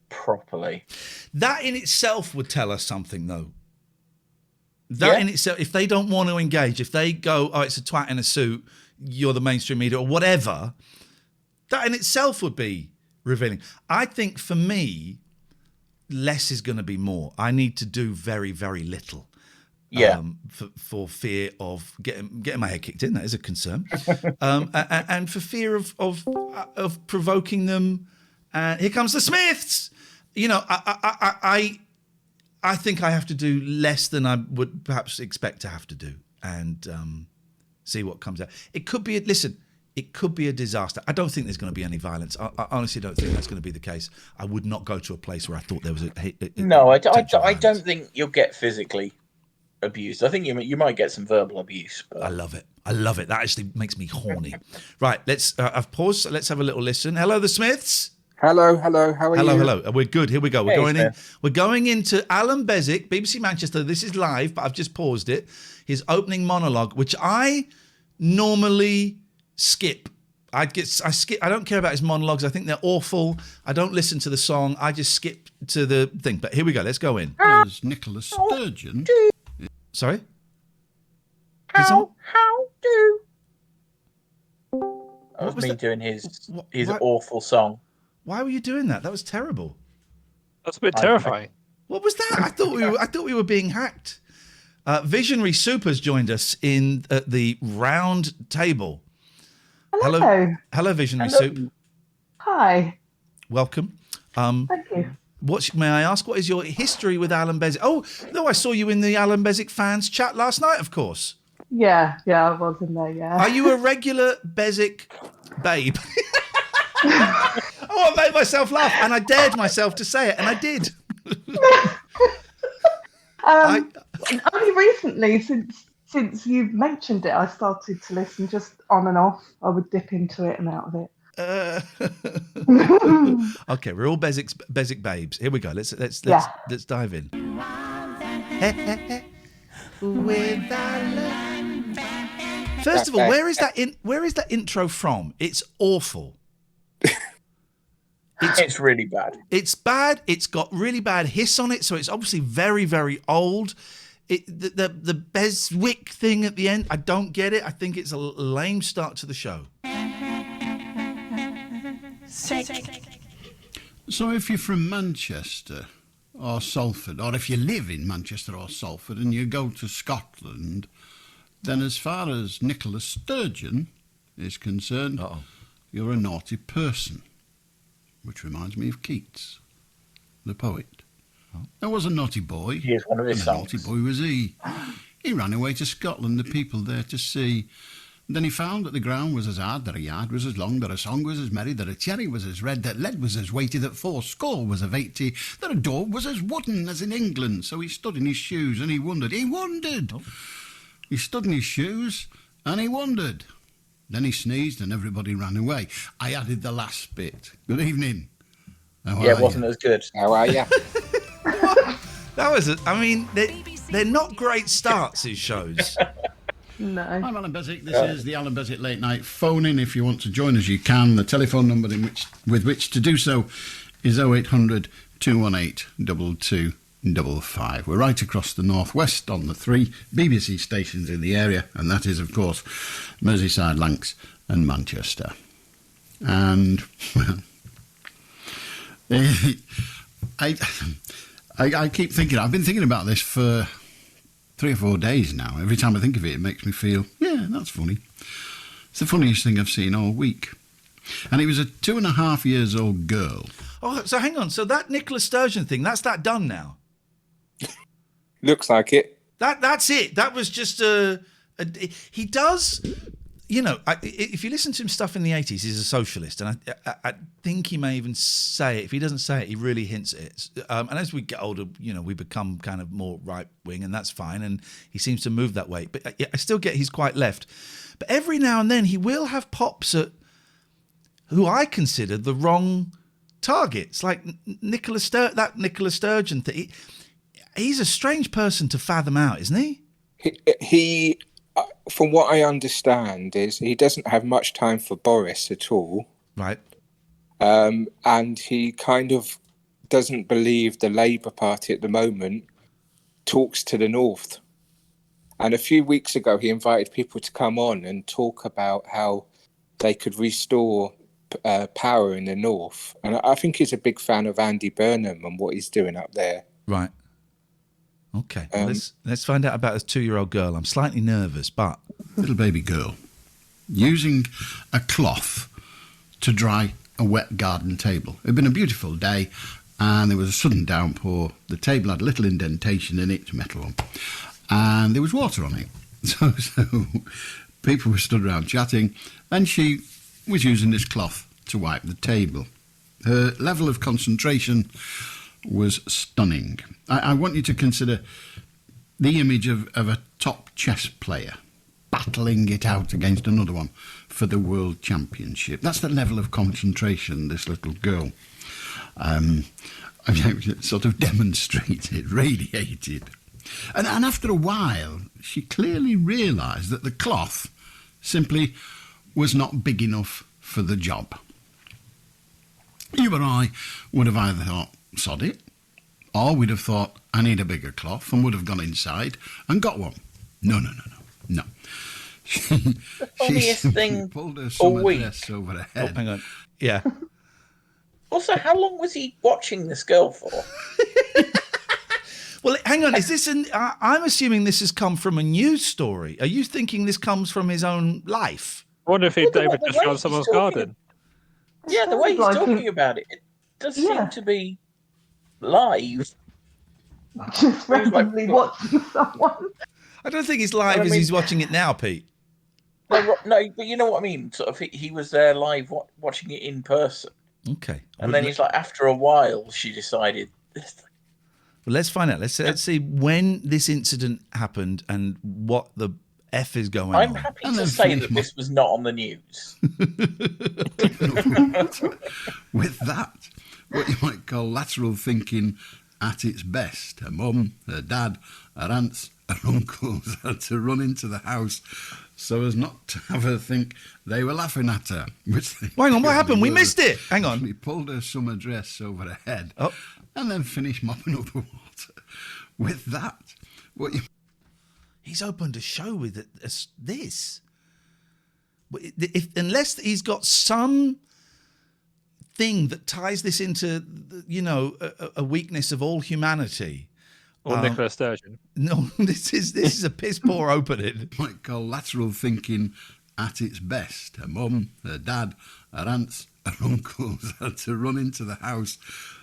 S8: properly.
S2: That in itself would tell us something, though. That in itself, if they don't want to engage, if they go, oh, it's a twat in a suit, you're the mainstream media or whatever, that in itself would be revealing. I think for me, less is going to be more. I need to do very, very little.
S8: Yeah.
S2: For fear of getting my head kicked in, that is a concern. And for fear of provoking them. Here comes the Smiths. I think I have to do less than I would perhaps expect to have to do, and see what comes out. It could be a disaster. I don't think there's going to be any violence. I honestly don't think that's going to be the case. I would not go to a place where I thought there was
S8: No, I don't think you'll get physically abused. I think you might get some verbal abuse. But...
S2: I love it. That actually makes me horny. Right, let's. I've paused. So let's have a little listen. Hello, the Smiths.
S17: Hello. How are you?
S2: Hello. We're good. Here we go. We're
S17: Hey,
S2: going in.
S17: Phil.
S2: We're going into Alan Bezic, BBC Manchester. This is live, but I've just paused it. His opening monologue, which I normally skip. I skip. I don't care about his monologues. I think they're awful. I don't listen to the song. I just skip to the thing. But here we go. Let's go in.
S18: There's Nicola Sturgeon.
S2: Sorry.
S7: How do?
S8: That was me doing his
S2: what?
S8: awful song.
S2: Why were you doing that? That was terrible.
S14: That's a bit terrifying.
S2: What was that? I thought we were being hacked. Visionary Super's joined us in at the round table. Hello, Visionary Soup.
S19: Hi.
S2: Welcome.
S19: Thank you.
S2: May I ask, what is your history with Alan Bezic? Oh, no, I saw you in the Alan Bezic fans chat last night, of course.
S19: Yeah, I was in there, yeah.
S2: Are you a regular Bezic babe? Oh, I made myself laugh, and I dared myself to say it, and I did.
S19: Only recently, since you've mentioned it, I started to listen just on and off. I would dip into it and out of it.
S2: Okay, we're all Bezic babes. Here we go. Let's dive in. First of all, where is that intro from? It's awful.
S8: It's really bad.
S2: It's bad. It's got really bad hiss on it, so it's obviously very, very old. The Beswick thing at the end, I don't get it. I think it's a lame start to the show.
S18: So if you're from Manchester or Salford, or if you live in Manchester or Salford and you go to Scotland, then as far as Nicola Sturgeon is concerned, you're a naughty person. Which reminds me of Keats, the poet. There was a naughty boy.
S8: Here's one of his songs.
S18: Naughty boy was he. He ran away to Scotland, the people there to see. And then he found that the ground was as hard, that a yard was as long, that a song was as merry, that a cherry was as red, that lead was as weighty, that 80 was of 80, that a door was as wooden as in England. So he stood in his shoes and he wondered. He stood in his shoes and he wondered. Then he sneezed and everybody ran away. I added the last bit. Good evening.
S8: It wasn't as good.
S17: How are you?
S2: That was they're not great starts, his shows.
S19: No.
S18: I'm Alan Bezic. This is the Alan Bezic Late Night Phone In. If you want to join us, you can. The telephone number with which to do so is 0800 218 2255. We're right across the northwest on the 3 BBC stations in the area, and that is, of course, Merseyside, Lancs and Manchester. And, well, I keep thinking, I've been thinking about this for 3 or 4 days now. Every time I think of it, it makes me feel, yeah, that's funny. It's the funniest thing I've seen all week. And it was a 2.5 years old girl.
S2: Oh, so hang on. So that Nicola Sturgeon thing, that's that done now?
S17: Looks like it.
S2: That's it. That was just he does, if you listen to him stuff in the 80s, he's a socialist, and I think he may even say it. If he doesn't say it, he really hints at it. And as we get older, we become kind of more right wing, and that's fine. And he seems to move that way. But I still get he's quite left. But every now and then he will have pops at who I consider the wrong targets, like Nicola Sturgeon thing. He's a strange person to fathom out, isn't he?
S17: He, from what I understand, is he doesn't have much time for Boris at all.
S2: Right.
S17: And he kind of doesn't believe the Labour Party at the moment talks to the North. And a few weeks ago, he invited people to come on and talk about how they could restore power in the North. And I think he's a big fan of Andy Burnham and what he's doing up there.
S2: Right. Okay, let's find out about this 2-year-old girl. I'm slightly nervous, but...
S18: Little baby girl using a cloth to dry a wet garden table. It had been a beautiful day and there was a sudden downpour. The table had a little indentation in it, metal one, and there was water on it. So people were stood around chatting and she was using this cloth to wipe the table. Her level of concentration was stunning. I want you to consider the image of a top chess player. battling it out against another one for the World Championship. That's the level of concentration this little girl sort of demonstrated, radiated. And after a while, she clearly realised that the cloth simply was not big enough for the job. You or I would have either thought, sod it, or we'd have thought, I need a bigger cloth, and would have gone inside and got one. No.
S8: The funniest thing
S18: pulled her
S8: all
S18: summer
S8: week.
S18: dress over her head.
S2: Oh, hang on. Yeah.
S8: Also, how long was he watching this girl for?
S2: Well, hang on. Is this I'm assuming this has come from a news story. Are you thinking this comes from his own life?
S14: I wonder if David just found someone's garden.
S8: Yeah, the way he's
S19: Like
S8: talking
S19: he-
S8: about it, it does
S19: Yeah.
S8: seem to be live.
S19: Just randomly watching someone.
S2: I don't think it's live as he's watching it now, Pete.
S8: No, but you know what I mean. Sort of, he was there live watching it in person,
S2: Okay.
S8: and then he's like, after a while, she decided.
S2: Well, let's find out. Let's see when this incident happened and what the F is going
S8: I'm
S2: on.
S8: happy to say that this was not on the news.
S18: With that, what you might call lateral thinking at its best. Her mum, her dad, her aunts, her uncles had to run into the house so as not to have her think they were laughing at her. Which they
S2: Hang on, what
S18: clearly
S2: happened? We
S18: were.
S2: missed it. Hang on.
S18: She pulled her summer dress over her head
S2: Oh.
S18: and then finished mopping up the water. With that, what you...
S2: He's opened a show with this. Unless he's got some thing that ties this into, a weakness of all humanity.
S14: Or Nicola Sturgeon.
S2: No, this is a piss poor opening.
S18: Might call lateral thinking at its best. Her mum, her dad, her aunts, her uncles had to run into the house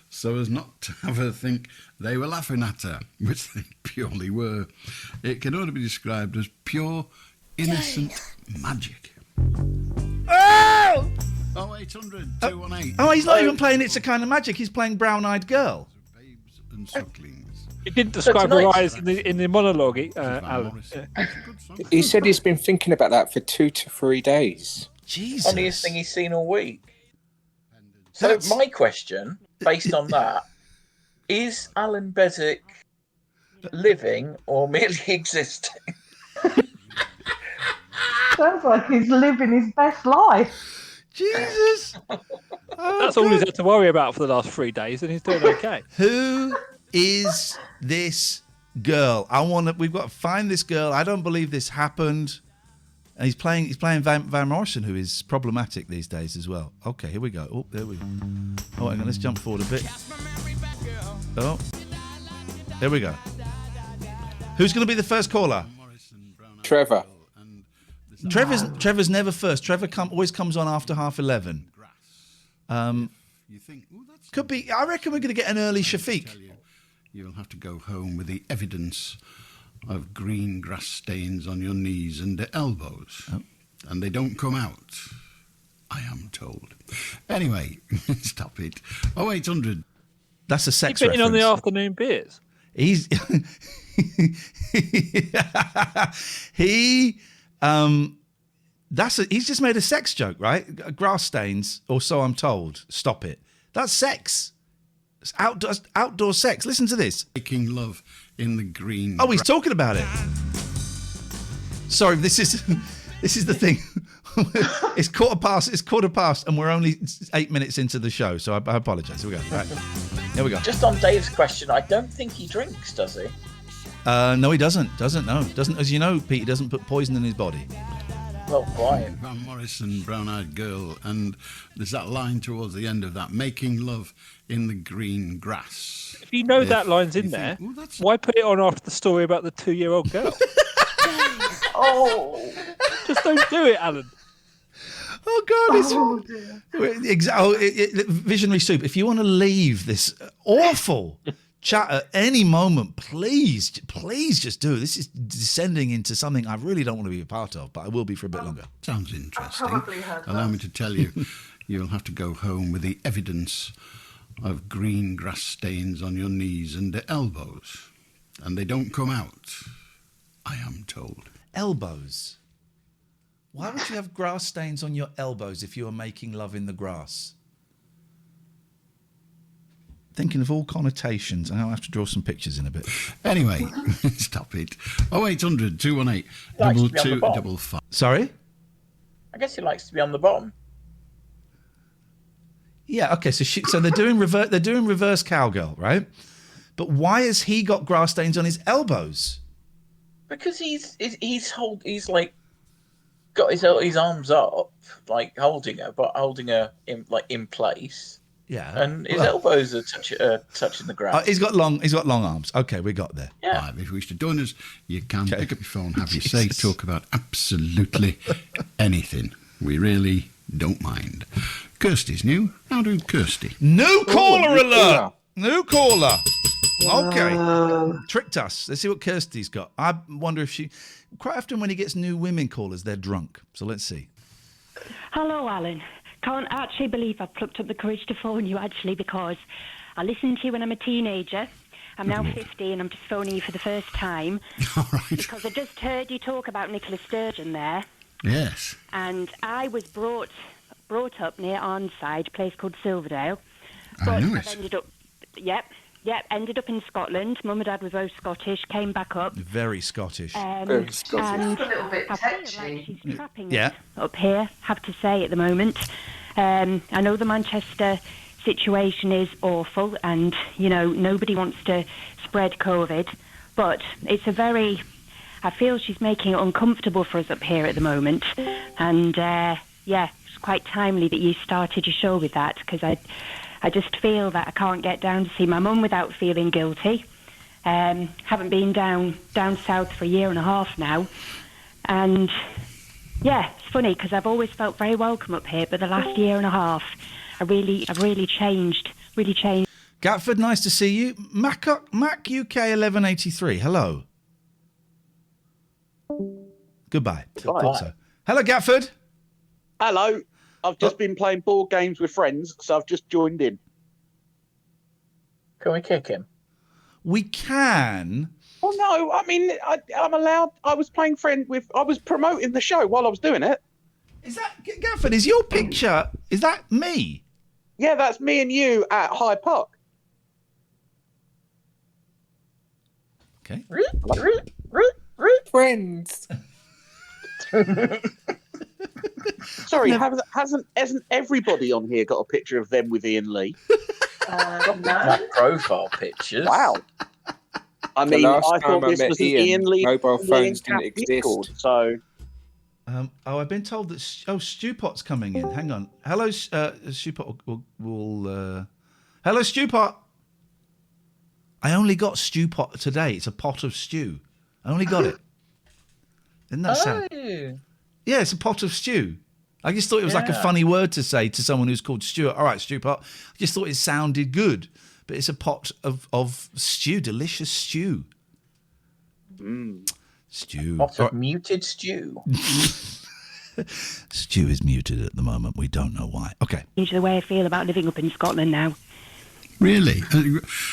S18: so as not to have her think they were laughing at her, which they purely were. It can only be described as pure, innocent magic.
S2: Oh!
S18: 0800 218.
S2: Oh, he's not even playing It's a Kind of Magic. He's playing Brown Eyed Girl.
S18: And sucklings.
S14: He didn't describe her eyes in the monologue, Alan.
S17: He said he's been thinking about that for 2 to 3 days.
S2: Jesus.
S8: Funniest thing he's seen all week. So my question, based on that, is Alan Bezic living or merely existing?
S19: Sounds like he's living his best life.
S2: Jesus.
S14: That's all he's had to worry about for the last 3 days, and he's doing okay.
S2: Who is this girl? We've got to find this girl. I don't believe this happened. And he's playing Van Morrison, who is problematic these days as well. Okay, here we go. Oh, there we go. Oh, hang on, let's jump forward a bit. Oh, there we go. Who's going to be the first caller?
S17: Trevor.
S2: Trevor's never first. Trevor always comes on after 11:30. Could be. I reckon we're going to get an early Shafiq.
S18: You'll have to go home with the evidence of green grass stains on your knees and elbows. Oh. And they don't come out, I am told. Anyway, stop it. 0800.
S2: That's a sex
S14: He's been
S2: reference.
S14: on the afternoon beers.
S2: He's he's just made a sex joke, right? Grass stains, or so I'm told. Stop it. That's sex. It's outdoor sex. Listen to this.
S18: Making love in the green.
S2: Oh, he's talking about it. Sorry, this is the thing. It's quarter past, and we're only 8 minutes into the show, so I apologise. Here we go. Right. Here we go.
S8: Just on Dave's question, I don't think he drinks, does he?
S2: No, he doesn't. Doesn't. As you know, Pete, he doesn't put poison in his body.
S8: Well, quiet.
S18: Van Morrison, Brown Eyed Girl, and there's that line towards the end of that, making love in the green grass.
S14: If you know that line's in there, why put it on after the story about the 2-year-old girl?
S19: Oh,
S14: just don't do it, Alan.
S2: Oh God! Visionary Soup. If you want to leave this awful chat at any moment, please just do. This is descending into something I really don't want to be a part of, but I will be for a bit longer.
S18: Sounds interesting. Allow me to tell you, you'll have to go home with the evidence of green grass stains on your knees and elbows, and they don't come out, I am told.
S2: Elbows. Why would you have grass stains on your elbows if you were making love in the grass? Thinking of all connotations, and I'll have to draw some pictures in a bit.
S18: Anyway, stop it. 0800 218 2255.
S2: Sorry?
S8: I guess he likes to be on the bottom.
S2: Yeah, okay, so they're doing reverse cowgirl, right? But why has he got grass stains on his elbows?
S8: Because he's like got his arms up, like holding her in place.
S2: Yeah,
S8: and his elbows are touching the ground.
S2: He's got long arms. Okay, we got there.
S8: Yeah.
S18: Right, if you wish to join us, you can pick up your phone, have your say, talk about absolutely anything. We really don't mind. Kirsty's new. How do Kirsty?
S2: New caller alert! New caller. Okay. Tricked us. Let's see what Kirsty's got. I wonder if she... Quite often when he gets new women callers, they're drunk. So let's see.
S20: Hello, Alan. Can't actually believe I've plucked up the courage to phone you, actually, because I listened to you when I'm a teenager. I'm now 50 and I'm just phoning you for the first time.
S18: All right.
S20: Because I just heard you talk about Nicola Sturgeon there.
S18: Yes.
S20: And I was brought up near Arnside, a place called Silverdale.
S18: I know
S20: I've ended up... ended up in Scotland. Mum and Dad were both Scottish, came back up.
S2: Very Scottish.
S20: Very
S19: Scottish.
S20: And
S19: That's a little bit
S20: I feel
S19: touchy.
S20: like she's trapping
S2: Yeah.
S20: us up here, have to say, at the moment. I know the Manchester situation is awful and, nobody wants to spread COVID, but it's I feel she's making it uncomfortable for us up here at the moment. And, it's quite timely that you started your show with that, because I just feel that I can't get down to see my mum without feeling guilty. Haven't been down south for a year and a half now. And, it's funny because I've always felt very welcome up here, but the last year and a half, I've really changed.
S2: Gatford, nice to see you. Mac UK 1183, hello. Goodbye. Thought so. Hello, Gatford.
S21: Hello. I've just been playing board games with friends, so I've just joined in.
S8: Can we kick him?
S2: We can.
S21: Well, no, I mean, I'm allowed. I was promoting the show while I was doing it.
S2: Is that, Gatford, is your picture, is that me?
S21: Yeah, that's me and you at Hyde Park.
S2: Okay.
S21: Friends. Sorry, hasn't everybody on here got a picture of them with Ian Lee?
S8: No. Profile pictures.
S21: Wow. I mean, I thought this was an Ian Lee.
S17: Mobile phones didn't exist.
S21: Discord, so.
S2: I've been told that Stewpot's coming in. Hang on. Hello, Stewpot. Hello, Stewpot. I only got Stewpot today. It's a pot of stew. I only got it. Isn't that sad? Yeah, it's a pot of stew. I just thought it was like a funny word to say to someone who's called Stuart. All right, Stewpot. I just thought it sounded good. But it's a pot of stew, delicious stew. Stew.
S8: Pot of muted stew.
S2: Stew is muted at the moment. We don't know why. Okay.
S20: Change the way I feel about living up in Scotland now.
S18: Really?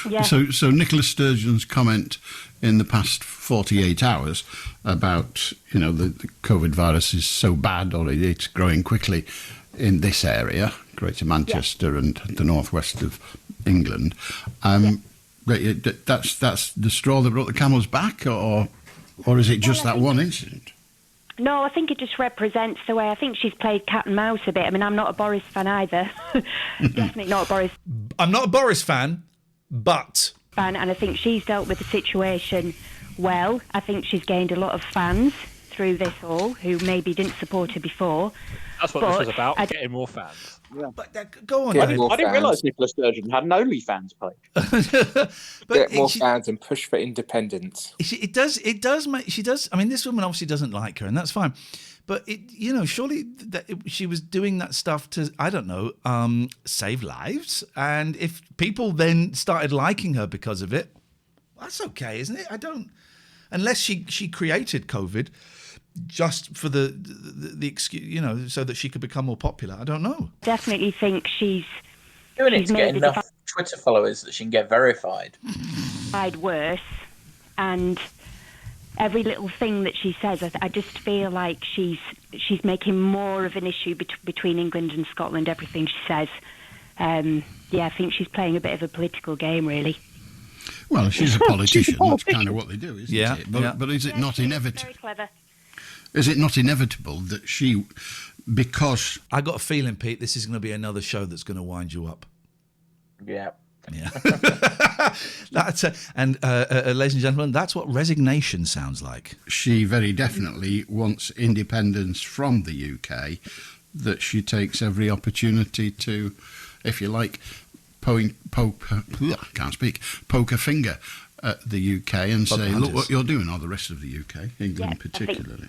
S20: Yeah.
S18: So Nicola Sturgeon's comment in the past 48 hours about, the COVID virus is so bad or it's growing quickly in this area, Greater Manchester and the northwest of England. That's the straw that brought the camel's back, or is it just that one incident?
S20: No, I think it just represents the way I think she's played cat and mouse a bit. I mean, I'm not a Boris fan either. Definitely not a Boris.
S2: I'm not a Boris fan, but...
S20: And I think she's dealt with the situation well. I think she's gained a lot of fans through this all who maybe didn't support her before.
S14: That's what this was about, getting more fans.
S21: Yeah.
S2: But go on.
S21: I didn't realise Nicola Sturgeon had an OnlyFans page.
S17: Get more fans and push for independence.
S2: It does make. She does. I mean, this woman obviously doesn't like her, and that's fine. But surely she was doing that stuff to, I don't know, save lives. And if people then started liking her because of it, that's okay, isn't it? I don't, unless she created COVID just for the excuse, so that she could become more popular. I don't know.
S20: Definitely think she's
S8: doing it to get enough Twitter followers that she can get verified.
S20: Worse, and every little thing that she says, I just feel like she's making more of an issue between England and Scotland. Everything she says, I think she's playing a bit of a political game, really.
S18: Well, she's a politician. That's kind of what they do, isn't
S2: Yeah,
S18: it? But is it not inevitable?
S20: Very clever.
S18: Is it not inevitable that she, because
S2: I got a feeling, Pete, this is going to be another show that's going to wind you up.
S8: Yeah.
S2: Yeah. That's ladies and gentlemen, that's what resignation sounds like.
S18: she very definitely wants independence from the UK, that she takes every opportunity to, if you like, poke a finger at the UK and say, look what you're doing, or the rest of the UK, England particularly.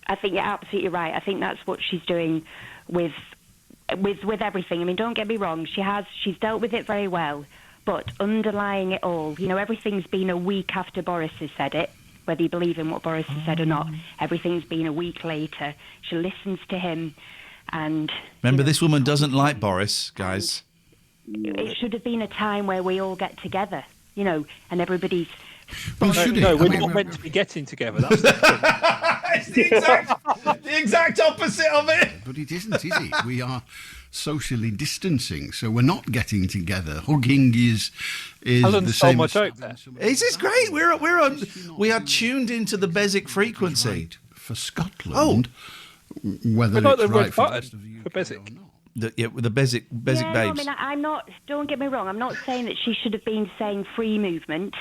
S20: I think you're absolutely right. I think that's what she's doing with everything. I mean, don't get me wrong. She's dealt with it very well, but underlying it all, everything's been a week after Boris has said it. Whether you believe in what Boris has said or not, everything's been a week later. She listens to him, and
S2: remember, this woman doesn't like Boris, guys.
S20: It should have been a time where we all get together, and everybody's.
S14: Well, no, we're not meant to be getting together. That's
S2: it's the exact opposite of it.
S18: But it isn't, is it? We are socially distancing, so we're not getting together. Hugging is the same.
S14: My joke there.
S2: This is great. We are tuned into the Basic frequency.
S18: Right for Scotland. Whether
S14: like
S18: it's
S14: the
S18: right
S14: red
S18: for the
S14: button
S18: rest of the UK
S14: for Basic.
S18: or not.
S2: With the Basic babes.
S20: No, I mean, I'm not. Don't get me wrong. I'm not saying that she should have been saying free movement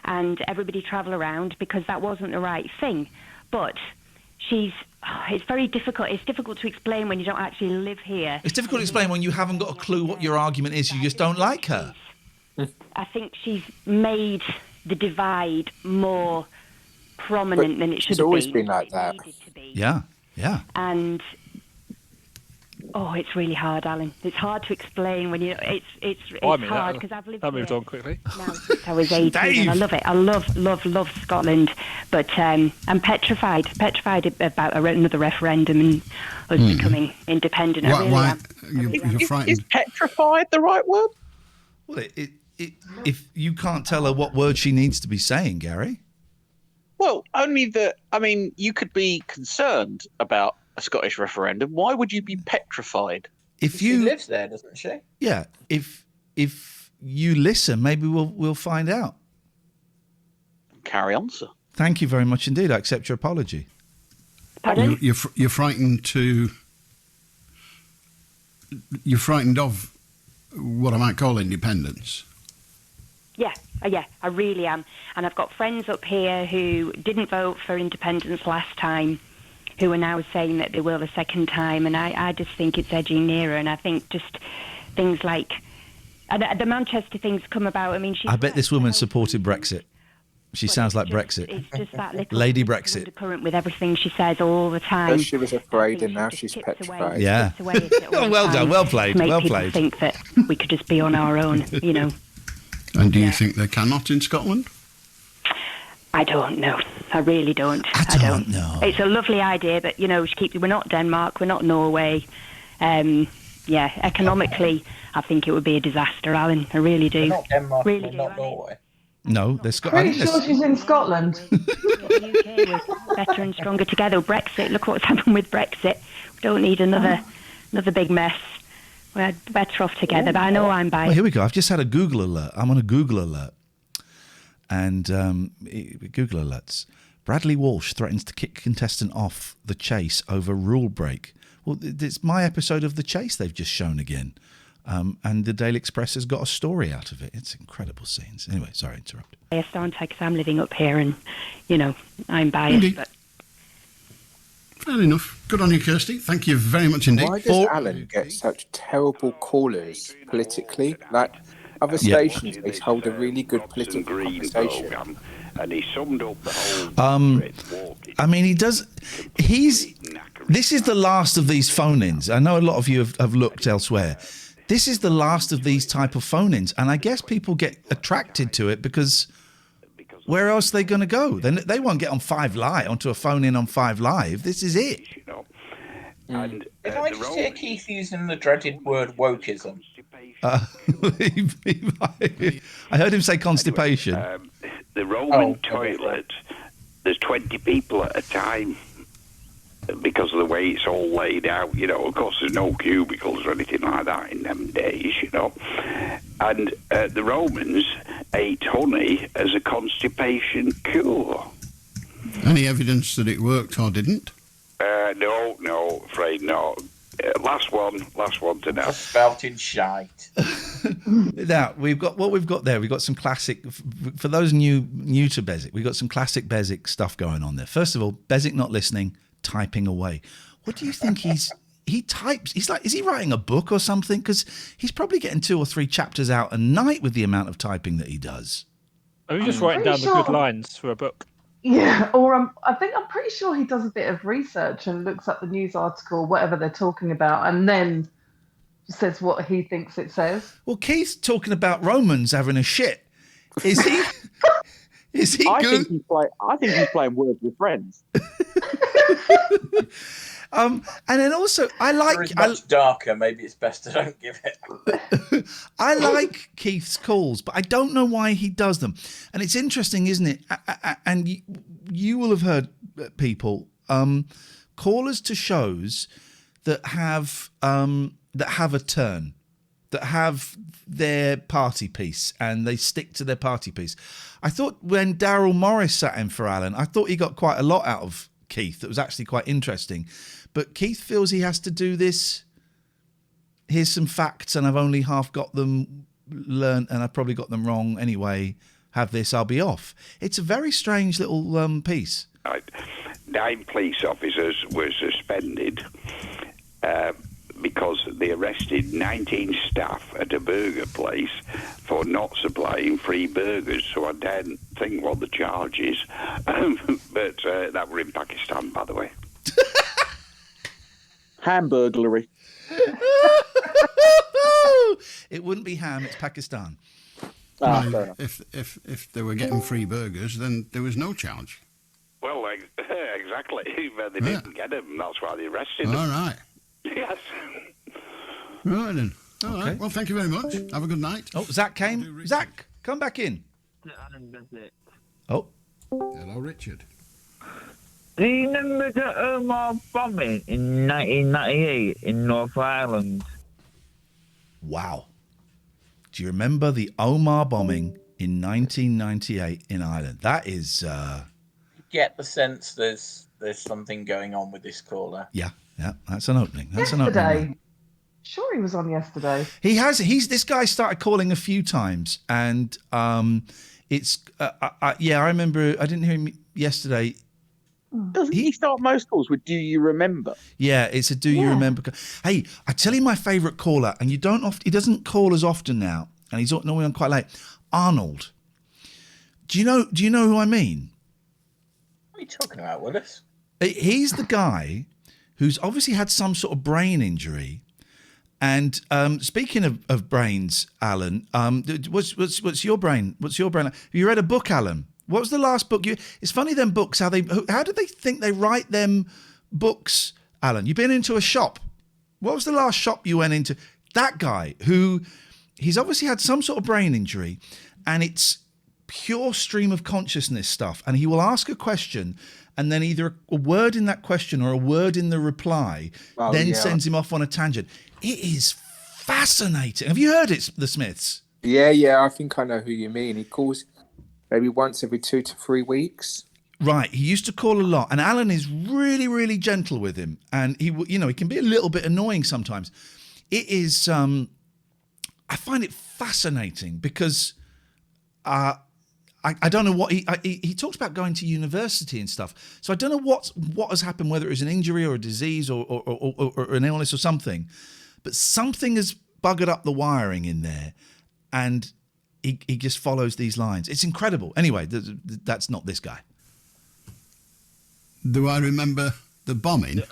S20: and everybody travel around, because that wasn't the right thing. But it's very difficult. It's difficult to explain when you don't actually live here.
S2: It's difficult to explain when you haven't got a clue what your argument is. You just don't like her.
S20: I think she's made the divide more prominent than it should have been.
S17: It's always been like that.
S2: Yeah.
S20: And it's really hard, Alan. It's hard to explain when it's hard because I've lived
S14: that moved
S20: here
S14: on quickly.
S20: now since I was 18, and I love it. I love Scotland, but I'm petrified about another referendum and us becoming independent. I really am.
S18: You're frightened.
S21: Is petrified the right word?
S2: Well, if you can't tell her what word she needs to be saying, Gary.
S21: Well, only that. I mean, you could be concerned about a Scottish referendum. Why would you be petrified?
S3: She lives there, doesn't she?
S2: Yeah. If you listen, maybe we'll find out.
S21: Carry on, sir.
S2: Thank you very much indeed. I accept your apology.
S20: Pardon?
S18: You're frightened You're frightened of what I might call independence.
S20: Yeah, I really am. And I've got friends up here who didn't vote for independence last time, who are now saying that they will the second time, and I just think it's edging nearer. And I think just things like the Manchester things come about. I mean,
S2: I bet this woman supported Brexit. She sounds like Brexit.
S20: It's just that little
S2: Lady Brexit.
S20: Undercurrent with everything she says all the time.
S17: First she was afraid, and now she's petrified.
S2: Yeah. Well done. Well played.
S20: To make
S2: well
S20: people
S2: played.
S20: think that we could just be on our own,
S18: And do you think they cannot in Scotland?
S20: I don't know. I really don't. I don't know. It's a lovely idea, but we're not Denmark, we're not Norway. Economically, I think it would be a disaster, Alan. I really do.
S3: We're not Denmark,
S20: really
S3: we're not Norway.
S2: No, they're
S19: Pretty sure she's in Scotland.
S20: The UK, we're better and stronger together. Brexit, look what's happened with Brexit. We don't need another big mess. We're better off together, but I know I'm biased.
S2: Well, here we go. I've just had a Google alert. I'm on a Google alert. And Google alerts. Bradley Walsh threatens to kick contestant off The Chase over rule break. Well, it's my episode of The Chase they've just shown again. And the Daily Express has got a story out of it. It's incredible scenes. Anyway, sorry, interrupt.
S20: Yes, aren't I? Because I'm living up here and, I'm biased.
S18: Indeed.
S20: But
S18: Fair enough. Good on you, Kirsty. Thank you very much indeed.
S17: Why does Alan get such terrible callers politically? Like other stations, they hold a really good political conversation.
S22: And he summed up the whole
S2: I mean, he does. This is the last of these phone-ins. I know a lot of you have looked elsewhere. This is the last of these type of phone-ins, and I guess people get attracted to it because where else are they going to go? They won't get on 5 Live onto a phone-in on 5 Live. This is it.
S3: And did I just hear Keith using the dreaded word wokeism?
S2: I heard him say constipation.
S22: The Roman toilet there's 20 people at a time because of the way it's all laid out. You know, of course, there's no cubicles or anything like that in them days, you know. And the Romans ate honey as a constipation cure.
S18: Any evidence that it worked or didn't?
S22: No, afraid not. Last one to now.
S3: Spouting shite.
S2: Now we've got there. We've got some classic for those new to Bezic. We've got some classic Bezic stuff going on there. First of all, Bezic not listening, typing away. What do you think he types? He's like, is he writing a book or something? Because he's probably getting 2 or 3 chapters out a night with the amount of typing that he does.
S14: Are you just writing down the good lines for a book?
S19: Yeah, or I'm pretty sure he does a bit of research and looks up the news article, whatever they're talking about, and then says what he thinks it says.
S2: Well, Keith's talking about Romans having a shit. Is he? Is he
S8: I
S2: good?
S8: think he's playing Words with Friends.
S2: And then also, I like...
S3: It's much darker. Maybe it's best to don't give it.
S2: I like Keith's calls, but I don't know why he does them. And it's interesting, isn't it? And you will have heard people, callers to shows that have a turn, that have their party piece, and they stick to their party piece. I thought when Daryl Morris sat in for Alan, I thought he got quite a lot out of Keith that was actually quite interesting. But Keith feels he has to do this. Here's some facts, and I've only half got them learned, and I've probably got them wrong anyway. Have this, I'll be off. It's a very strange little piece.
S22: 9 police officers were suspended because they arrested 19 staff at a burger place for not supplying free burgers. So I daren't think what the charge is. But that were in Pakistan, by the way.
S8: Hamburglary.
S2: It wouldn't be ham, it's Pakistan.
S18: If they were getting free burgers, then there was no charge.
S22: Well, exactly. But they didn't get them. That's why they arrested them.
S18: All right.
S22: Yes.
S18: Right then. All right. Well, thank you very much. Have a good night.
S2: Oh, Zach came. Zach, come back in. Oh.
S18: Hello, Richard.
S4: Do you remember the Omar bombing in 1998 in North Ireland?
S2: Wow. Do you remember the Omar bombing in 1998 in Ireland? That is...
S3: Get the sense there's something going on with this caller.
S2: Yeah, that's an opening. That's an
S19: Yesterday.
S2: opening.
S19: Sure, he was on yesterday.
S2: He has. This guy started calling a few times, and it's... I remember... I didn't hear him yesterday.
S8: Doesn't he start most calls with "Do you remember"?
S2: Yeah, it's a "Do you remember?" Hey, I tell you my favourite caller, and he doesn't call as often now, and he's normally on quite late. Arnold. Do you know who I mean?
S3: What are you talking about, Willis?
S2: He's the guy who's obviously had some sort of brain injury. And speaking of brains, Alan, what's your brain? What's your brain? Have you read a book, Alan? What was the last book you... It's funny, them books, how do they think they write them books, Alan? You've been into a shop. What was the last shop you went into? That guy who... He's obviously had some sort of brain injury, and it's pure stream of consciousness stuff. And he will ask a question, and then either a word in that question or a word in the reply sends him off on a tangent. It is fascinating. Have you heard it, The Smiths?
S17: Yeah, I think I know who you mean. He calls... Maybe once every 2 to 3 weeks.
S2: Right. He used to call a lot. And Alan is really, really gentle with him. And he can be a little bit annoying sometimes. It is, I find it fascinating because I don't know what he talks about going to university and stuff. So I don't know what has happened, whether it was an injury or a disease or an illness or something. But something has buggered up the wiring in there. And he just follows these lines. It's incredible. Anyway, that's not this guy.
S18: Do I remember the bombing?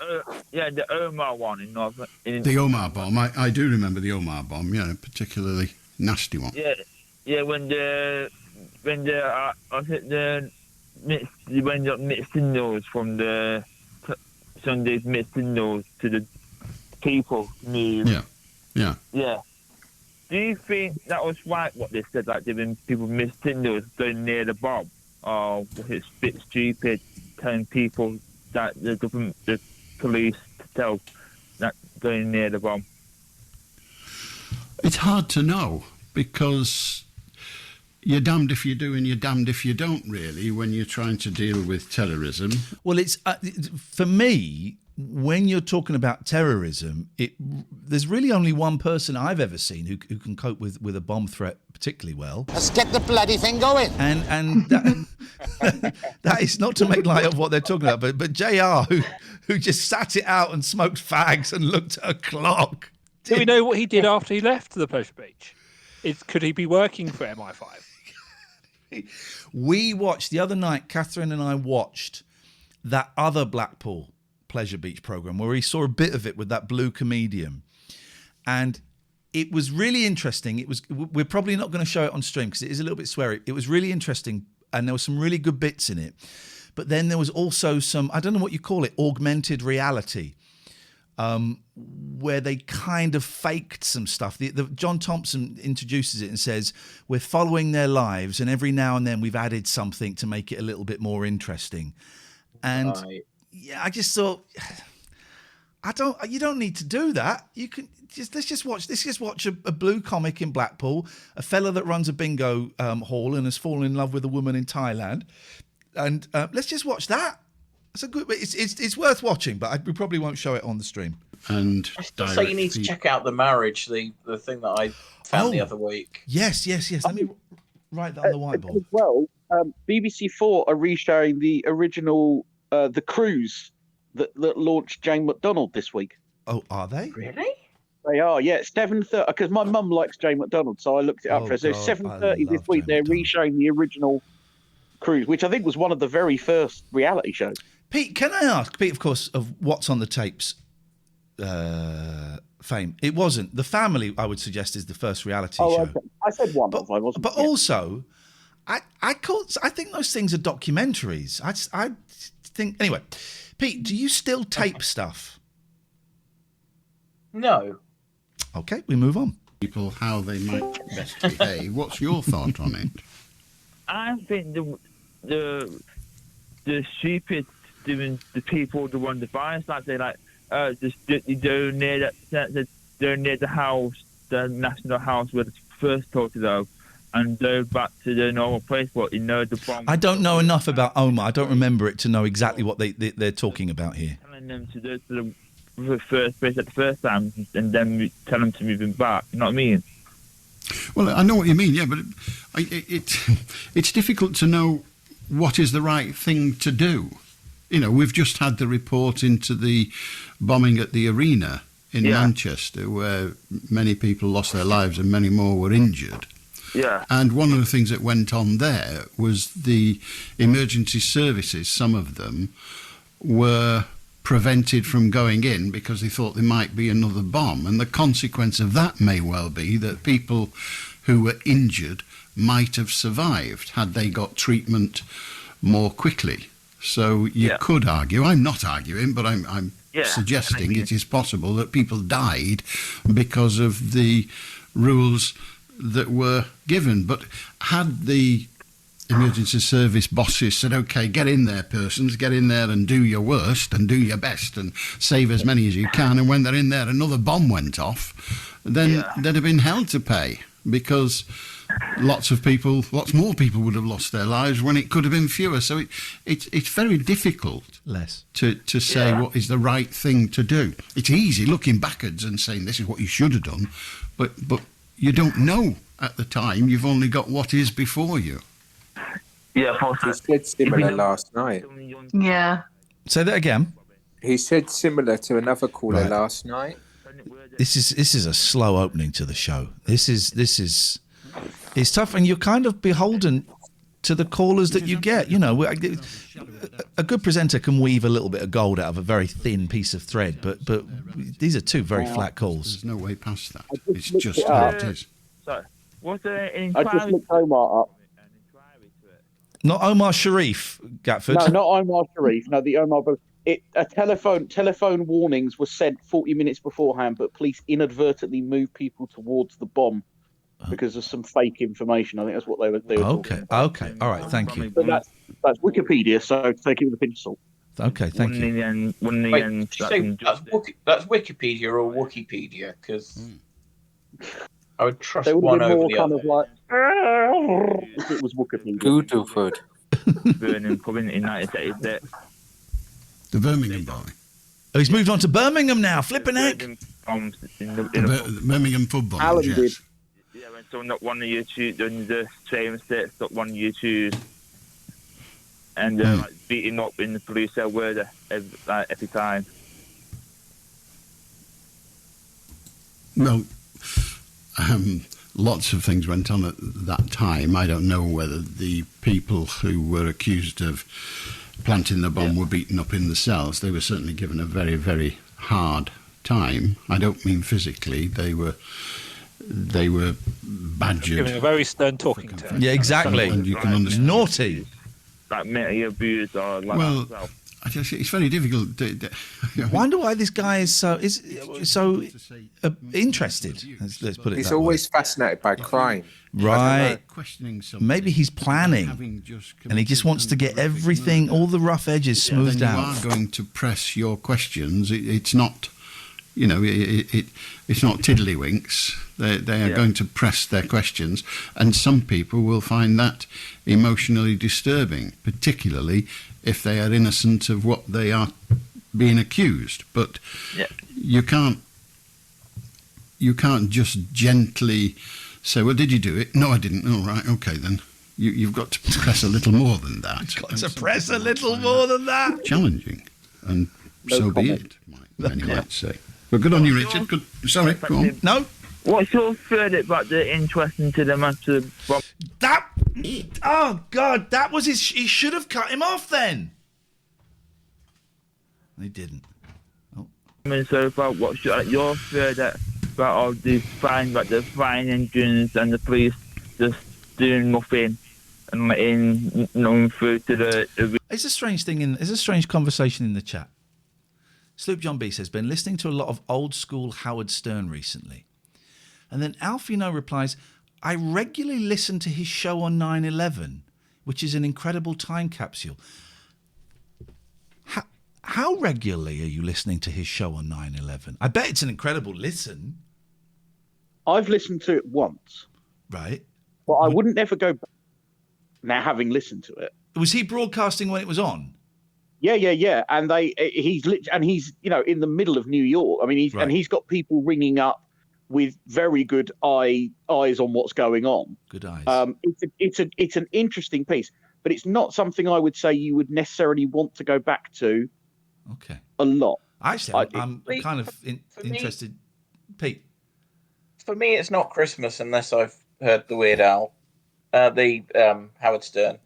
S4: The Omar one in North...
S18: The Omar bomb. I do remember the Omar bomb, a particularly nasty one.
S4: Yeah, when the mixed signals from the Sunday's mixed signals to the people knew. Yeah. Do you think that was right, what they said, like giving people missed signals going near the bomb? "Oh, it's a bit stupid telling people that the government, the police, to tell that going near the bomb."
S18: It's hard to know because you're damned if you do and you're damned if you don't, really, when you're trying to deal with terrorism.
S2: Well, it's for me, when you're talking about terrorism, there's really only one person I've ever seen who can cope with a bomb threat particularly well.
S5: Let's get the bloody thing going.
S2: And that is not to make light of what they're talking about, but JR, who just sat it out and smoked fags and looked at a clock.
S14: Do we know what he did after he left the Pleasure Beach? Could he be working for MI5?
S2: We watched the other night, Catherine and I watched that other Blackpool Pleasure Beach program where we saw a bit of it with that blue comedian. And it was really interesting. We're probably not going to show it on stream because it is a little bit sweary. It was really interesting and there were some really good bits in it. But then there was also some, I don't know what you call it, augmented reality. Where they kind of faked some stuff. John Thompson introduces it and says, we're following their lives and every now and then we've added something to make it a little bit more interesting. And yeah, I just thought, you don't need to do that. You can let's just watch a blue comic in Blackpool, a fella that runs a bingo hall and has fallen in love with a woman in Thailand. And let's just watch that. It's a good. It's worth watching, but we probably won't show it on the stream.
S18: And
S21: so you need to check out The Marriage, the thing that I found the other week.
S2: Yes. Let me write that on the whiteboard.
S21: As well, BBC 4 are reshowing the original The Cruise that launched Jane McDonald this week.
S2: Oh, are they?
S21: Really? They are, yeah. 7:30, because my mum likes Jane McDonald, so I looked it up for her. So 7:30 this week, they're reshowing the original Cruise, which I think was one of the very first reality shows.
S2: Pete, can I ask? Pete, of course, of What's on the Tapes fame. It wasn't. The Family, I would suggest, is the first reality show.
S21: Okay. I said one of, I wasn't.
S2: But also, I think those things are documentaries. I think, anyway. Pete, do you still tape stuff?
S21: No.
S2: Okay, we move on.
S18: People, how they might best behave. What's your thought on it?
S4: I think the stupid doing the people the one device like they just donate the house, the national house where it's first sorted out, and go back to the normal place. But the bomb.
S2: I don't know enough about Omar. I don't remember it to know exactly what they're talking about here.
S4: Telling them to go to the first place at the first time, and then tell them to move them back. You know what I mean?
S18: Well, I know what you mean, yeah, but it's difficult to know what is the right thing to do. We've just had the report into the bombing at the arena in Manchester, where many people lost their lives and many more were injured.
S4: Yeah.
S18: And one of the things that went on there was the emergency services, some of them, were prevented from going in because they thought there might be another bomb. And the consequence of that may well be that people who were injured might have survived had they got treatment more quickly. So you could argue, I'm not arguing, but I'm suggesting it is possible that people died because of the rules that were given. But had the emergency service bosses said, OK, get in there, persons, get in there and do your worst and do your best and save as many as you can, and when they're in there another bomb went off, then they'd have been held to pay, because lots more people would have lost their lives when it could have been fewer. So it's very difficult to say what is the right thing to do. It's easy looking backwards and saying this is what you should have done, but you don't know at the time. You've only got what is before you.
S17: Yeah, he said similar last night.
S19: Yeah.
S2: Say that again.
S17: He said similar to another caller last night.
S2: This is a slow opening to the show. This is it's tough, and you're kind of beholden to the callers that you get. A good presenter can weave a little bit of gold out of a very thin piece of thread, but these are two very flat calls.
S18: There's no way past that. It's just how it is.
S4: Sorry. What's the
S21: I just looked Omar up.
S2: Not Omar Sharif, Gatford.
S21: No, not Omar Sharif. No, the Omar. Telephone warnings were sent 40 minutes beforehand, but police inadvertently moved people towards the bomb because of some fake information. I think that's what they were talking about.
S2: Okay. All right. Thank you.
S21: But that's Wikipedia, so take it with a pinch of salt.
S2: Okay. Thank you.
S3: Wait, did you say that's Wikipedia or Wikipedia? Because I would trust
S21: There would
S3: one
S21: have been
S3: over
S21: more
S3: the
S21: kind
S3: other.
S21: of like if it was Wikipedia.
S17: Voodoo food.
S4: Burning pub in the United States.
S18: The Birmingham boy.
S2: Oh, he's moved on to Birmingham now. Flipping heck.
S18: The Birmingham pub boy.
S21: Alan
S18: yes.
S21: did.
S4: Yeah, when someone not one of you choose, in the same state, not one of you choose, and like beat him up in the police cell word every time.
S18: Well, lots of things went on at that time. I don't know whether the people who were accused of planting the bomb were beaten up in the cells. They were certainly given a very, very hard time. I don't mean physically. They were badgered.
S14: Giving a very stern talking to.
S2: Yeah, exactly.
S18: And you can understand.
S2: Naughty.
S4: Like mentally abused or like
S18: Well,
S4: that.
S18: it's very difficult.
S2: I wonder why this guy is so interested. Let's put it.
S17: He's
S2: that
S17: always
S2: way.
S17: fascinated by crime.
S2: Right.
S18: Questioning something.
S2: Maybe he's planning, and he just wants to get everything, all the rough edges smoothed
S18: then
S2: out.
S18: you are going to press your questions. It's not, it's not tiddlywinks. They are going to press their questions, and some people will find that emotionally disturbing, particularly if they are innocent of what they are being accused. But you can't just gently say, well, did you do it? No, I didn't. All right, okay then. You've got to press a little more than that.
S2: Got to press a little more than that.
S18: Challenging, and so be it. Many might say. But good on you, Richard. Good. Sorry, go on.
S2: No.
S4: What's your verdict about the interest into the matter?
S2: That. Oh God, that was his. He should have cut him off then. He didn't.
S4: So far, what's your verdict about all these fine, about the fine engines and the police just doing nothing and letting nothing through to the.
S2: It's a strange thing. It's a strange conversation in the chat. Sloop John B says, been listening to a lot of old school Howard Stern recently. And then Alfino replies, I regularly listen to his show on 9/11, which is an incredible time capsule. How regularly are you listening to his show on 9/11? I bet it's an incredible listen.
S21: I've listened to it once.
S2: Right.
S21: But I wouldn't ever go back now having listened to it.
S2: Was he broadcasting when it was on?
S21: Yeah. And he's in the middle of New York. I mean, he's got people ringing up with very good eyes on what's going on.
S2: Good eyes.
S21: It's an interesting piece, but it's not something I would say you would necessarily want to go back to.
S2: Okay.
S21: A lot.
S2: Actually, I'm kind of interested. Pete.
S3: For me, it's not Christmas unless I've heard the Weird Al, the Howard Stern.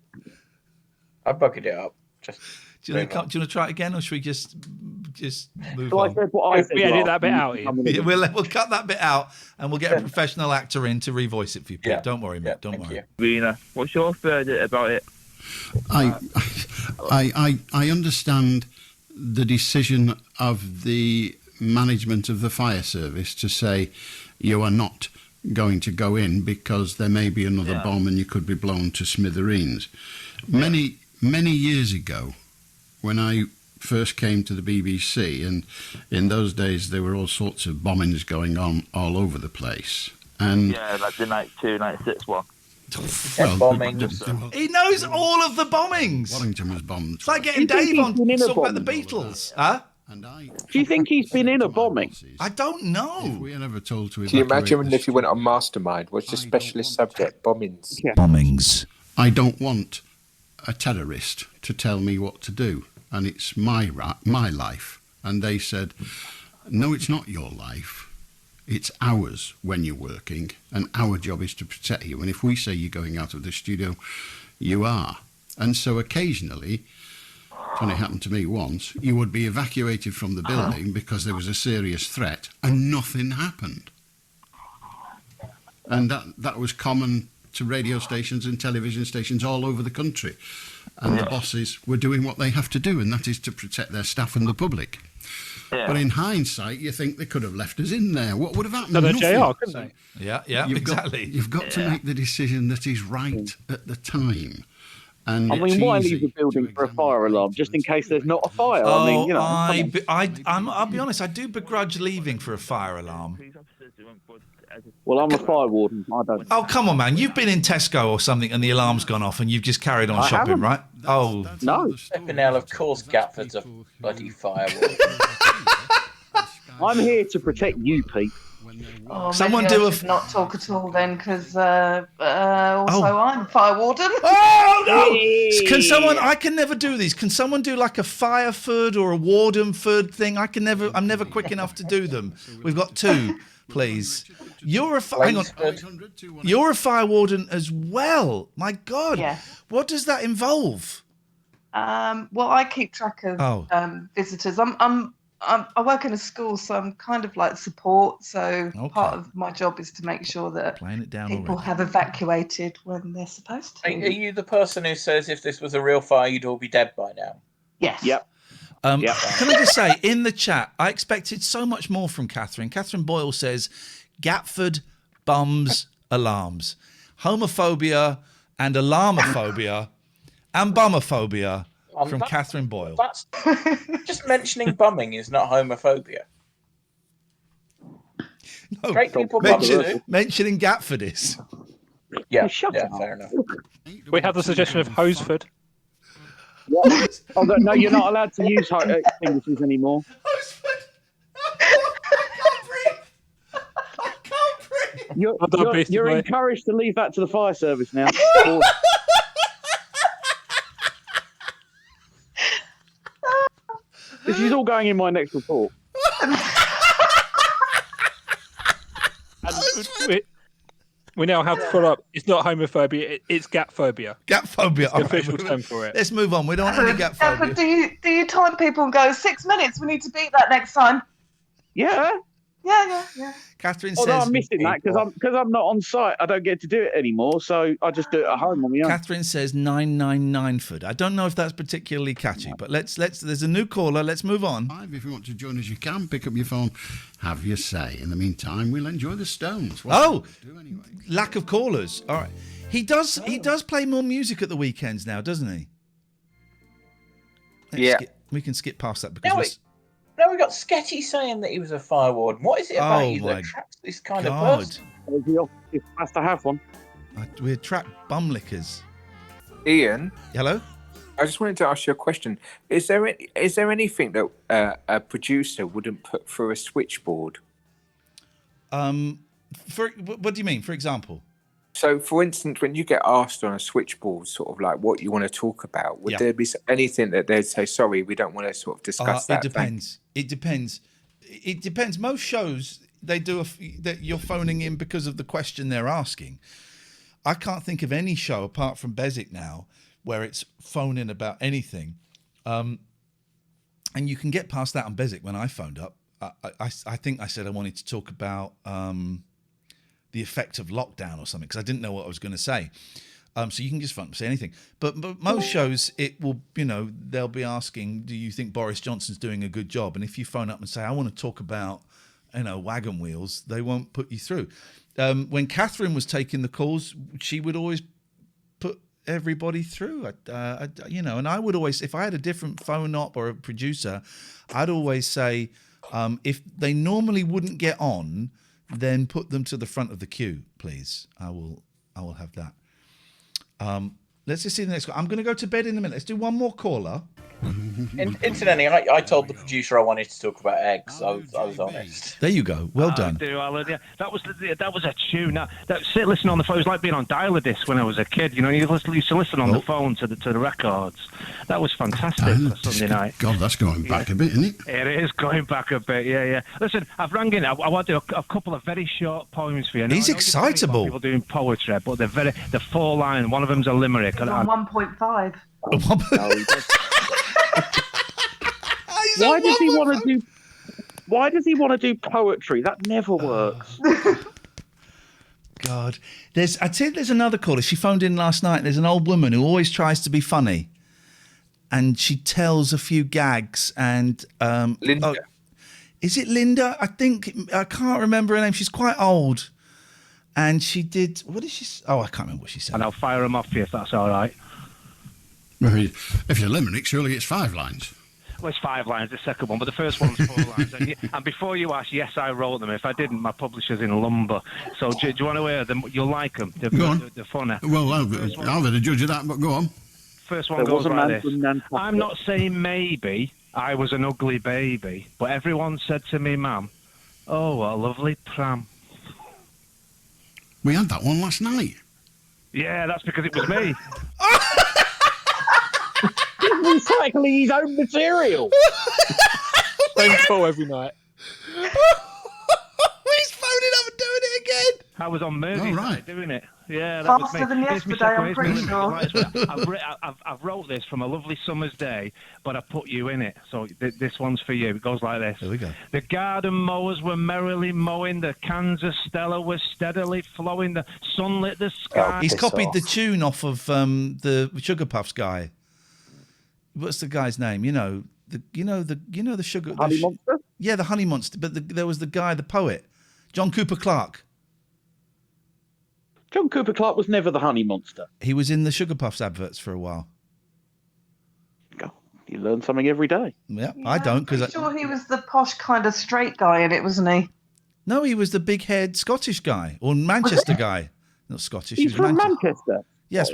S3: I bugged it up. Just.
S2: Do you want to try it again, or should we just move
S21: so
S2: on?
S21: I said what I said.
S14: We edit that bit out.
S2: Yeah, we'll cut that bit out, and we'll get a professional actor in to revoice it for you, Pete. Yeah. Don't worry, mate. Don't worry.
S4: Rena, what's your verdict about it?
S18: I understand the decision of the management of the fire service to say you are not going to go in because there may be another bomb and you could be blown to smithereens. Many years ago, when I first came to the BBC, and in those days there were all sorts of bombings going on all over the place. And
S4: like the 92, 96 one.
S2: Bombings. He knows all of the bombings.
S18: Warrington was bombed.
S2: It's like getting Dave on to talk about the Beatles. Huh?
S21: Do you think he's been in a bombing?
S2: I don't know.
S18: If we are ever told to
S17: Do you imagine if you went on Mastermind? What's the specialist subject? Bombings.
S2: Yeah. Bombings.
S18: I don't want a terrorist to tell me what to do, and it's my life. And they said, no, it's not your life. It's ours when you're working, and our job is to protect you. And if we say you're going out of the studio, you are. And so occasionally, when it happened to me once, you would be evacuated from the building because there was a serious threat, and nothing happened. And that was common to radio stations and television stations all over the country. And the bosses were doing what they have to do, and that is to protect their staff and the public. But in hindsight, you think they could have left us in there. What would have happened?
S14: No, they're
S18: Nothing.
S14: JR, couldn't they?
S2: Yeah,
S18: exactly. You've got to make the decision that is right at the time. And
S21: I mean, why leave the building for a fire alarm just in case there's not a fire?
S2: Oh,
S21: I mean, you know.
S2: I'll be honest. I do begrudge leaving for a fire alarm.
S21: Well, I'm a fire warden. I don't.
S2: Oh, come on, man! You've been in Tesco or something, and the alarm's gone off, and you've just carried on shopping,
S21: haven't.
S2: right?
S21: No.
S3: Flipping hell, of course, Gatford's a bloody firewood.
S21: I'm here to protect you, Pete.
S19: Oh,
S2: Someone
S19: maybe
S2: do
S19: I
S2: a
S19: should not talk at all then, because I'm fire warden.
S2: Oh no! Can someone? I can never do these. Can someone do like a Fireford or a Wardenford thing? I'm never quick enough to do them. We've got two, please. You're a hang on. You're a fire warden as well. My God.
S19: Yeah.
S2: What does that involve?
S19: Well, I keep track of visitors. I work in a school, so I'm kind of like support. So part of my job is to make sure that people have evacuated when they're supposed to.
S3: Are you the person who says if this was a real fire, you'd all be dead by now?
S19: Yes.
S21: Yep.
S2: Can I just say, in the chat, I expected so much more from Catherine. Catherine Boyle says, Gatford bums alarms. Homophobia and alarmophobia and bumophobia from Catherine Boyle.
S3: That's just mentioning bumming is not homophobia.
S2: No,
S3: Great people
S2: mentioning Gatford is.
S3: Yeah, fair enough.
S14: We have the suggestion of Hoseford.
S21: What? Oh, no, you're not allowed to use extinguishers anymore. You're encouraged to leave that to the fire service now. This is all going in my next report.
S14: We now have to follow up. It's not homophobia, it's gatphobia.
S2: Gatphobia.
S14: It's the official term for it.
S2: Let's move on. We don't want any gatphobia.
S19: But do you time people and go 6 minutes? We need to beat that next time.
S21: Yeah.
S19: Yeah.
S2: Catherine
S21: Although
S2: says...
S21: I'm missing that because I'm not on site. I don't get to do it anymore, so I just do it at home on my own.
S2: Catherine says 999ford. I don't know if that's particularly catchy, but let's. There's a new caller. Let's move on.
S18: If you want to join us, you can pick up your phone, have your say. In the meantime, we'll enjoy the Stones.
S2: Lack of callers. All right, he does play more music at the weekends now, doesn't he? We can skip past that because.
S3: Now we got Sketchy saying that he was a fire warden. What is it about you that attracts this kind of person?
S21: It's nice to have one.
S2: We attract bumlickers.
S17: Ian?
S2: Hello?
S17: I just wanted to ask you a question. Is there anything that a producer wouldn't put through a switchboard?
S2: What do you mean, for example?
S17: So, for instance, when you get asked on a switchboard, sort of like what you want to talk about, would there be anything that they'd say, sorry, we don't want to sort of discuss that?
S2: It depends. It depends. Most shows, they do that you're phoning in because of the question they're asking. I can't think of any show apart from Basic now where it's phone in about anything. And you can get past that on Basic. When I phoned up, I think I said I wanted to talk about... the effect of lockdown or something, because I didn't know what I was going to say. So you can just phone and say anything. But most shows, it will, they'll be asking, do you think Boris Johnson's doing a good job? And if you phone up and say, I want to talk about, wagon wheels, they won't put you through. When Catherine was taking the calls, she would always put everybody through. And I would always, if I had a different phone op or a producer, I'd always say, if they normally wouldn't get on, then put them to the front of the queue, please. I will have that. Let's just see the next one. I'm going to go to bed in a minute. Let's do one more caller.
S3: Incidentally, I told the producer I wanted to talk about eggs. I was honest.
S2: There you go. Well done.
S5: That was a tune. Listening on the phone, it was like being on dial-a-disc when I was a kid. You used to listen on the phone to the records. That was fantastic for Sunday night.
S18: God, that's going back a bit, isn't it?
S5: It is going back a bit. Yeah. Listen, I've rang in. I want to do a couple of very short poems for you.
S2: He's excitable.
S5: People doing poetry, but they're 4-line. One of them's a limerick.
S19: It's on 1.5.
S21: Why does he want to do poetry? That never works.
S2: God, I tell you, there's another caller. She phoned in last night. There's an old woman who always tries to be funny, and she tells a few gags. And
S17: Linda.
S2: Is it Linda? I can't remember her name. She's quite old. And she did, what did she say? Oh, I can't remember what she said.
S5: And I'll fire them off for you if that's all right.
S18: If you're limerick, surely it's 5 lines.
S5: Well, it's 5 lines, the second one, but the first one's 4 lines. And before you ask, yes, I wrote them. If I didn't, my publisher's in Lumber. So do you want to hear them? You'll like them.
S18: Go on.
S5: They're funny.
S18: Well, I'll be the judge of that, but go on.
S5: First one goes like this. I'm not saying maybe I was an ugly baby, but everyone said to me, Mum, oh, what a lovely pram.
S18: We had that one last night.
S5: Yeah, that's because it was me.
S21: He's recycling his own material.
S14: Same call every night.
S2: He's phoning up and doing it again.
S5: I was on Merseyside
S18: right.
S5: doing it. Yeah, that was me.
S19: Faster than yesterday, I'm pretty sure.
S5: I've wrote this from a lovely summer's day, but I put you in it. So this one's for you. It goes like this.
S2: Here we go.
S5: The garden mowers were merrily mowing. The cans of Stella were steadily flowing. The sun lit the sky.
S2: He's copied the tune off of the Sugar Puffs guy. What's the guy's name? The sugar
S21: Honey Monster?
S2: Yeah, the Honey Monster. But there was the guy, the poet, John Cooper Clarke.
S21: John Cooper Clarke was never the Honey Monster.
S2: He was in the Sugar Puffs adverts for a while.
S21: You learn something every day.
S2: Yeah, I don't because
S19: I'm sure he was the posh kind of straight guy in it, wasn't he?
S2: No, he was the big-haired Scottish guy or Manchester guy. Not Scottish.
S21: He's
S2: he was
S21: from Manchester.
S2: Yeah, that's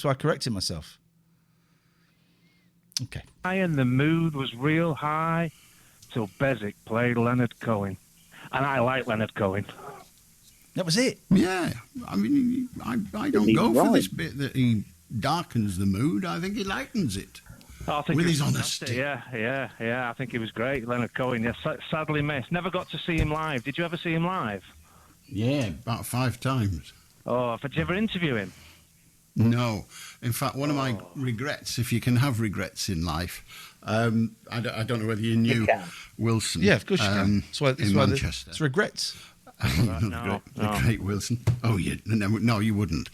S2: why I corrected myself. Okay.
S5: And the mood was real high till Bezic played Leonard Cohen. And I like Leonard Cohen.
S2: That was it.
S18: Yeah. I mean, I don't go for this bit that he darkens the mood. I think he lightens it.
S5: I think
S18: with
S5: he
S18: his
S5: was
S18: honesty.
S5: Yeah. I think he was great, Leonard Cohen. Yeah, sadly missed. Never got to see him live. Did you ever see him live?
S18: Yeah, about 5 times.
S5: Oh, did you ever interview him?
S18: No. In fact, one of my regrets, if you can have regrets in life, I don't know whether you knew Wilson.
S2: Yeah, of course you can.
S18: In Manchester.
S2: It's regrets.
S18: The great Wilson. Oh, no, you wouldn't.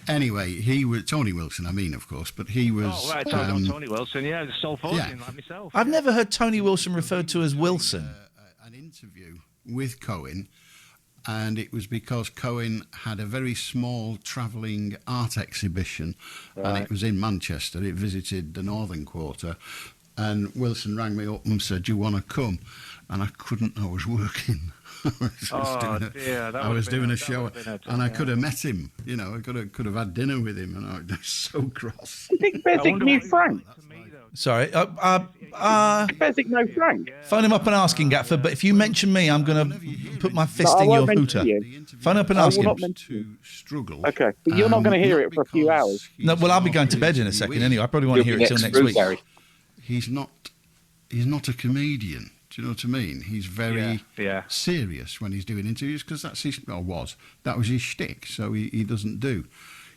S18: Anyway, he was Tony Wilson. I mean, of course, but he was.
S5: Oh, right, Tony Wilson. Yeah, the soul fortune like myself.
S2: I've never heard Tony Wilson referred to as Wilson.
S18: An interview with Cohen, and it was because Cohen had a very small travelling art exhibition, and it was in Manchester. It visited the Northern Quarter, and Wilson rang me up and said, "Do you want to come?" And I couldn't. I was working. I was doing a show, and I could have met him. I could have had dinner with him, and I was so cross.
S21: You think Bezic knew Frank?
S2: Sorry,
S21: Bezic know Frank.
S2: Phone him up and ask him, Gatford. But if you mention me, I'm going to put my fist in your hooter. Phone up and ask him.
S18: Struggle.
S21: Okay, but you're not going to hear it for a few hours.
S2: No, well, I'll be going to bed in a second anyway. I probably won't hear it till next week.
S18: He's not a comedian. Do you know what I mean? He's very serious when he's doing interviews because that was his shtick. So he doesn't do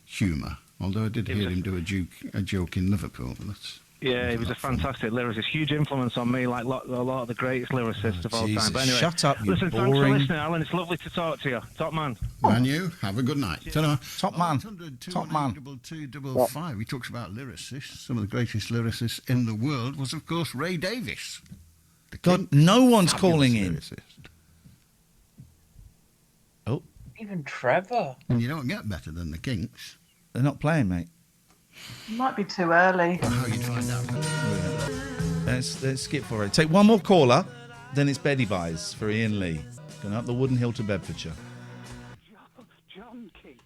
S18: humour. Although I did hear him do a joke in Liverpool.
S5: He was a fantastic lyricist. Huge influence on me, like a lot of the greatest lyricists of all
S2: Jesus,
S5: time. But anyway,
S2: shut up, you
S5: listen,
S2: boring.
S5: thanks for listening, Alan. It's lovely to talk to you. Top man.
S18: And you, have a good night. Ta-ra.
S2: Top man. Top man.
S18: 22255. He talks about lyricists. Some of the greatest lyricists in the world was, of course, Ray Davies.
S2: God, no one's calling in. Oh.
S3: Even Trevor.
S18: And you don't get better than the Kinks.
S2: They're not playing, mate.
S19: It might be too early.
S18: How you'd find out.
S2: Let's skip for it. Take one more caller, then it's Betty Buys for Ian Lee. Going up the Wooden Hill to Bedfordshire.
S11: John Keane.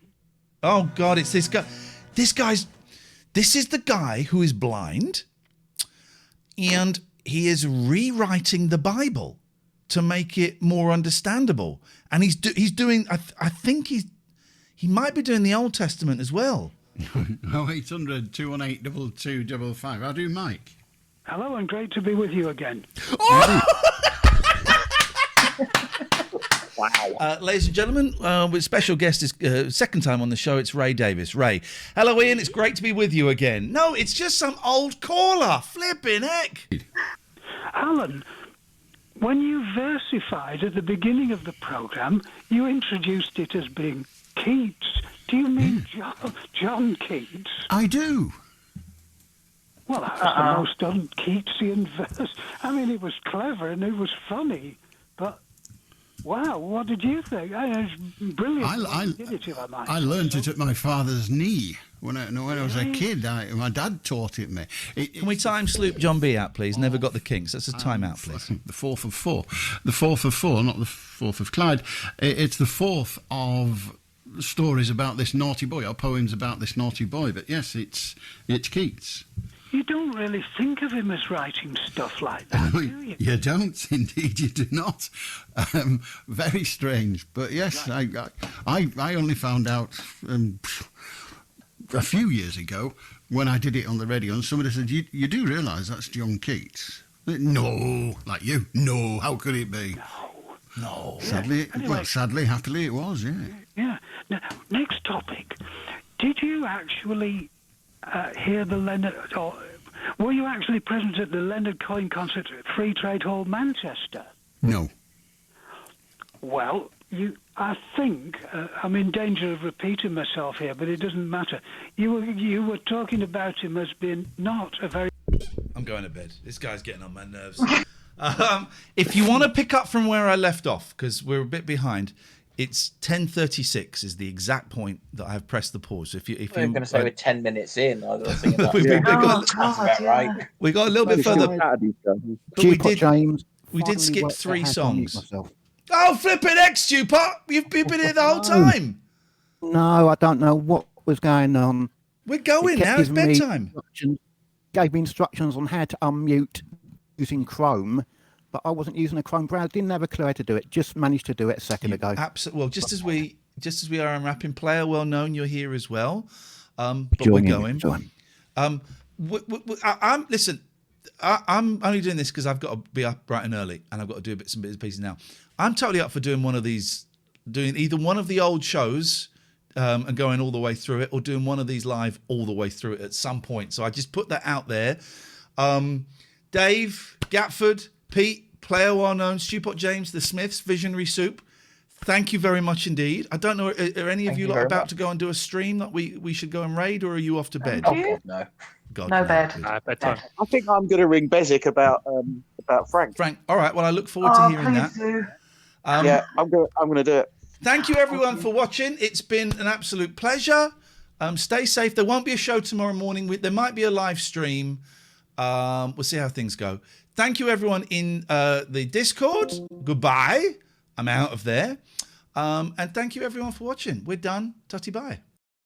S2: Oh, God, it's this guy. This is the guy who is blind, and he is rewriting the Bible to make it more understandable. And he's doing, I think he might be doing the Old Testament as well.
S18: 0800 218 2255. How do Mike?
S11: Hello, and great to be with you again.
S2: Oh! Wow. Ladies and gentlemen, with special guest is second time on the show, it's Ray Davies. Ray. Hello, Ian. It's great to be with you again. No, it's just some old caller. Flipping heck.
S11: Alan, when you versified at the beginning of the programme, you introduced it as being Keats. Do you mean John Keats?
S18: I do.
S6: Well, that was the most un-Keatsian verse. I mean, it was clever and it was funny, but wow, what did you think? It was brilliant.
S18: I learned it at my father's knee when I was a kid. My dad taught it me.
S2: Can we time Sloop John B out, please? Never got the kinks. That's a time out, please.
S18: The 4th of 4. The 4th of 4, not the 4th of Clyde. It's the 4th of stories about this naughty boy, or poems about this naughty boy. But yes, it's Keats.
S6: You don't really think of him as writing stuff like that, do you?
S18: You don't, indeed, you do not. Very strange, but yes, right. I only found out a few years ago when I did it on the radio, and somebody said, "You do realise that's John Keats?" No, like you. No, how could it be?
S2: No.
S18: Sadly,
S6: Anyway.
S18: happily, it was. Yeah.
S6: Yeah. Now, next topic. Did you actually hear the Leonard, or were you actually present at the Leonard Cohen concert at Free Trade Hall, Manchester?
S18: No.
S6: Well, I think I'm in danger of repeating myself here, but it doesn't matter. You were talking about him as being not a very.
S2: I'm going to bed. This guy's getting on my nerves. If you want to pick up from where I left off, because we're a bit behind, it's 10:36 is the exact point that I have pressed the pause. If you're
S3: going to say we're 10 minutes in, I was thinking that.
S2: That's
S3: about right.
S2: We got a little bit further. But
S9: James.
S2: We did skip 3 songs. Oh, flipping X, Stupot! You've been here the whole time.
S9: No, I don't know what was going on.
S2: We're going now. It's bedtime.
S9: Gave me instructions on how to unmute using Chrome, but I wasn't using a Chrome browser. Didn't have a clue how to do it. Just managed to do it a second ago.
S2: Absolutely. Well, just as we are unwrapping player, well known, you're here as well. But we're going. Listen. I'm only doing this because I've got to be up bright and early, and I've got to do bits and pieces now. I'm totally up for doing one of these, doing either one of the old shows and going all the way through it, or doing one of these live all the way through it at some point. So I just put that out there. Dave, Gatford, Pete, Player Well Known, Stupot James, The Smiths, Visionary Soup, thank you very much indeed. I don't know, are any of you lot about to go and do a stream that we should go and raid, or are you off to bed?
S3: Oh, God, no.
S2: God,
S19: no bed.
S14: Bedtime.
S21: I think I'm going to ring Bezic about Frank.
S2: Frank, all right. Well, I look forward to hearing that.
S19: Do.
S21: Yeah, I'm going to do it.
S2: Thank you, everyone, for watching. It's been an absolute pleasure. Stay safe. There won't be a show tomorrow morning. There might be a live stream. We'll see how things go. Thank you, everyone in the Discord. Goodbye. I'm out of there. And thank you, everyone, for watching. We're done. Tutty bye.